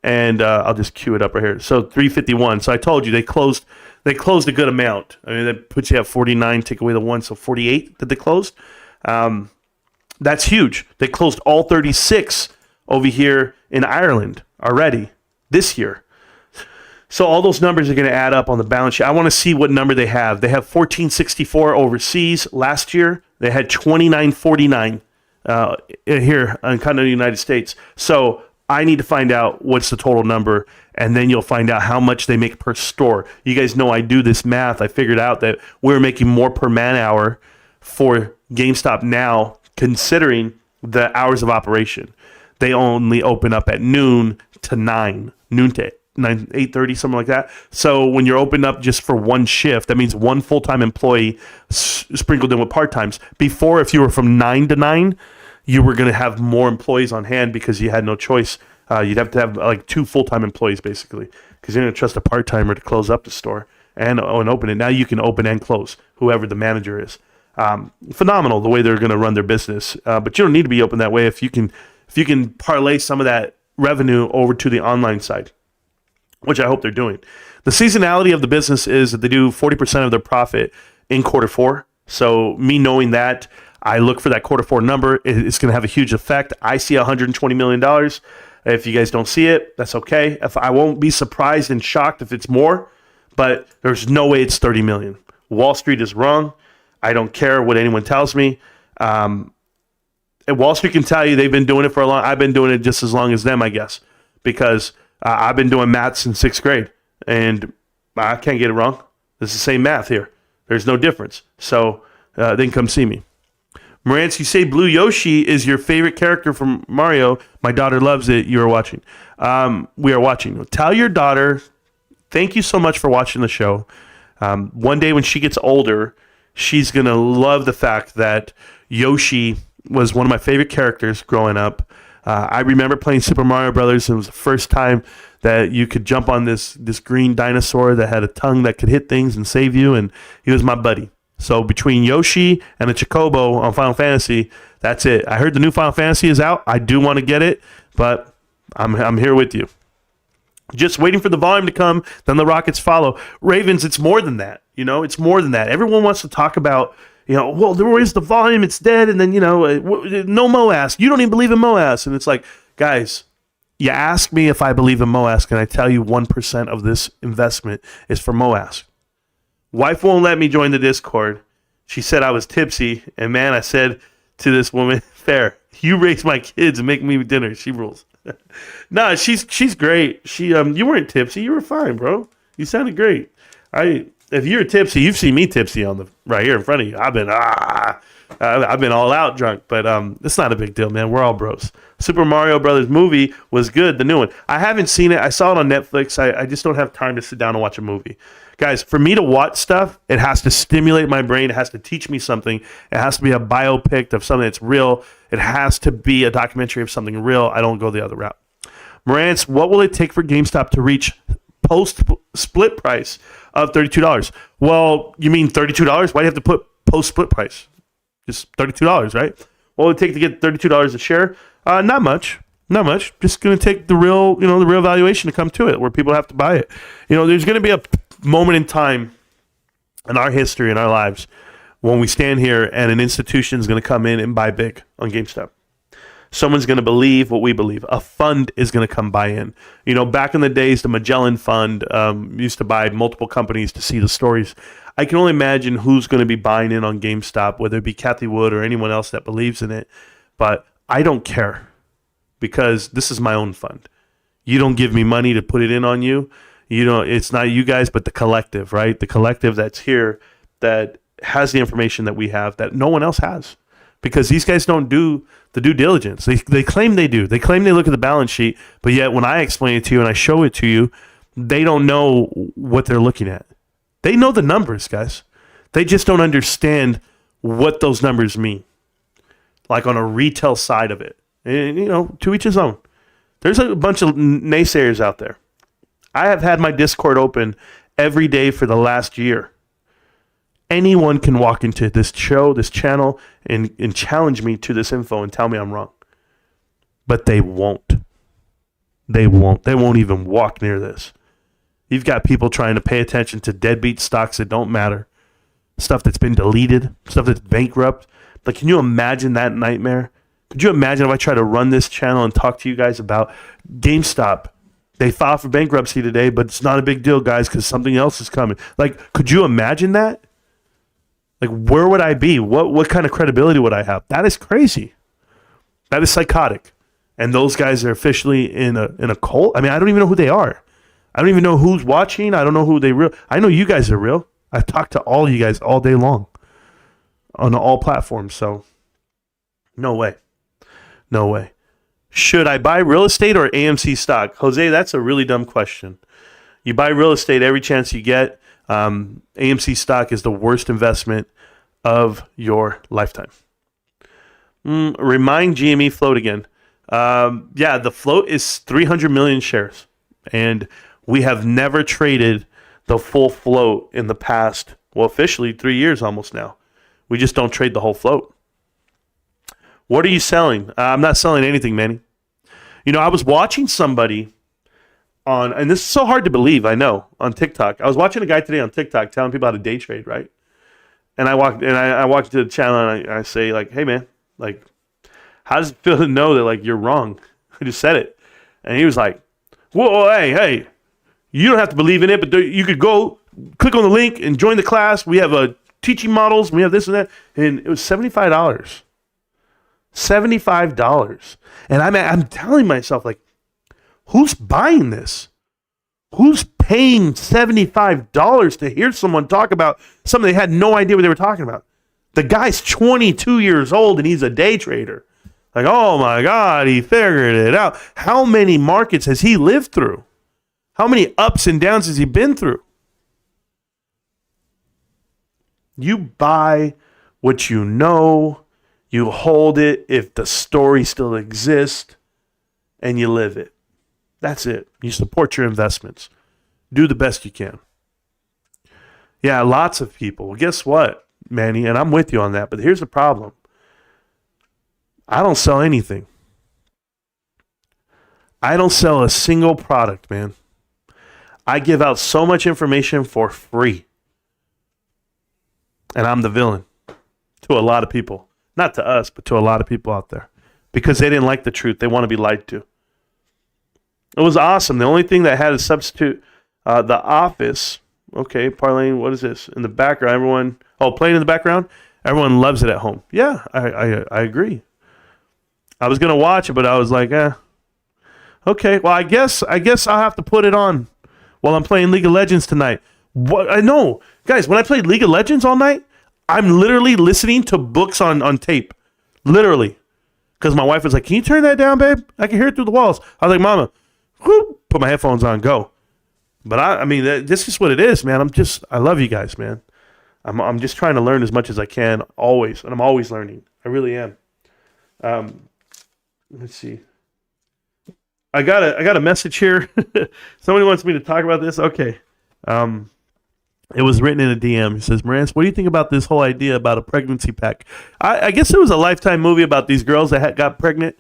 [SPEAKER 4] and I'll just cue it up right here. So 351. So I told you they closed a good amount. I mean, that puts you at 49. Take away the 1, so 48 that they closed. That's huge. They closed all 36 over here in Ireland already this year. So all those numbers are going to add up on the balance sheet. I want to see what number they have. They have 1464 overseas last year. They had 2949 here in continental United States. So I need to find out what's the total number, and then you'll find out how much they make per store. You guys know I do this math. I figured out that we're making more per man hour for GameStop now, considering the hours of operation. They only open up at noon to 8:30, something like that. So when you're open up just for one shift, that means one full-time employee sprinkled in with part-times. Before, if you were from 9 to 9, you were going to have more employees on hand because you had no choice. You'd have to have like 2 full-time employees, basically, because you're going to trust a part-timer to close up the store and open it. Now you can open and close, whoever the manager is. Phenomenal the way they're going to run their business. But you don't need to be open that way if you can parlay some of that revenue over to the online side, which I hope they're doing. The seasonality of the business is that they do 40% of their profit in quarter 4. So me knowing that, I look for that quarter 4 number. It's going to have a huge effect. I see $120 million. If you guys don't see it, that's okay. I won't be surprised and shocked if it's more, but there's no way it's 30 million. Wall Street is wrong. I don't care what anyone tells me. And Wall Street can tell you they've been doing it for a long. I've been doing it just as long as them, I guess, because I've been doing math since 6th grade, and I can't get it wrong. It's the same math here. There's no difference. So then come see me. Marantz, you say Blue Yoshi is your favorite character from Mario. My daughter loves it. You are watching. We are watching. Tell your daughter, thank you so much for watching the show. One day when she gets older, she's going to love the fact that Yoshi was one of my favorite characters growing up. I remember playing Super Mario Brothers. It was the first time that you could jump on this green dinosaur that had a tongue that could hit things and save you, and he was my buddy. So between Yoshi and the Chocobo on Final Fantasy, that's it. I heard the new Final Fantasy is out. I do want to get it, but I'm here with you. Just waiting for the volume to come, then the rockets follow. Ravens, it's more than that. It's more than that. Everyone wants to talk about, well, where is the volume? It's dead. And then, no MOAS. You don't even believe in MOAS. And it's like, guys, you ask me if I believe in MOAS. Can I tell you 1% of this investment is for MOAS? Wife won't let me join the Discord. She said I was tipsy. And man, I said to this woman, fair, you raise my kids and make me dinner. She rules. No, she's great. You weren't tipsy. You were fine, bro. You sounded great. If you're tipsy, you've seen me tipsy right here in front of you. I've been all out drunk, but it's not a big deal, man. We're all bros. Super Mario Brothers movie was good, the new one. I haven't seen it. I saw it on Netflix. I just don't have time to sit down and watch a movie. Guys, for me to watch stuff, it has to stimulate my brain. It has to teach me something. It has to be a biopic of something that's real. It has to be a documentary of something real. I don't go the other route. Marantz, what will it take for GameStop to reach post-split price of $32? Well, you mean $32? Why do you have to put post-split price? Just $32, right? What would it take to get $32 a share? Not much. Just going to take the real valuation to come to it, where people have to buy it. There's going to be a moment in time in our history, in our lives, when we stand here and an institution is going to come in and buy big on GameStop. Someone's going to believe what we believe. A fund is going to come buy in. Back in the days, the Magellan Fund used to buy multiple companies to see the stories. I can only imagine who's going to be buying in on GameStop, whether it be Kathy Wood or anyone else that believes in it. But I don't care, because this is my own fund. You don't give me money to put it in on you. It's not you guys, but the collective, right? The collective that's here that has the information that we have that no one else has, because these guys don't do the due diligence. They claim they do. They claim they look at the balance sheet, but yet when I explain it to you and I show it to you, they don't know what they're looking at. They know the numbers, guys. They just don't understand what those numbers mean, like on a retail side of it. And, to each his own. There's a bunch of naysayers out there. I have had my Discord open every day for the last year. Anyone can walk into this show, this channel, and challenge me to this info and tell me I'm wrong. But they won't. They won't. They won't even walk near this. You've got people trying to pay attention to deadbeat stocks that don't matter, stuff that's been deleted, stuff that's bankrupt. Like, can you imagine that nightmare? Could you imagine if I try to run this channel and talk to you guys about GameStop? They filed for bankruptcy today, but it's not a big deal, guys, because something else is coming. Like, could you imagine that? Like, where would I be? What kind of credibility would I have? That is crazy. That is psychotic. And those guys are officially in a cult. I mean, I don't even know who they are. I don't even know who's watching. I don't know who they real. I know you guys are real. I've talked to all you guys all day long on all platforms. So, no way. No way. Should I buy real estate or AMC stock? Jose, that's a really dumb question. You buy real estate every chance you get. AMC stock is the worst investment of your lifetime. Remind GME float again. Yeah, the float is 300 million shares. And we have never traded the full float in the past, well, officially 3 years almost now. We just don't trade the whole float. What are you selling? I'm not selling anything, Manny. You know, I was watching somebody on, and this is so hard to believe, I know, on TikTok. I was watching a guy today on TikTok telling people how to day trade, right? And I walked into the channel and I say, like, hey, man, like, how does it feel to know that, like, you're wrong? I just said it. And he was like, whoa, hey, you don't have to believe in it, but you could go click on the link and join the class. We have teaching models. We have this and that. And it was $75. $75. And I'm telling myself, like, who's buying this? Who's paying $75 to hear someone talk about something they had no idea what they were talking about? The guy's 22 years old and he's a day trader. Like, oh my God, he figured it out. How many markets has he lived through? How many ups and downs has he been through? You buy what you know, you hold it if the story still exists, and you live it. That's it. You support your investments. Do the best you can. Yeah, lots of people. Well, guess what, Manny? And I'm with you on that, but here's the problem. I don't sell anything. I don't sell a single product, man. I give out so much information for free. And I'm the villain to a lot of people. Not to us, but to a lot of people out there. Because they didn't like the truth. They want to be lied to. It was awesome. The only thing that had a substitute, The Office. Okay, parlaying, what is this? In the background, everyone, playing in the background? Everyone loves it at home. Yeah, I agree. I was going to watch it, but I was like, okay, well, I guess I'll have to put it on while I'm playing League of Legends tonight. What? I know. Guys, when I played League of Legends all night, I'm literally listening to books on tape. Literally. Because my wife was like, can you turn that down, babe? I can hear it through the walls. I was like, Mama, whoop, put my headphones on, go. But I mean, this is what it is, man. I love you guys, man. I'm just trying to learn as much as I can, always. And I'm always learning. I really am. Let's see. I got a message here. Somebody wants me to talk about this. Okay. It was written in a DM. It says, Marantz, what do you think about this whole idea about a pregnancy pack? I guess there was a Lifetime movie about these girls that got pregnant,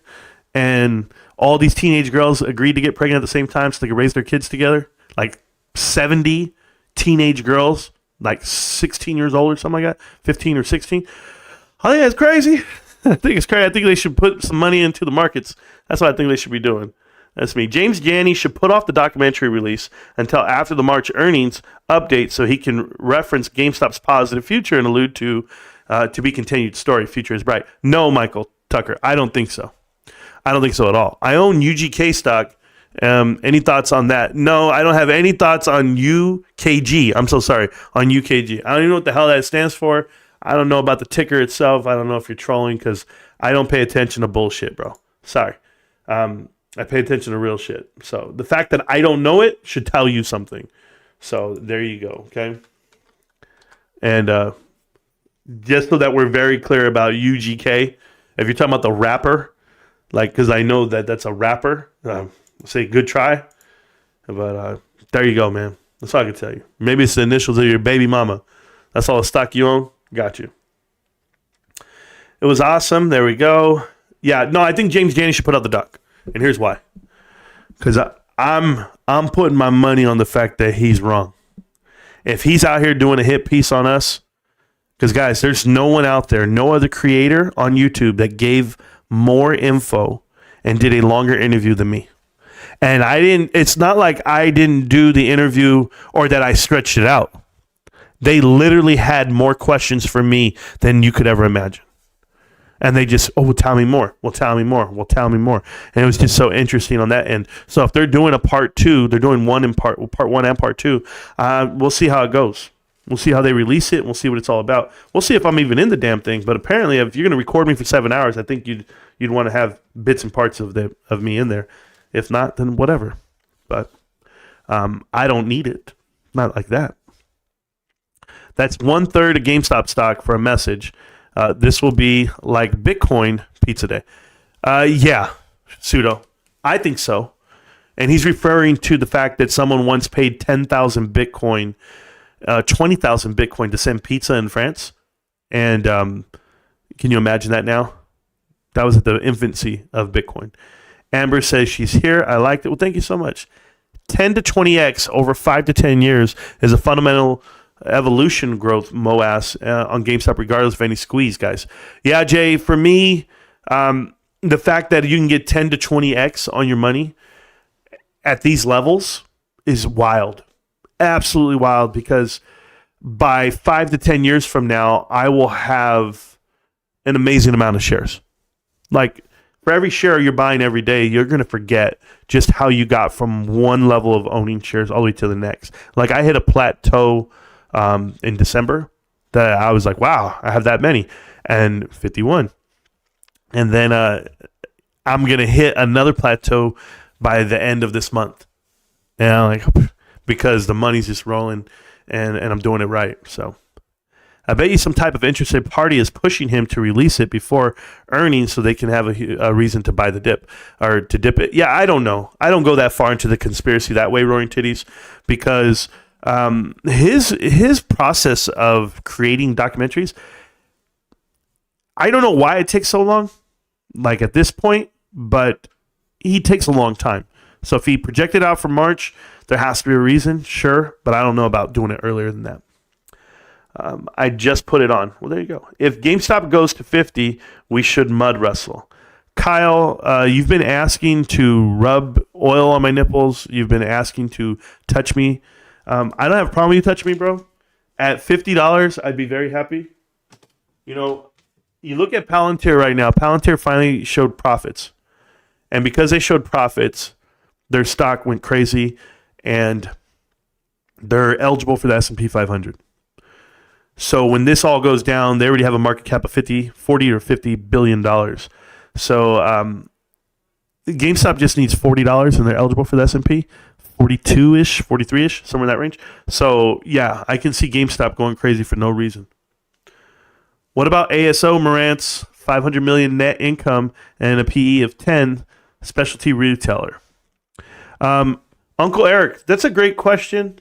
[SPEAKER 4] and all these teenage girls agreed to get pregnant at the same time so they could raise their kids together. Like 70 teenage girls, like 16 years old or something like that, 15 or 16. I think that's crazy. I think it's crazy. I think they should put some money into the markets. That's what I think they should be doing. That's me. James Janney should put off the documentary release until after the March earnings update so he can reference GameStop's positive future and allude to be continued story. Future is bright. No, Michael Tucker, I don't think so. I don't think so at all. I own UGK stock. Any thoughts on that? No, I don't have any thoughts on UKG. I'm so sorry. On UKG. I don't even know what the hell that stands for. I don't know about the ticker itself. I don't know if you're trolling because I don't pay attention to bullshit, bro. Sorry. I pay attention to real shit. So the fact that I don't know it should tell you something. So there you go, okay? And just so that we're very clear about UGK, if you're talking about the rapper, Like, because I know that that's a rapper. Say good try. But there you go, man. That's all I can tell you. Maybe it's the initials of your baby mama. That's all the stock you own. Got you. It was awesome. There we go. Yeah, no, I think James Janney should put out the doc. And here's why. Because I'm putting my money on the fact that he's wrong. If he's out here doing a hit piece on us, because guys, there's no one out there, no other creator on YouTube that gave more info and did a longer interview than me. And it's not like I didn't do the interview or that I stretched it out. They literally had more questions for me than you could ever imagine. And they just, well, tell me more. Well, tell me more. Well, tell me more. And it was just so interesting on that end. So if they're doing a part two, they're doing part one and part two. We'll see how it goes. We'll see how they release it. We'll see what it's all about. We'll see if I'm even in the damn thing. But apparently, if you're going to record me for 7 hours, I think you'd want to have bits and parts of me in there. If not, then whatever. But I don't need it. Not like that. That's 1/3 of GameStop stock for a message. This will be like Bitcoin pizza day. Yeah, pseudo. I think so. And he's referring to the fact that someone once paid 10,000 Bitcoin, 20,000 Bitcoin to send pizza in France. And can you imagine that now? That was at the infancy of Bitcoin. Amber says she's here. I liked it. Well, thank you so much. 10 to 20x over 5 to 10 years is a fundamental evolution growth MOAS on GameStop regardless of any squeeze, guys. Yeah, Jay, for me, the fact that you can get 10 to 20x on your money at these levels is wild. Absolutely wild, because by 5 to 10 years from now, I will have an amazing amount of shares. Like, for every share you're buying every day, you're going to forget just how you got from one level of owning shares all the way to the next. Like, I hit a plateau in December that I was like, wow, I have that many, and 51. And then I'm going to hit another plateau by the end of this month. And I'm like, because the money's just rolling and I'm doing it right. So I bet you some type of interested party is pushing him to release it before earnings so they can have a reason to buy the dip or to dip it. Yeah, I don't know. I don't go that far into the conspiracy that way, Roaring Titties, because his process of creating documentaries, I don't know why it takes so long, like at this point, but he takes a long time. So if he projected out for March, there has to be a reason, sure, but I don't know about doing it earlier than that. I just put it on. Well, there you go. If GameStop goes to 50, we should mud wrestle. Kyle, you've been asking to rub oil on my nipples. You've been asking to touch me. I don't have a problem with you touching me, bro. At $50, I'd be very happy. You know, you look at Palantir right now. Palantir finally showed profits. And because they showed profits, their stock went crazy, and they're eligible for the S&P 500. So when this all goes down, they already have a market cap of $40 or $50 billion. So GameStop just needs $40, and they're eligible for the S&P. 42-ish, 43-ish, somewhere in that range. So, yeah, I can see GameStop going crazy for no reason. What about ASO, Marantz? $500 million net income and a PE of 10, specialty retailer. Uncle Eric, that's a great question.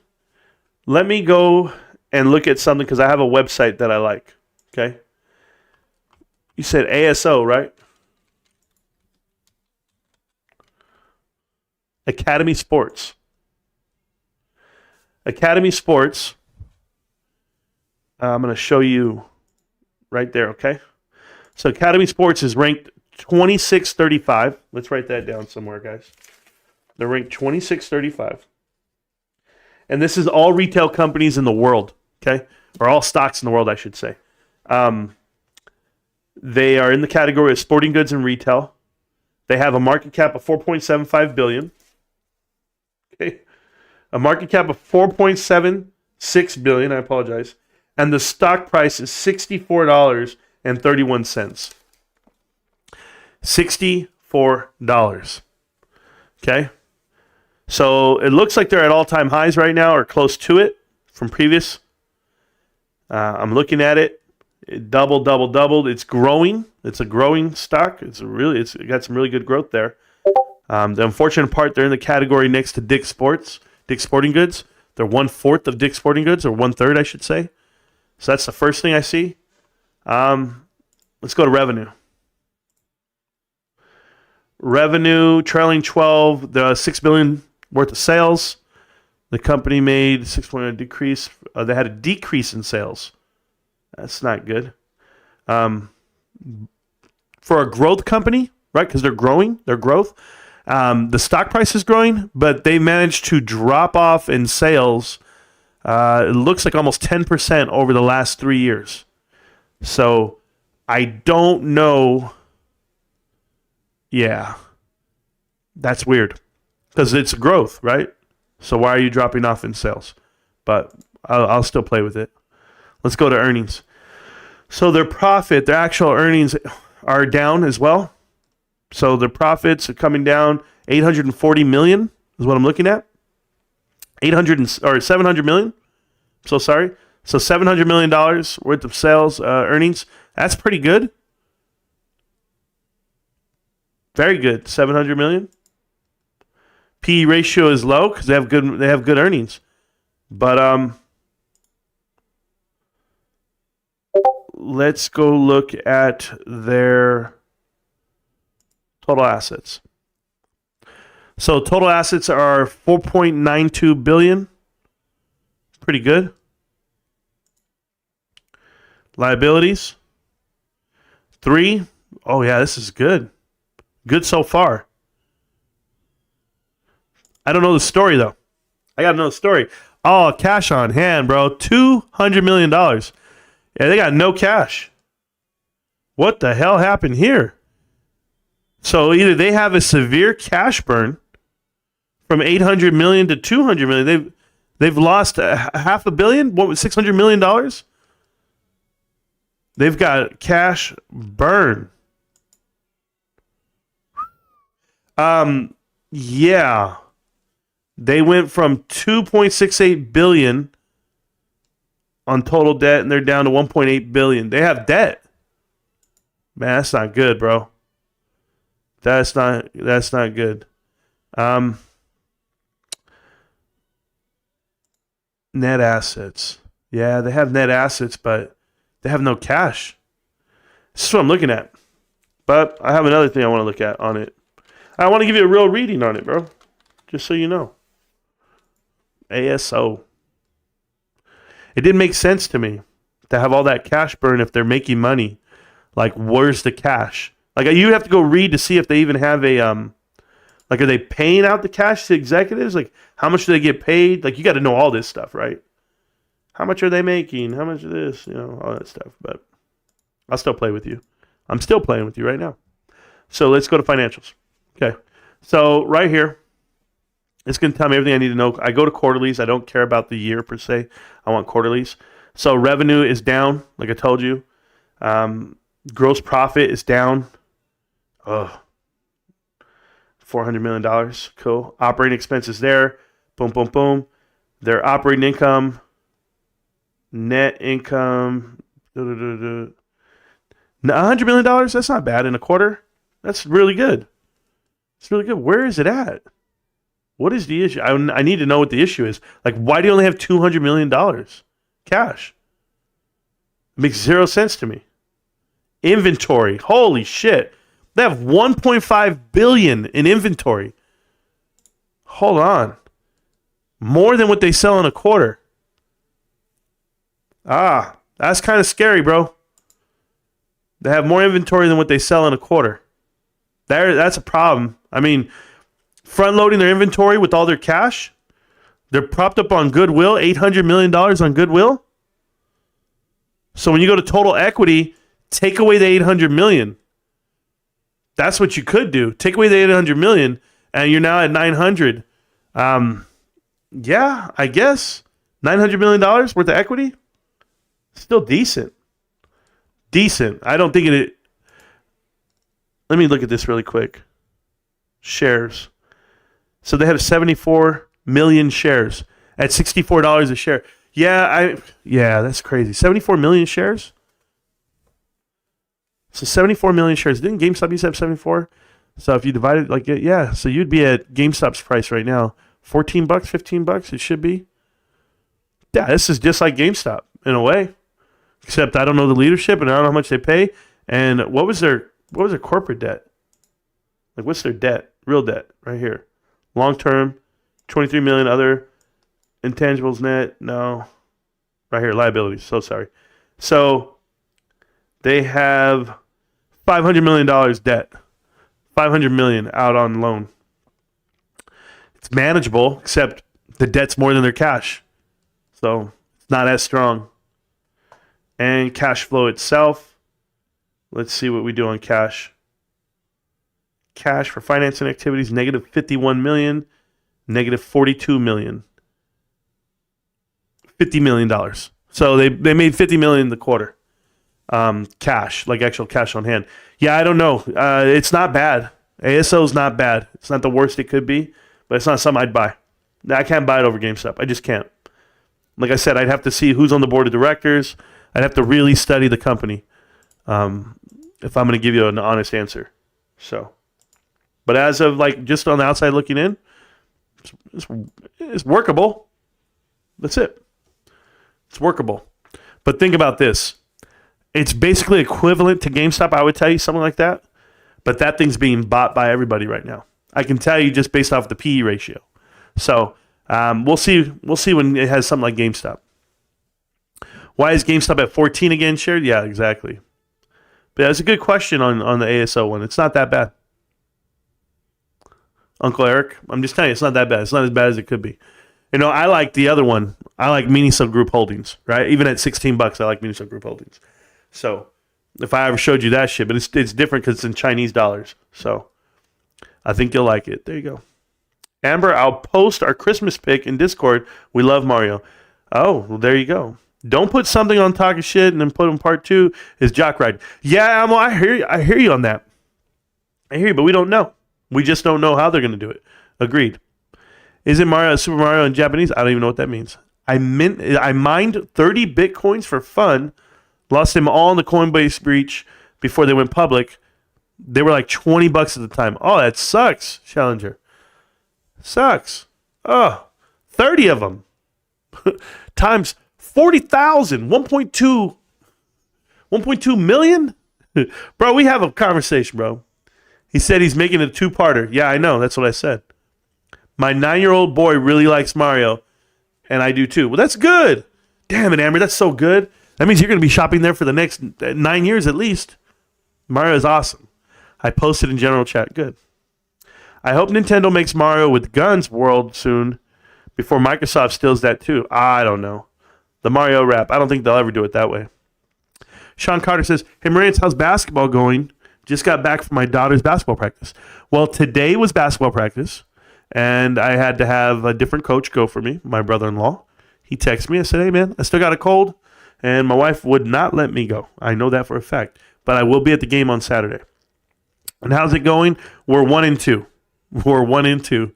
[SPEAKER 4] Let me go and look at something because I have a website that I like. Okay? You said ASO, right? Academy Sports. Academy Sports. I'm going to show you right there, okay? So Academy Sports is ranked 2635. Let's write that down somewhere, guys. They're ranked 2635. And this is all retail companies in the world, okay? Or all stocks in the world, I should say. They are in the category of sporting goods and retail. They have a market cap of $4.75 billion. Okay. A market cap of $4.76 billion, I apologize. And the stock price is $64.31. $64. Okay. So it looks like they're at all-time highs right now or close to it from previous. I'm looking at it. It doubled. It's growing. It's a growing stock. It's got some really good growth there. The unfortunate part, they're in the category next to Dick's Sporting Goods. They're 1/4 of Dick's Sporting Goods, or 1/3, I should say. So that's the first thing I see. Let's go to revenue. Revenue trailing 12, the $6 billion worth of sales. The company made 6.1 decrease. They had a decrease in sales. That's not good. For a growth company, right? Because they're growing, their growth. The stock price is growing, but they managed to drop off in sales. It looks like almost 10% over the last 3 years. So I don't know. Yeah, that's weird because it's growth, right? So why are you dropping off in sales? But I'll still play with it. Let's go to earnings. So their profit, their actual earnings are down as well. So their profits are coming down. 840 million is what I'm looking at. 700 million. So sorry. So $700 million worth of sales earnings. That's pretty good. Very good. 700 million. P/E ratio is low because they have good earnings. But let's go look at their total assets. So total assets are 4.92 billion. Pretty good. Liabilities 3. Oh yeah, this is good. Good so far. I don't know the story though. I gotta know the story. Oh, cash on hand, bro. $200 million. Yeah, they got no cash. What the hell happened here? So either they have a severe cash burn from 800 million to 200 million. They've lost $500 million. What was $600 million? They've got cash burn. Yeah. They went from 2.68 billion on total debt, and they're down to 1.8 billion. They have debt. Man, that's not good, bro. That's not good. Net assets. Yeah, they have net assets, but they have no cash. This is what I'm looking at. But I have another thing I want to look at on it. I want to give you a real reading on it, bro. Just so you know. ASO. It didn't make sense to me to have all that cash burn if they're making money. Like, where's the cash? Like, you have to go read to see if they even have a, like, are they paying out the cash to executives? Like, how much do they get paid? Like, you got to know all this stuff, right? How much are they making? How much of this? You know, all that stuff. But I'll still play with you. I'm still playing with you right now. So let's go to financials. Okay. So right here, it's going to tell me everything I need to know. I go to quarterlies. I don't care about the year per se. I want quarterlies. So revenue is down, like I told you. Gross profit is down. $400 million. Cool. Operating expenses there. Boom, boom, boom. Their operating income, net income, $100 million. That's not bad in a quarter. That's really good. It's really good. Where is it at? What is the issue? I need to know what the issue is. Like, why do you only have $200 million cash? It makes zero sense to me. Inventory. Holy shit. They have $1.5 billion in inventory. Hold on. More than what they sell in a quarter. That's kind of scary, bro. They have more inventory than what they sell in a quarter. That's a problem. I mean, front-loading their inventory with all their cash. They're propped up on goodwill, $800 million on goodwill. So when you go to total equity, take away the $800 million. That's what you could do. Take away the $800 million, and you're now at $900. Yeah, I guess. $900 million worth of equity? Still decent. Decent. I don't think it... Let me look at this really quick. Shares. So they have 74 million shares at $64 a share. Yeah, that's crazy. 74 million shares? So 74 million shares. Didn't GameStop used to have 74? So if you divide it like it, yeah. So you'd be at GameStop's price right now. $14, $15, it should be. Yeah, this is just like GameStop in a way. Except I don't know the leadership and I don't know how much they pay. And what was their corporate debt? Like what's their debt? Real debt right here. Long term, 23 million. Other intangibles net. No. Right here, liabilities. So sorry. So they have $500 million debt. $500 million out on loan. It's manageable, except the debt's more than their cash. So it's not as strong. And cash flow itself. Let's see what we do on cash. Cash for financing activities, negative 51 million, negative 42 million. $50 million. So they made $50 million in the quarter. Cash, like actual cash on hand. Yeah, I don't know. It's not bad. ASO is not bad. It's not the worst it could be, but it's not something I'd buy. I can't buy it over GameStop. I just can't. Like I said, I'd have to see who's on the board of directors. I'd have to really study the company if I'm going to give you an honest answer. So, but as of like just on the outside looking in, it's workable. That's it. It's workable. But think about this. It's basically equivalent to GameStop, I would tell you, something like that. But that thing's being bought by everybody right now. I can tell you just based off the PE ratio. So we'll see. We'll see when it has something like GameStop. Why is GameStop at 14 again shared? Yeah, exactly. But that's a good question on the ASO one. It's not that bad. Uncle Eric, I'm just telling you, it's not that bad. It's not as bad as it could be. You know, I like the other one. I like Minisub Group Holdings, right? Even at $16, I like Minisub Group Holdings. So if I ever showed you that shit, but it's different because it's in Chinese dollars. So I think you'll like it. There you go. Amber, I'll post our Christmas pic in Discord. We love Mario. Oh, well, there you go. Don't put something on talk of shit and then put in part 2 is jock ride. Yeah, Amo, I hear you on that. I hear you, but we don't know. We just don't know how they're going to do it. Agreed. Is it Super Mario in Japanese? I don't even know what that means. I mined 30 Bitcoins for fun. Lost them all in the Coinbase breach before they went public. They were like $20 at the time. Oh, that sucks, Challenger. Sucks. Oh, 30 of them. Times 40,000. 1.2 million? Bro, we have a conversation, bro. He said he's making a 2-parter. Yeah, I know. That's what I said. My 9-year-old boy really likes Mario, and I do too. Well, that's good. Damn it, Amber. That's so good. That means you're going to be shopping there for the next 9 years at least. Mario is awesome. I posted in general chat. Good. I hope Nintendo makes Mario with guns world soon before Microsoft steals that too. I don't know. The Mario rap. I don't think they'll ever do it that way. Sean Carter says, hey, Marantz, how's basketball going? Just got back from my daughter's basketball practice. Well, today was basketball practice, and I had to have a different coach go for me, my brother-in-law. He texted me. I said, hey, man, I still got a cold, and my wife would not let me go. I know that for a fact, but I will be at the game on Saturday. And how's it going? We're 1-2. We're 1-2.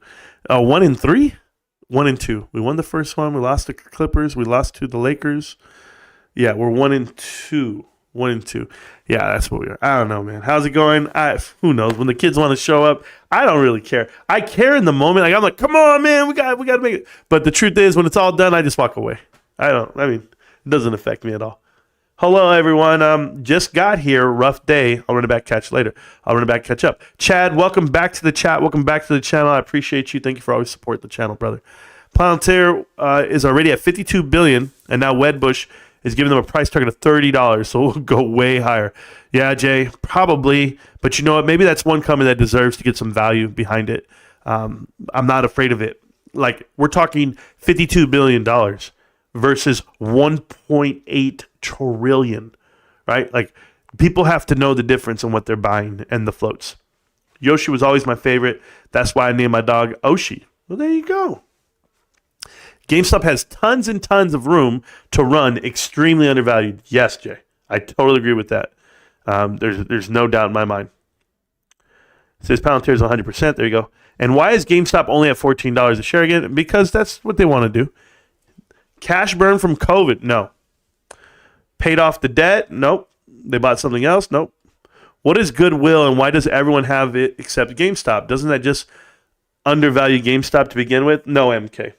[SPEAKER 4] 1-3? 1-2. We won the first one. We lost to the Clippers. We lost to the Lakers. Yeah, we're 1-2. 1-2. Yeah, that's what we are. I don't know, man. How's it going? Who knows? When the kids want to show up, I don't really care. I care in the moment. Like I'm like, come on, man, we got to make it. But the truth is, when it's all done, I just walk away. It doesn't affect me at all. Hello, everyone. Just got here. Rough day. I'll run it back, catch later. I'll run it back, catch up. Chad, welcome back to the chat. Welcome back to the channel. I appreciate you. Thank you for always supporting the channel, brother. Palantir is already at $52 billion, and now Wedbush is giving them a price target of $30, so we'll go way higher. Yeah, Jay, probably. But you know what? Maybe that's one company that deserves to get some value behind it. I'm not afraid of it. Like, we're talking $52 billion versus $1.8 trillion, right? Like, people have to know the difference in what they're buying and the floats. Yoshi was always my favorite. That's why I named my dog Oshi. Well, there you go. GameStop has tons and tons of room to run extremely undervalued. Yes, Jay. I totally agree with that. There's no doubt in my mind. It says Palantir is 100%. There you go. And why is GameStop only at $14 a share again? Because that's what they want to do. Cash burn from COVID? No. Paid off the debt? Nope. They bought something else? Nope. What is goodwill, and why does everyone have it except GameStop? Doesn't that just undervalue GameStop to begin with? No, MK.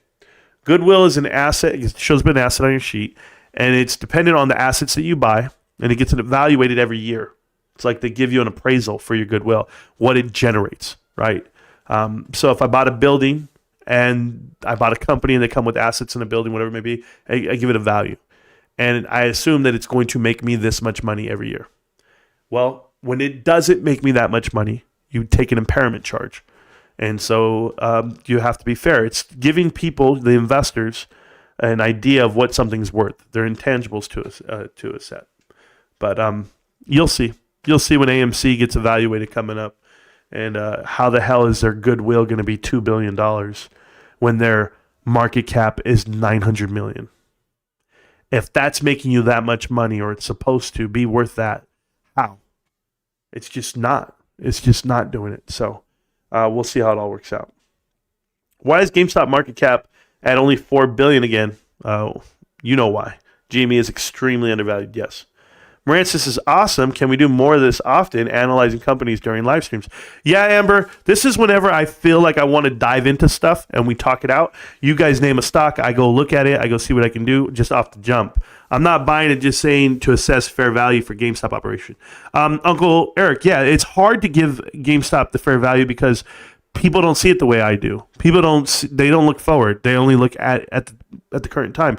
[SPEAKER 4] Goodwill is an asset. It shows up an asset on your sheet, and it's dependent on the assets that you buy, and it gets evaluated every year. It's like they give you an appraisal for your goodwill, what it generates, right? So if I bought a building and I bought a company and they come with assets in a building, whatever it may be, I give it a value. And I assume that it's going to make me this much money every year. Well, when it doesn't make me that much money, you take an impairment charge. And so you have to be fair. It's giving people, the investors, an idea of what something's worth. They're intangibles to a set. But you'll see. You'll see when AMC gets evaluated coming up. And how the hell is their goodwill going to be $2 billion when their market cap is $900 million? If that's making you that much money, or it's supposed to be worth that, how? It's just not. It's just not doing it. So we'll see how it all works out. Why is GameStop market cap at only $4 billion again? You know why. GME is extremely undervalued. Yes. Marantz, this is awesome. Can we do more of this often, analyzing companies during live streams? Yeah, Amber, this is whenever I feel like I want to dive into stuff and we talk it out. You guys name a stock, I go look at it, I go see what I can do just off the jump. I'm not buying it just saying to assess fair value for GameStop operation. Uncle Eric, yeah, it's hard to give GameStop the fair value because people don't see it the way I do. People they don't look forward. They only look at the current time.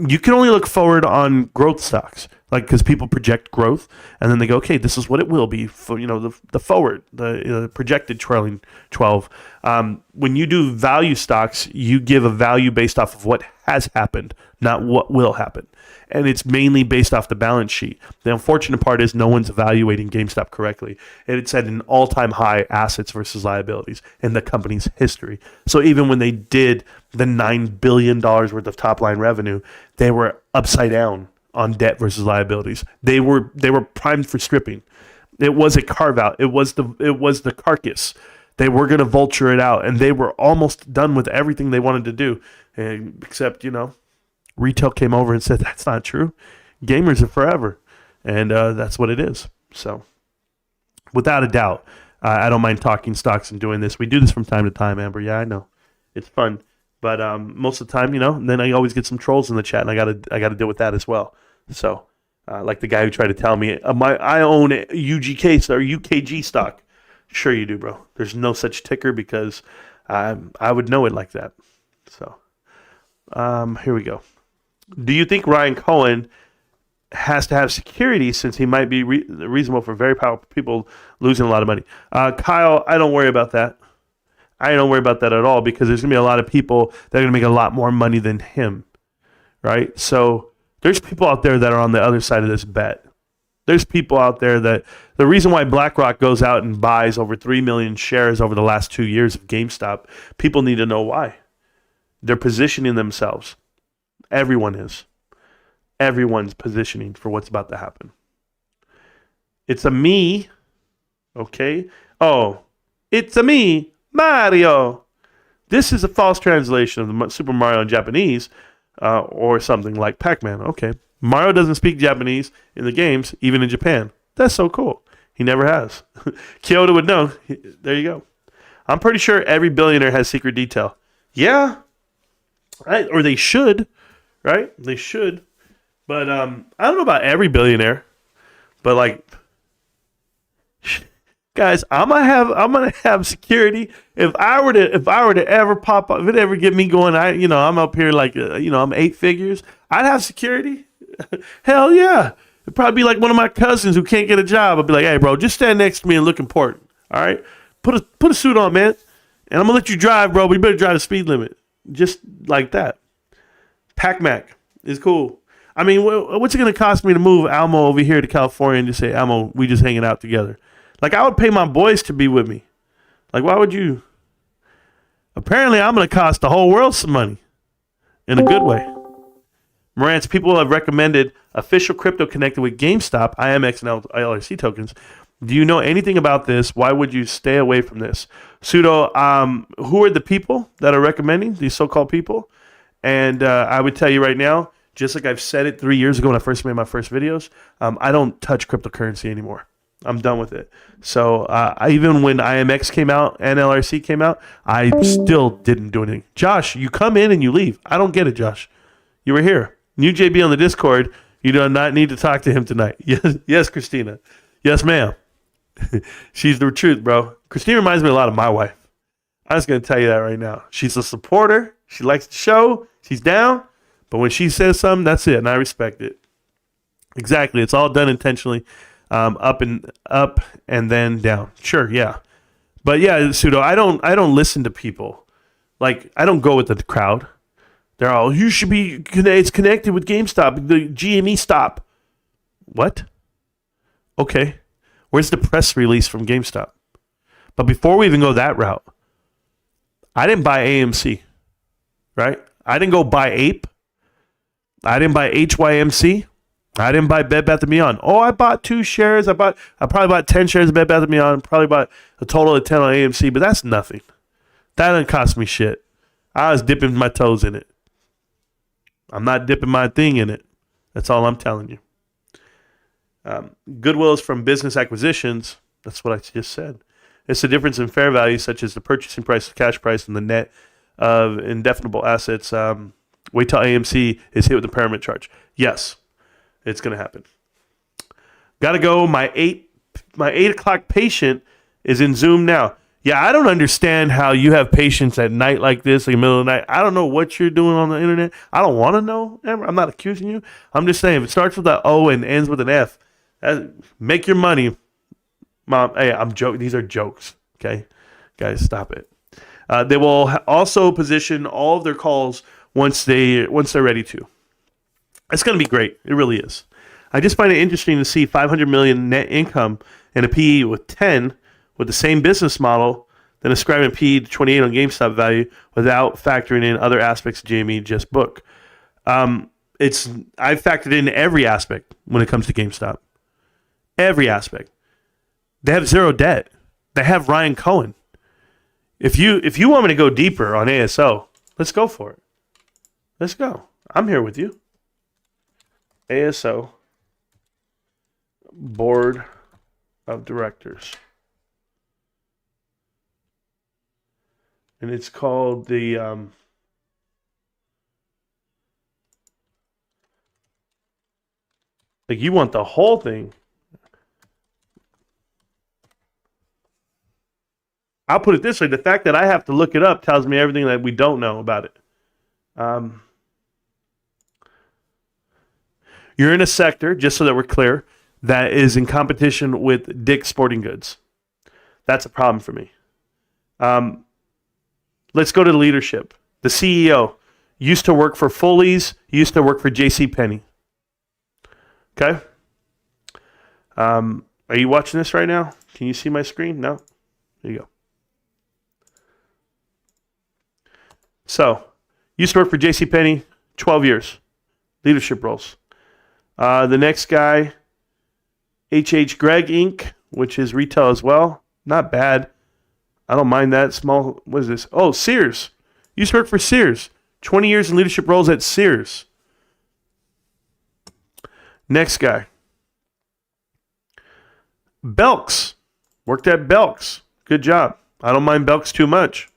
[SPEAKER 4] You can only look forward on growth stocks. Like, because people project growth, and then they go, okay, this is what it will be for, the forward, the projected trailing 12. When you do value stocks, you give a value based off of what has happened, not what will happen. And it's mainly based off the balance sheet. The unfortunate part is no one's evaluating GameStop correctly. And it's at an all-time high assets versus liabilities in the company's history. So even when they did the $9 billion worth of top-line revenue, they were upside down on debt versus liabilities. They were primed for stripping. It was a carve out. It was the carcass. They were going to vulture it out, and they were almost done with everything they wanted to do, except retail came over and said that's not true. Gamers are forever, and that's what it is. So, without a doubt, I don't mind talking stocks and doing this. We do this from time to time, Amber. Yeah, I know, it's fun. But most of the time, then I always get some trolls in the chat, and I got to deal with that as well. So, like the guy who tried to tell me, I own UGK or UKG stock. Sure you do, bro. There's no such ticker because I would know it like that. So, here we go. Do you think Ryan Cohen has to have security since he might be reasonable for very powerful people losing a lot of money? Kyle, I don't worry about that. I don't worry about that at all because there's going to be a lot of people that are going to make a lot more money than him, right? So there's people out there that are on the other side of this bet. There's people out there that the reason why BlackRock goes out and buys over 3 million shares over the last 2 years of GameStop, people need to know why. They're positioning themselves. Everyone is. Everyone's positioning for what's about to happen. It's a me, okay? Oh, it's a me. Mario. This is a false translation of the Super Mario in Japanese, or something like Pac-Man. Okay. Mario doesn't speak Japanese in the games, even in Japan. That's so cool. He never has. Kyoto would know. There you go. I'm pretty sure every billionaire has secret detail. Yeah. Right? Or they should. Right? They should. But I don't know about every billionaire. But like, guys, I'm gonna have security. If I were to ever pop up, if it ever get me going, I'm up here like I'm 8 figures. I'd have security. Hell yeah. It'd probably be like one of my cousins who can't get a job. I'd be like, hey bro, just stand next to me and look important. All right, put a suit on, man, and I'm gonna let you drive, bro. But you better drive the speed limit, just like that. Pac-Mac is cool. I mean, what's it gonna cost me to move Almo over here to California and just say, Almo, we just hanging out together? Like, I would pay my boys to be with me. Like, why would you? Apparently, I'm going to cost the whole world some money in a good way. Marantz, people have recommended official crypto connected with GameStop, IMX, and LRC tokens. Do you know anything about this? Why would you stay away from this? Pseudo, who are the people that are recommending, these so-called people? And I would tell you right now, just like I've said it 3 years ago when I first made my first videos, I don't touch cryptocurrency anymore. I'm done with it. So even when IMX came out and LRC came out, I still didn't do anything. Josh, you come in and you leave. I don't get it, Josh. You were here. New JB on the Discord. You do not need to talk to him tonight. Yes, Christina. Yes, ma'am. She's the truth, bro. Christina reminds me a lot of my wife. I'm just going to tell you that right now. She's a supporter. She likes the show. She's down. But when she says something, that's it, and I respect it. Exactly. It's all done intentionally. Up and then down. Sure, yeah. But yeah, Pseudo, I don't listen to people. Like, I don't go with the crowd. They're all, you should be, it's connected with GameStop, the GME stop. What? Okay. Where's the press release from GameStop? But before we even go that route, I didn't buy AMC, right? I didn't go buy Ape. I didn't buy HYMC. I didn't buy Bed Bath & Beyond. Oh, I bought 2 shares. I probably bought 10 shares of Bed Bath & Beyond. Probably bought a total of 10 on AMC, but that's nothing. That didn't cost me shit. I was dipping my toes in it. I'm not dipping my thing in it. That's all I'm telling you. Goodwill is from business acquisitions. That's what I just said. It's the difference in fair value, such as the purchasing price, the cash price, and the net of indefinable assets. Wait till AMC is hit with the impairment charge. Yes, it's going to happen. Got to go. My 8 o'clock patient is in Zoom now. Yeah, I don't understand how you have patients at night like this, in the middle of the night. I don't know what you're doing on the internet. I don't want to know. I'm not accusing you. I'm just saying, if it starts with an O and ends with an F, make your money. Mom, hey, I'm joking. These are jokes, okay? Guys, stop it. They will also position all of their calls once they're ready to. It's going to be great. It really is. I just find it interesting to see $500 million net income and a PE with 10 with the same business model than ascribing a PE to 28 on GameStop value without factoring in other aspects of GME just book. I've factored in every aspect when it comes to GameStop. Every aspect. They have 0 debt. They have Ryan Cohen. If you want me to go deeper on ASO, let's go for it. Let's go. I'm here with you. ASO Board of Directors. And it's called the like, you want the whole thing. I'll put it this way. The fact that I have to look it up tells me everything that we don't know about it. You're in a sector, just so that we're clear, that is in competition with Dick's Sporting Goods. That's a problem for me. Let's go to leadership. The CEO used to work for Foley's, used to work for JCPenney. Okay? Are you watching this right now? Can you see my screen? No? There you go. So, used to work for JCPenney, 12 years. Leadership roles. The next guy, H.H. Gregg Inc., which is retail as well. Not bad. I don't mind that. Small, what is this? Oh, Sears. Used to work for Sears. 20 years in leadership roles at Sears. Next guy. Belks. Worked at Belks. Good job. I don't mind Belks too much.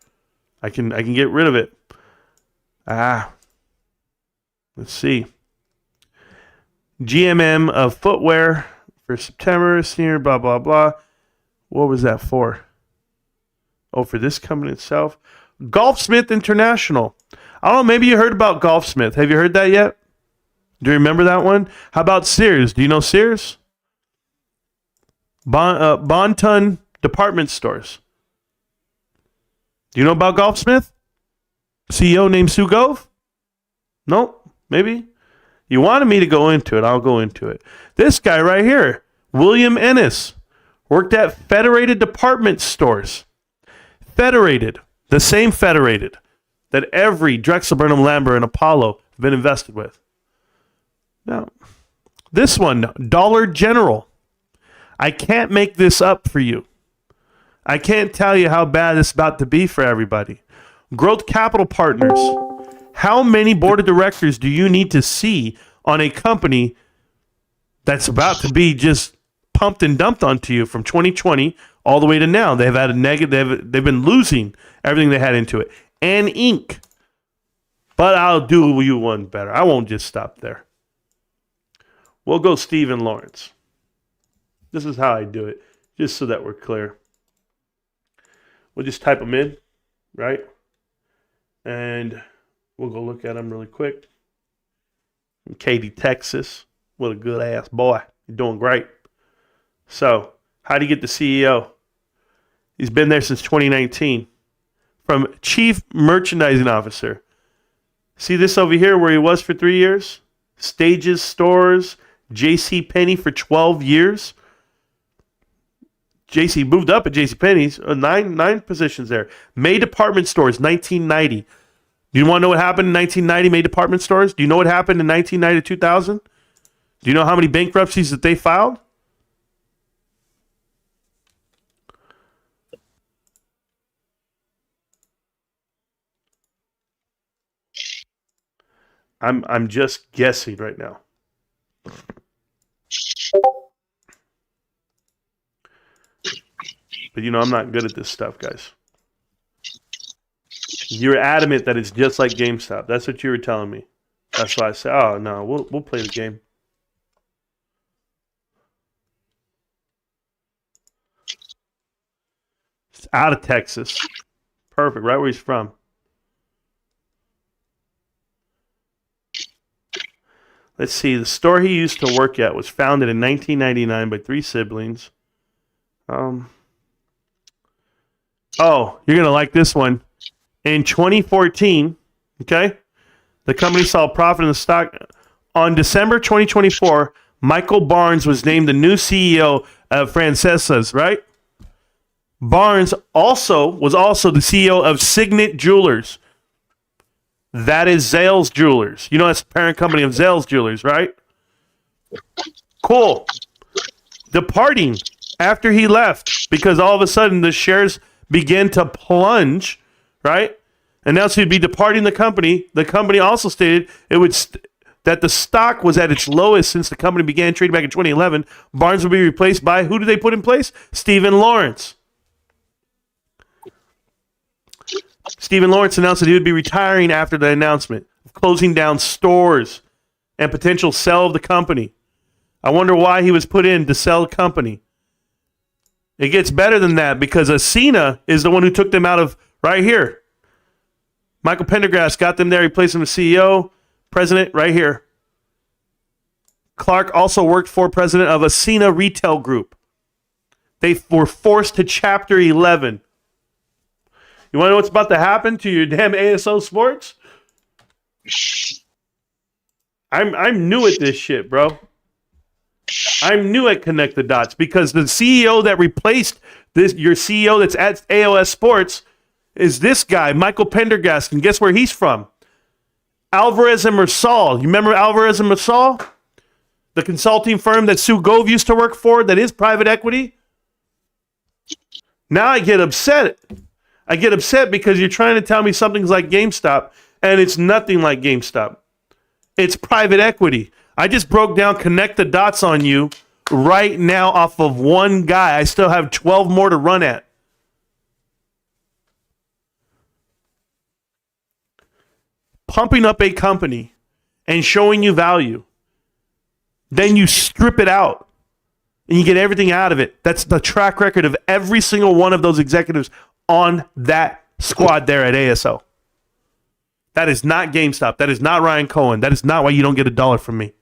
[SPEAKER 4] I can get rid of it. Let's see. GMM of footwear for September. Senior, blah, blah, blah. What was that for? Oh, for this company itself. Golfsmith International. I don't know, maybe you heard about Golfsmith. Have you heard that yet? Do you remember that one? How about Sears? Do you know Sears? Bonton Department Stores. Do you know about Golfsmith? CEO named Sue Gove? Nope, maybe. You wanted me to go into it. I'll go into it. This guy right here, William Ennis, worked at Federated Department Stores. Federated, the same Federated that every Drexel, Burnham, Lambert, and Apollo have been invested with. Now, this one, Dollar General. I can't make this up for you. I can't tell you how bad it's about to be for everybody. Growth Capital Partners. How many board of directors do you need to see on a company that's about to be just pumped and dumped onto you from 2020 all the way to now. They've had a negative. They've been losing everything they had into it. And Inc. But I'll do you one better. I won't just stop there. We'll go Stephen Lawrence. This is how I do it, just so that we're clear. We'll just type them in, right? And we'll go look at them really quick. From Katy, Texas. What a good ass boy. You're doing great. So, how do you get the CEO? He's been there since 2019. From Chief Merchandising Officer. See this over here where he was for 3 years? Stages, Stores, JCPenney for 12 years. JC moved up at JCPenney's. Nine positions there. May Department Stores, 1990. Do you want to know what happened in 1990, May Department Stores? Do you know what happened in 1990 to 2000? Do you know how many bankruptcies that they filed? I'm just guessing right now. But I'm not good at this stuff, guys. You're adamant that it's just like GameStop. That's what you were telling me. That's why I said, oh no, we'll play the game. It's out of Texas. Perfect, right where he's from. Let's see. The store he used to work at was founded in 1999 by 3 siblings. Oh, you're going to like this one. In 2014, okay, the company saw a profit in the stock. On December 2024, Michael Barnes was named the new CEO of Francesa's, right? Barnes was also the CEO of Signet Jewelers. That is Zales Jewelers. That's the parent company of Zales Jewelers, right? Cool. Departing after he left because all of a sudden the shares began to plunge, right? Announced he'd be departing the company. The company also stated that the stock was at its lowest since the company began trading back in 2011. Barnes would be replaced by, who did they put in place? Stephen Lawrence. Stephen Lawrence announced that he would be retiring after the announcement of closing down stores and potential sell of the company. I wonder why he was put in to sell the company. It gets better than that because Ascena is the one who took them out of right here. Michael Pendergrass got them there, replaced him as CEO, president right here. Clark also worked for president of Ascena Retail Group. They were forced to Chapter 11. You want to know what's about to happen to your damn ASO Sports? I'm new at this shit, bro. I'm new at Connect the Dots because the CEO that replaced your CEO that's at AOS Sports is this guy, Michael Pendergast, and guess where he's from? Alvarez and Marsal. You remember Alvarez and Marsal? The consulting firm that Sue Gove used to work for that is private equity? Now I get upset. I get upset because you're trying to tell me something's like GameStop, and it's nothing like GameStop. It's private equity. I just broke down Connect the Dots on you right now off of one guy. I still have 12 more to run at. Pumping up a company and showing you value. Then you strip it out and you get everything out of it. That's the track record of every single one of those executives on that squad there at ASO. That is not GameStop. That is not Ryan Cohen. That is not why you don't get $1 from me.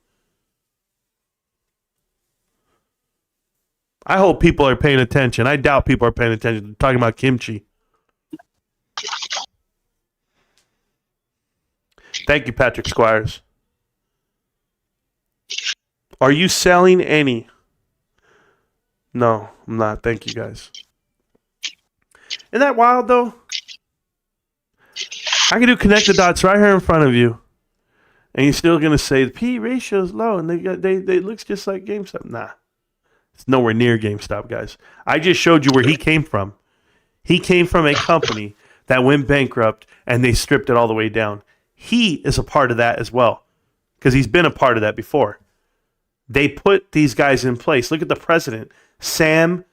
[SPEAKER 4] I hope people are paying attention. I doubt people are paying attention. They're talking about kimchi. Thank you, Patrick Squires. Are you selling any? No, I'm not. Thank you, guys. Isn't that wild, though? I can do Connect the Dots right here in front of you, and you're still going to say the P ratio is low, and they looks just like GameStop. Nah, it's nowhere near GameStop, guys. I just showed you where he came from. He came from a company that went bankrupt, and they stripped it all the way down. He is a part of that as well, because he's been a part of that before. They put these guys in place. Look at the president, Samuel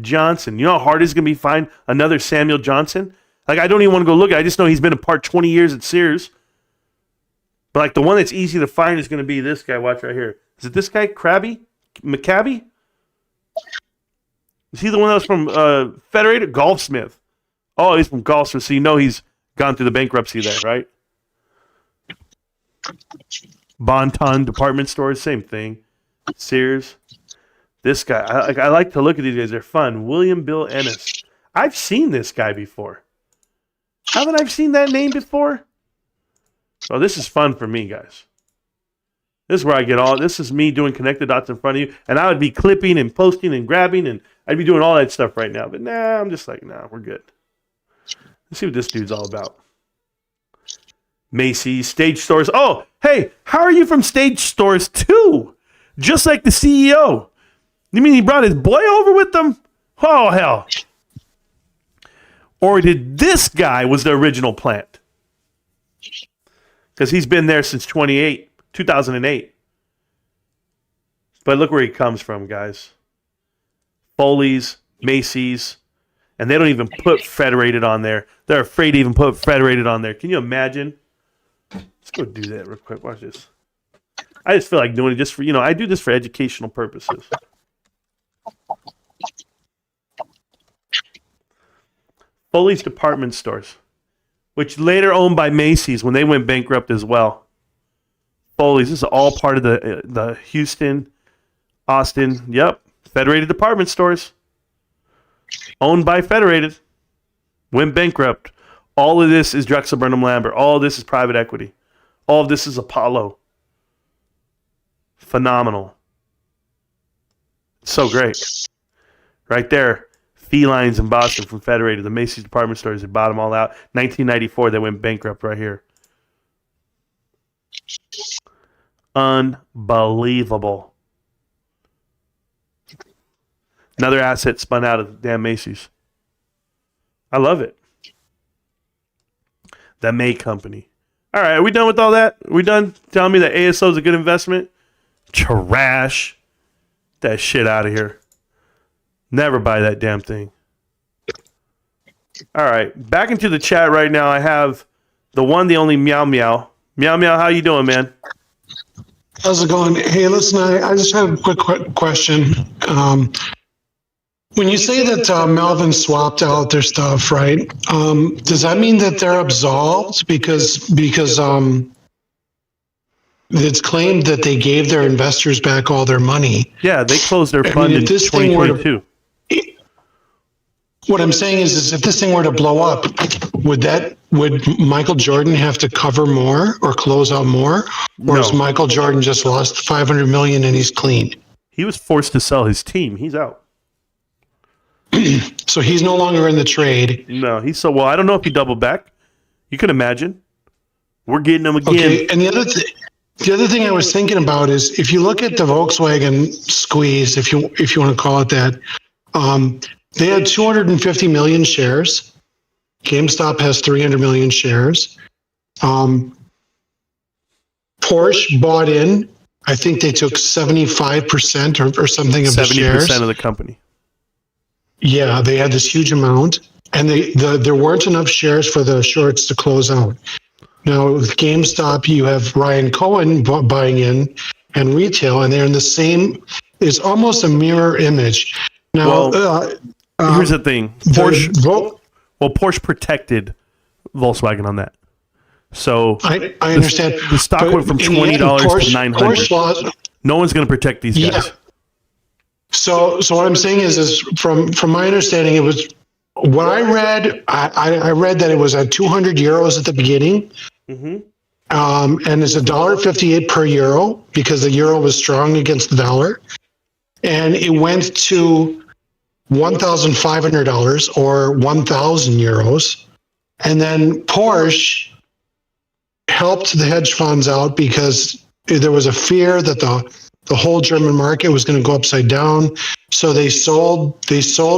[SPEAKER 4] Johnson. You know how hard it's going to be to find another Samuel Johnson? Like, I don't even want to go look. I just know he's been a part 20 years at Sears. But, like, the one that's easy to find is going to be this guy. Watch right here. Is it this guy, McCabe? Is he the one that was from Federated? Golfsmith. Oh, he's from Golfsmith, so you know he's gone through the bankruptcy there, right? Bon-Ton department stores, same thing. Sears. This guy, I like to look at these guys. They're fun. William Bill Ennis. I've seen this guy before. Haven't I seen that name before? Oh, this is fun for me, guys. This is where I get all, this is me doing connect the dots in front of you, and I would be clipping and posting and grabbing, and I'd be doing all that stuff right now. But I'm just like, we're good. Let's see what this dude's all about. Macy's, Stage Stores. Oh, hey, how are you from Stage Stores too? Just like the CEO. You mean he brought his boy over with them? Oh, hell. Or did this guy was the original plant? Because he's been there since 2008. But look where he comes from, guys. Foley's, Macy's, and they don't even put Federated on there. They're afraid to even put Federated on there. Can you imagine? Let's go do that real quick. Watch this. I just feel like doing it just for, I do this for educational purposes. Foley's department stores, which later owned by Macy's when they went bankrupt as well. Foley's, this is all part of the Houston, Austin, Federated department stores. Owned by Federated. Went bankrupt. All of this is Drexel Burnham Lambert. All of this is private equity. All of this is Apollo. Phenomenal. So great. Right there. Felines in Boston from Federated. The Macy's department stores, they bought them all out. 1994, they went bankrupt right here. Unbelievable. Another asset spun out of the damn Macy's. I love it. The May Company. All right, are we done with all that? Are we done telling me that ASO is a good investment? Trash. Get that shit out of here. Never buy that damn thing. All right, back into the chat right now. I have the one, the only Meow Meow. Meow Meow, how you doing, man?
[SPEAKER 13] How's it going? Hey, listen, I just have a quick question. When you say that Melvin swapped out their stuff, right? Does that mean that they're absolved because it's claimed that they gave their investors back all their money?
[SPEAKER 4] Yeah, they closed their fund in 2022.
[SPEAKER 13] What I'm saying is if this thing were to blow up, would Michael Jordan have to cover more or close out more? Or has Michael Jordan just lost $500 million and he's clean?
[SPEAKER 4] He was forced to sell his team. He's out.
[SPEAKER 13] So he's no longer in the trade.
[SPEAKER 4] No, he's so well. I don't know if he doubled back. You can imagine. We're getting him again.
[SPEAKER 13] Okay, and the other thing I was thinking about is if you look at the Volkswagen squeeze, if you want to call it that, they had 250 million shares. GameStop has 300 million shares. Porsche bought in. I think they took 75% or something of the shares.
[SPEAKER 4] 70% of the company.
[SPEAKER 13] Yeah, they had this huge amount, and there weren't enough shares for the shorts to close out. Now, with GameStop, you have Ryan Cohen buying in and retail, and they're in the same, it's almost a mirror image. Now,
[SPEAKER 4] here's the thing. Porsche protected Volkswagen on that. So
[SPEAKER 13] I understand.
[SPEAKER 4] The stock went from $20 to $900. No one's going to protect these guys.
[SPEAKER 13] Yeah. So what I'm saying is from my understanding, it was what I read. I read that it was at 200 euros at the beginning, and it's $1.58 per euro because the euro was strong against the dollar, and it went to $1,500 or 1,000 euros, and then Porsche helped the hedge funds out because there was a fear that the whole German market was going to go upside down. So they sold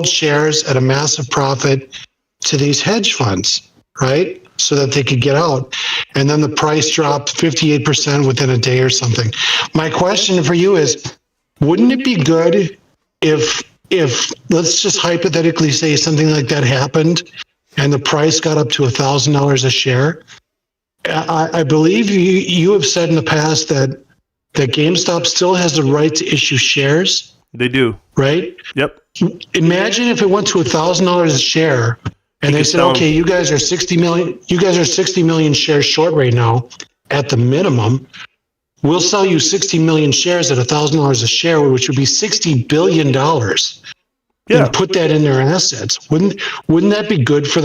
[SPEAKER 13] shares at a massive profit to these hedge funds, right? so that they could get out. And then the price dropped 58% within a day or something. My question for you is, wouldn't it be good if let's just hypothetically say something like that happened and the price got up to $1,000 a share? I believe you have said in the past that GameStop still has the right to issue shares.
[SPEAKER 4] They do.
[SPEAKER 13] Right?
[SPEAKER 4] Yep.
[SPEAKER 13] Imagine if it went to $1,000 a share and they said, okay, you guys are 60 million shares short right now at the minimum. We'll sell you 60 million shares at $1,000 a share, which would be $60 billion.
[SPEAKER 4] Yeah.
[SPEAKER 13] And put that in their assets. Wouldn't that be good for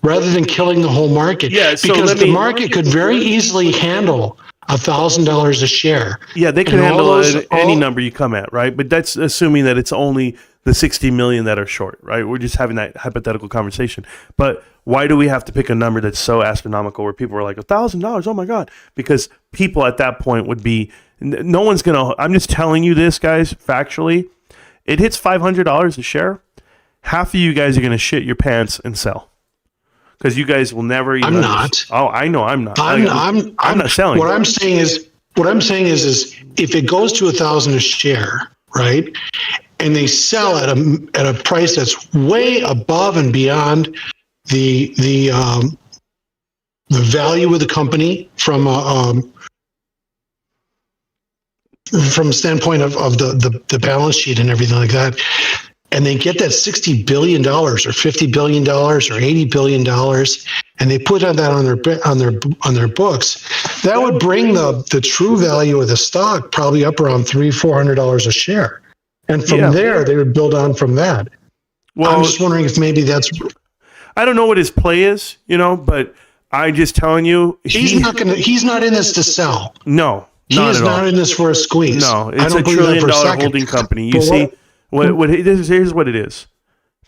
[SPEAKER 13] rather than killing the whole market?
[SPEAKER 4] Yeah, so
[SPEAKER 13] because the market could very easily handle $1,000 a share.
[SPEAKER 4] Yeah, they can handle any number you come at, right? But that's assuming that it's only the 60 million that are short, right? We're just having that hypothetical conversation. But why do we have to pick a number that's so astronomical where people are like $1,000? Oh my God. Because people at that point would be, no one's going to, I'm just telling you this, guys, factually. It hits $500 a share. Half of you guys are going to shit your pants and sell. Because you guys will never even.
[SPEAKER 13] I'm not.
[SPEAKER 4] Oh, I know I'm not.
[SPEAKER 13] I'm
[SPEAKER 4] not selling.
[SPEAKER 13] What I'm saying is if it goes to $1,000 a share, right, and they sell at a price that's way above and beyond the value of the company from a standpoint of the balance sheet and everything like that, and they get that $60 billion or $50 billion or $80 billion, and they put that on their books, that would bring the true value of the stock probably up around $300-400 a share, and from there they would build on from that. Well, I'm just wondering if maybe that's.
[SPEAKER 4] I don't know what his play is, but I'm just telling you,
[SPEAKER 13] he's not in this to sell.
[SPEAKER 4] No,
[SPEAKER 13] he is not in this for a squeeze.
[SPEAKER 4] No, it's a $1 trillion holding company. You see. Here's what it is.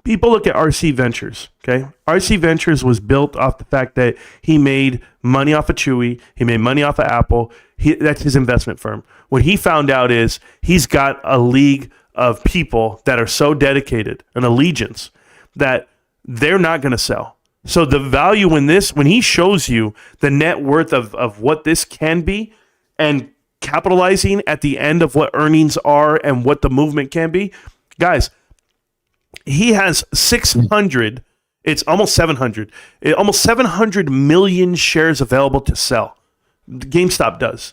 [SPEAKER 4] People look at RC Ventures, okay? RC Ventures was built off the fact that he made money off of Chewy. He made money off of Apple. That's his investment firm. What he found out is he's got a league of people that are so dedicated, an allegiance, that they're not going to sell. So the value in this, when he shows you the net worth of what this can be and capitalizing at the end of what earnings are and what the movement can be, guys, he has 600, it's almost 700, almost 700 million shares available to sell. GameStop does.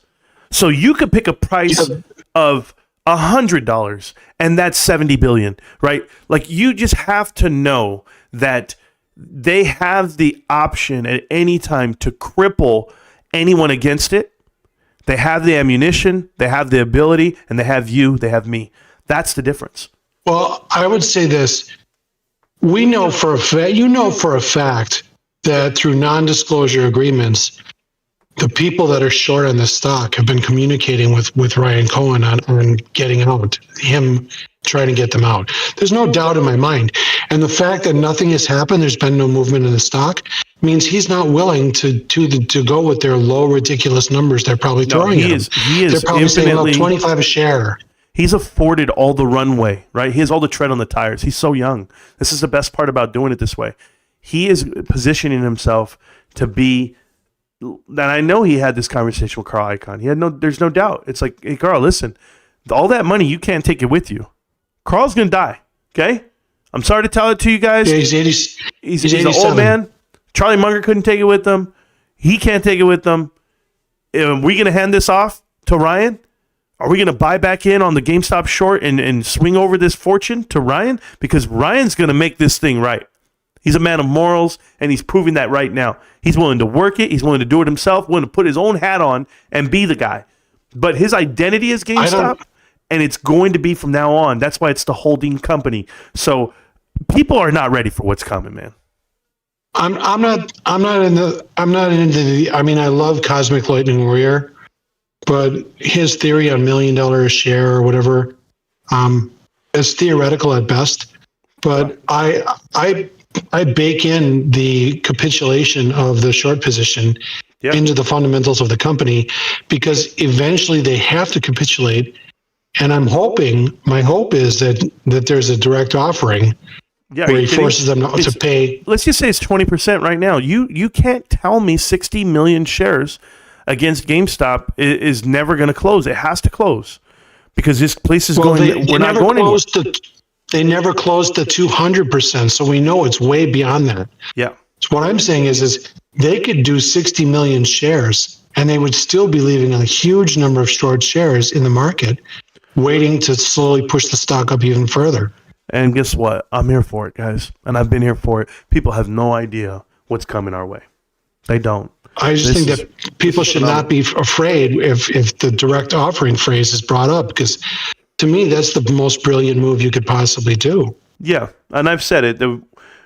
[SPEAKER 4] So you could pick a price of $100 and that's 70 billion, right? Like, you just have to know that they have the option at any time to cripple anyone against it. They have the ammunition, they have the ability, and they have you, they have me. That's the difference.
[SPEAKER 13] Well, I would say this. We know for a fact that through non-disclosure agreements, the people that are short on the stock have been communicating with Ryan Cohen on getting out, him trying to get them out. There's no doubt in my mind. And the fact that nothing has happened, there's been no movement in the stock, means he's not willing to go with their low, ridiculous numbers they're probably throwing at him. They're probably saying about 25 a share.
[SPEAKER 4] He's afforded all the runway, right? He has all the tread on the tires. He's so young. This is the best part about doing it this way. He is positioning himself to be, and I know he had this conversation with Carl Icahn. There's no doubt. It's like, hey, Carl, listen, all that money, you can't take it with you. Carl's going to die, okay? I'm sorry to tell it to you guys.
[SPEAKER 13] Yeah, he's
[SPEAKER 4] an old man. Charlie Munger couldn't take it with him. He can't take it with him. Are we going to hand this off to Ryan? Are we going to buy back in on the GameStop short and swing over this fortune to Ryan? Because Ryan's going to make this thing right. He's a man of morals, and he's proving that right now. He's willing to work it. He's willing to do it himself, willing to put his own hat on and be the guy. But his identity is GameStop, and it's going to be from now on. That's why it's the holding company. So people are not ready for what's coming, man.
[SPEAKER 13] I love Cosmic Lightning Warrior, but his theory on $1 million a share or whatever, is theoretical at best. But I bake in the capitulation of the short position into the fundamentals of the company, because eventually they have to capitulate. And my hope is that there's a direct offering
[SPEAKER 4] Yeah,
[SPEAKER 13] where he forces them to pay.
[SPEAKER 4] Let's just say it's 20% right now. You can't tell me 60 million shares against GameStop is never going to close. It has to close because this place is going. We're not going anywhere.
[SPEAKER 13] They never closed the 200%, so we know it's way beyond that.
[SPEAKER 4] Yeah.
[SPEAKER 13] So what I'm saying is they could do 60 million shares, and they would still be leaving a huge number of short shares in the market, waiting to slowly push the stock up even further.
[SPEAKER 4] And guess what? I'm here for it, guys, and I've been here for it. People have no idea what's coming our way. They don't.
[SPEAKER 13] I just think that people should not be afraid if the direct offering phrase is brought up, because to me, that's the most brilliant move you could possibly do.
[SPEAKER 4] Yeah, and I've said it.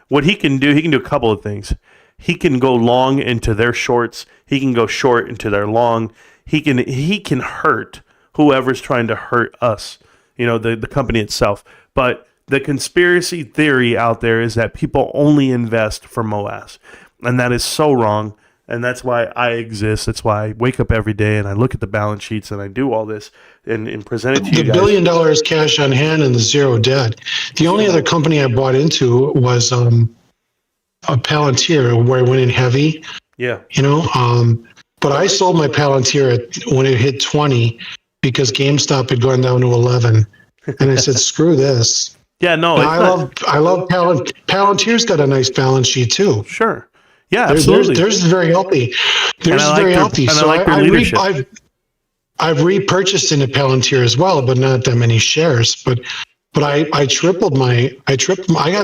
[SPEAKER 4] What he can do a couple of things. He can go long into their shorts. He can go short into their long. He can hurt whoever's trying to hurt us, the company itself. But the conspiracy theory out there is that people only invest for MOAS, and that is so wrong. And that's why I exist. That's why I wake up every day and I look at the balance sheets and I do all this and present it to you guys.
[SPEAKER 13] The $1 billion cash on hand and the zero debt. The only other company I bought into was a Palantir, where I went in heavy.
[SPEAKER 4] Yeah.
[SPEAKER 13] But I sold my Palantir when it hit 20 because GameStop had gone down to 11, and I said, "Screw this."
[SPEAKER 4] Yeah, no.
[SPEAKER 13] I love Palantir's got a nice balance sheet too.
[SPEAKER 4] Sure. Yeah, absolutely.
[SPEAKER 13] Theirs is very healthy. Theirs is very healthy. So I've repurchased into Palantir as well, but not that many shares. But I got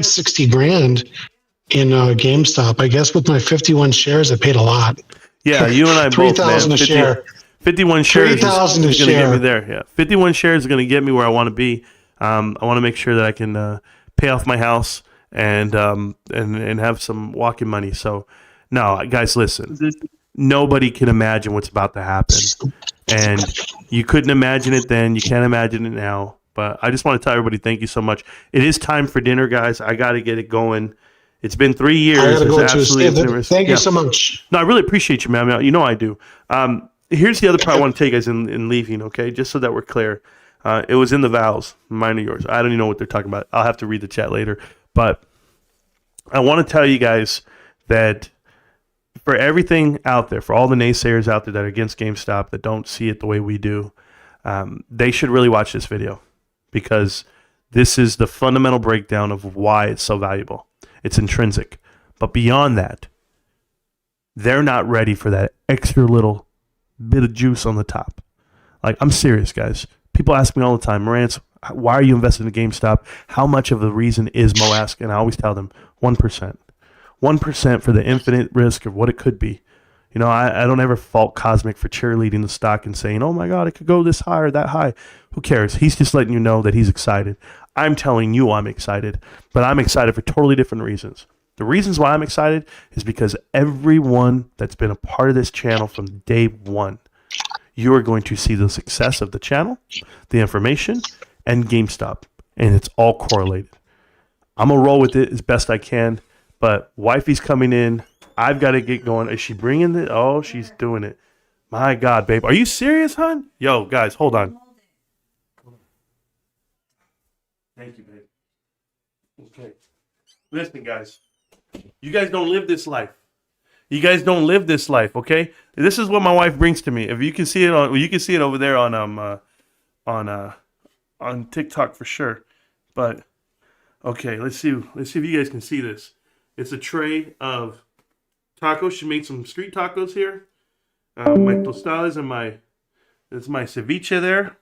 [SPEAKER 13] 60 grand in GameStop. I guess with my 51 shares, I paid a lot.
[SPEAKER 4] Yeah, you and I both.
[SPEAKER 13] 3,000 a share.
[SPEAKER 4] 51 shares
[SPEAKER 13] 3,000
[SPEAKER 4] is going to get me there. Yeah, 51 shares is going to get me where I want to be. I want to make sure that I can pay off my house and have some walking money. So, no, guys, listen. Nobody can imagine what's about to happen, and you couldn't imagine it then. You can't imagine it now. But I just want to tell everybody, thank you so much. It is time for dinner, guys. I got to get it going. It's been 3 years.
[SPEAKER 13] I got to go to Thank you so much.
[SPEAKER 4] No, I really appreciate you, man. I do. Here's the other part I want to tell you guys in leaving, okay? Just so that we're clear. It was in the vows. Mine or yours. I don't even know what they're talking about. I'll have to read the chat later. But I want to tell you guys that for everything out there, for all the naysayers out there that are against GameStop, that don't see it the way we do, they should really watch this video, because this is the fundamental breakdown of why it's so valuable. It's intrinsic. But beyond that, they're not ready for that extra little bit of juice on the top. Like, I'm serious, guys. People ask me all the time, Marantz, why are you invested in GameStop? How much of the reason is MOAS? And I always tell them 1%. 1% for the infinite risk of what it could be. I don't ever fault Cosmic for cheerleading the stock and saying, oh my God, it could go this high or that high. Who cares? He's just letting you know that he's excited. I'm telling you I'm excited, but I'm excited for totally different reasons. The reasons why I'm excited is because everyone that's been a part of this channel from day one, you are going to see the success of the channel, the information, and GameStop, and it's all correlated. I'm going to roll with it as best I can, but wifey's coming in. I've got to get going. Is she bringing it? Oh, she's doing it. My God, babe. Are you serious, hon? Yo, guys, hold on. Thank you, babe. Okay. Listen, guys. You guys don't live this life. You guys don't live this life, okay? This is what my wife brings to me. If you can see it over there on TikTok for sure. But okay, let's see if you guys can see this. It's a tray of tacos. She made some street tacos here. My tostadas and my ceviche there.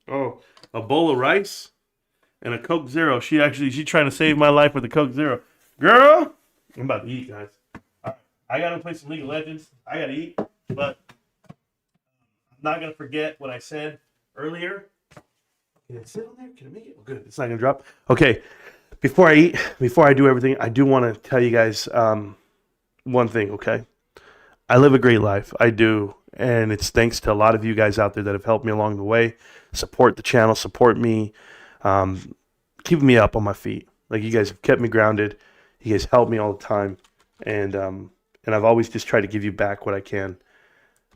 [SPEAKER 4] Oh, a bowl of rice and a Coke Zero. She's trying to save my life with a Coke Zero. Girl, I'm about to eat, guys. I gotta play some League of Legends. I gotta eat, but I'm not gonna forget what I said earlier. Can it sit on there? Can it make it? Oh, good. It's not gonna drop. Okay. Before I eat, before I do everything, I do want to tell you guys one thing, okay? I live a great life. I do. And it's thanks to a lot of you guys out there that have helped me along the way. Support the channel, support me, keeping me up on my feet. Like, you guys have kept me grounded. You guys help me all the time. And I've always just tried to give you back what I can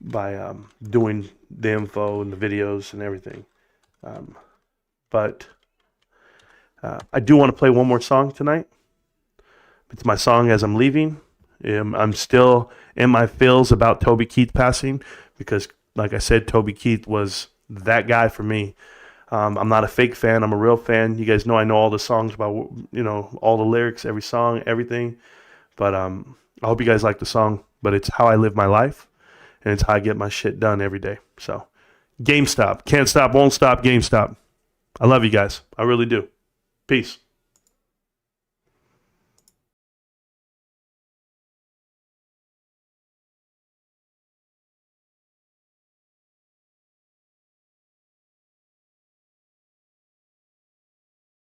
[SPEAKER 4] by doing the info and the videos and everything. But I do want to play one more song tonight. It's my song as I'm leaving. I'm still in my feels about Toby Keith passing because, like I said, Toby Keith was that guy for me. I'm not a fake fan. I'm a real fan. You guys know I know all the songs about, all the lyrics, every song, everything. But I hope you guys like the song. But it's how I live my life, and it's how I get my shit done every day. So, GameStop. Can't stop, won't stop, GameStop. I love you guys. I really do. Peace.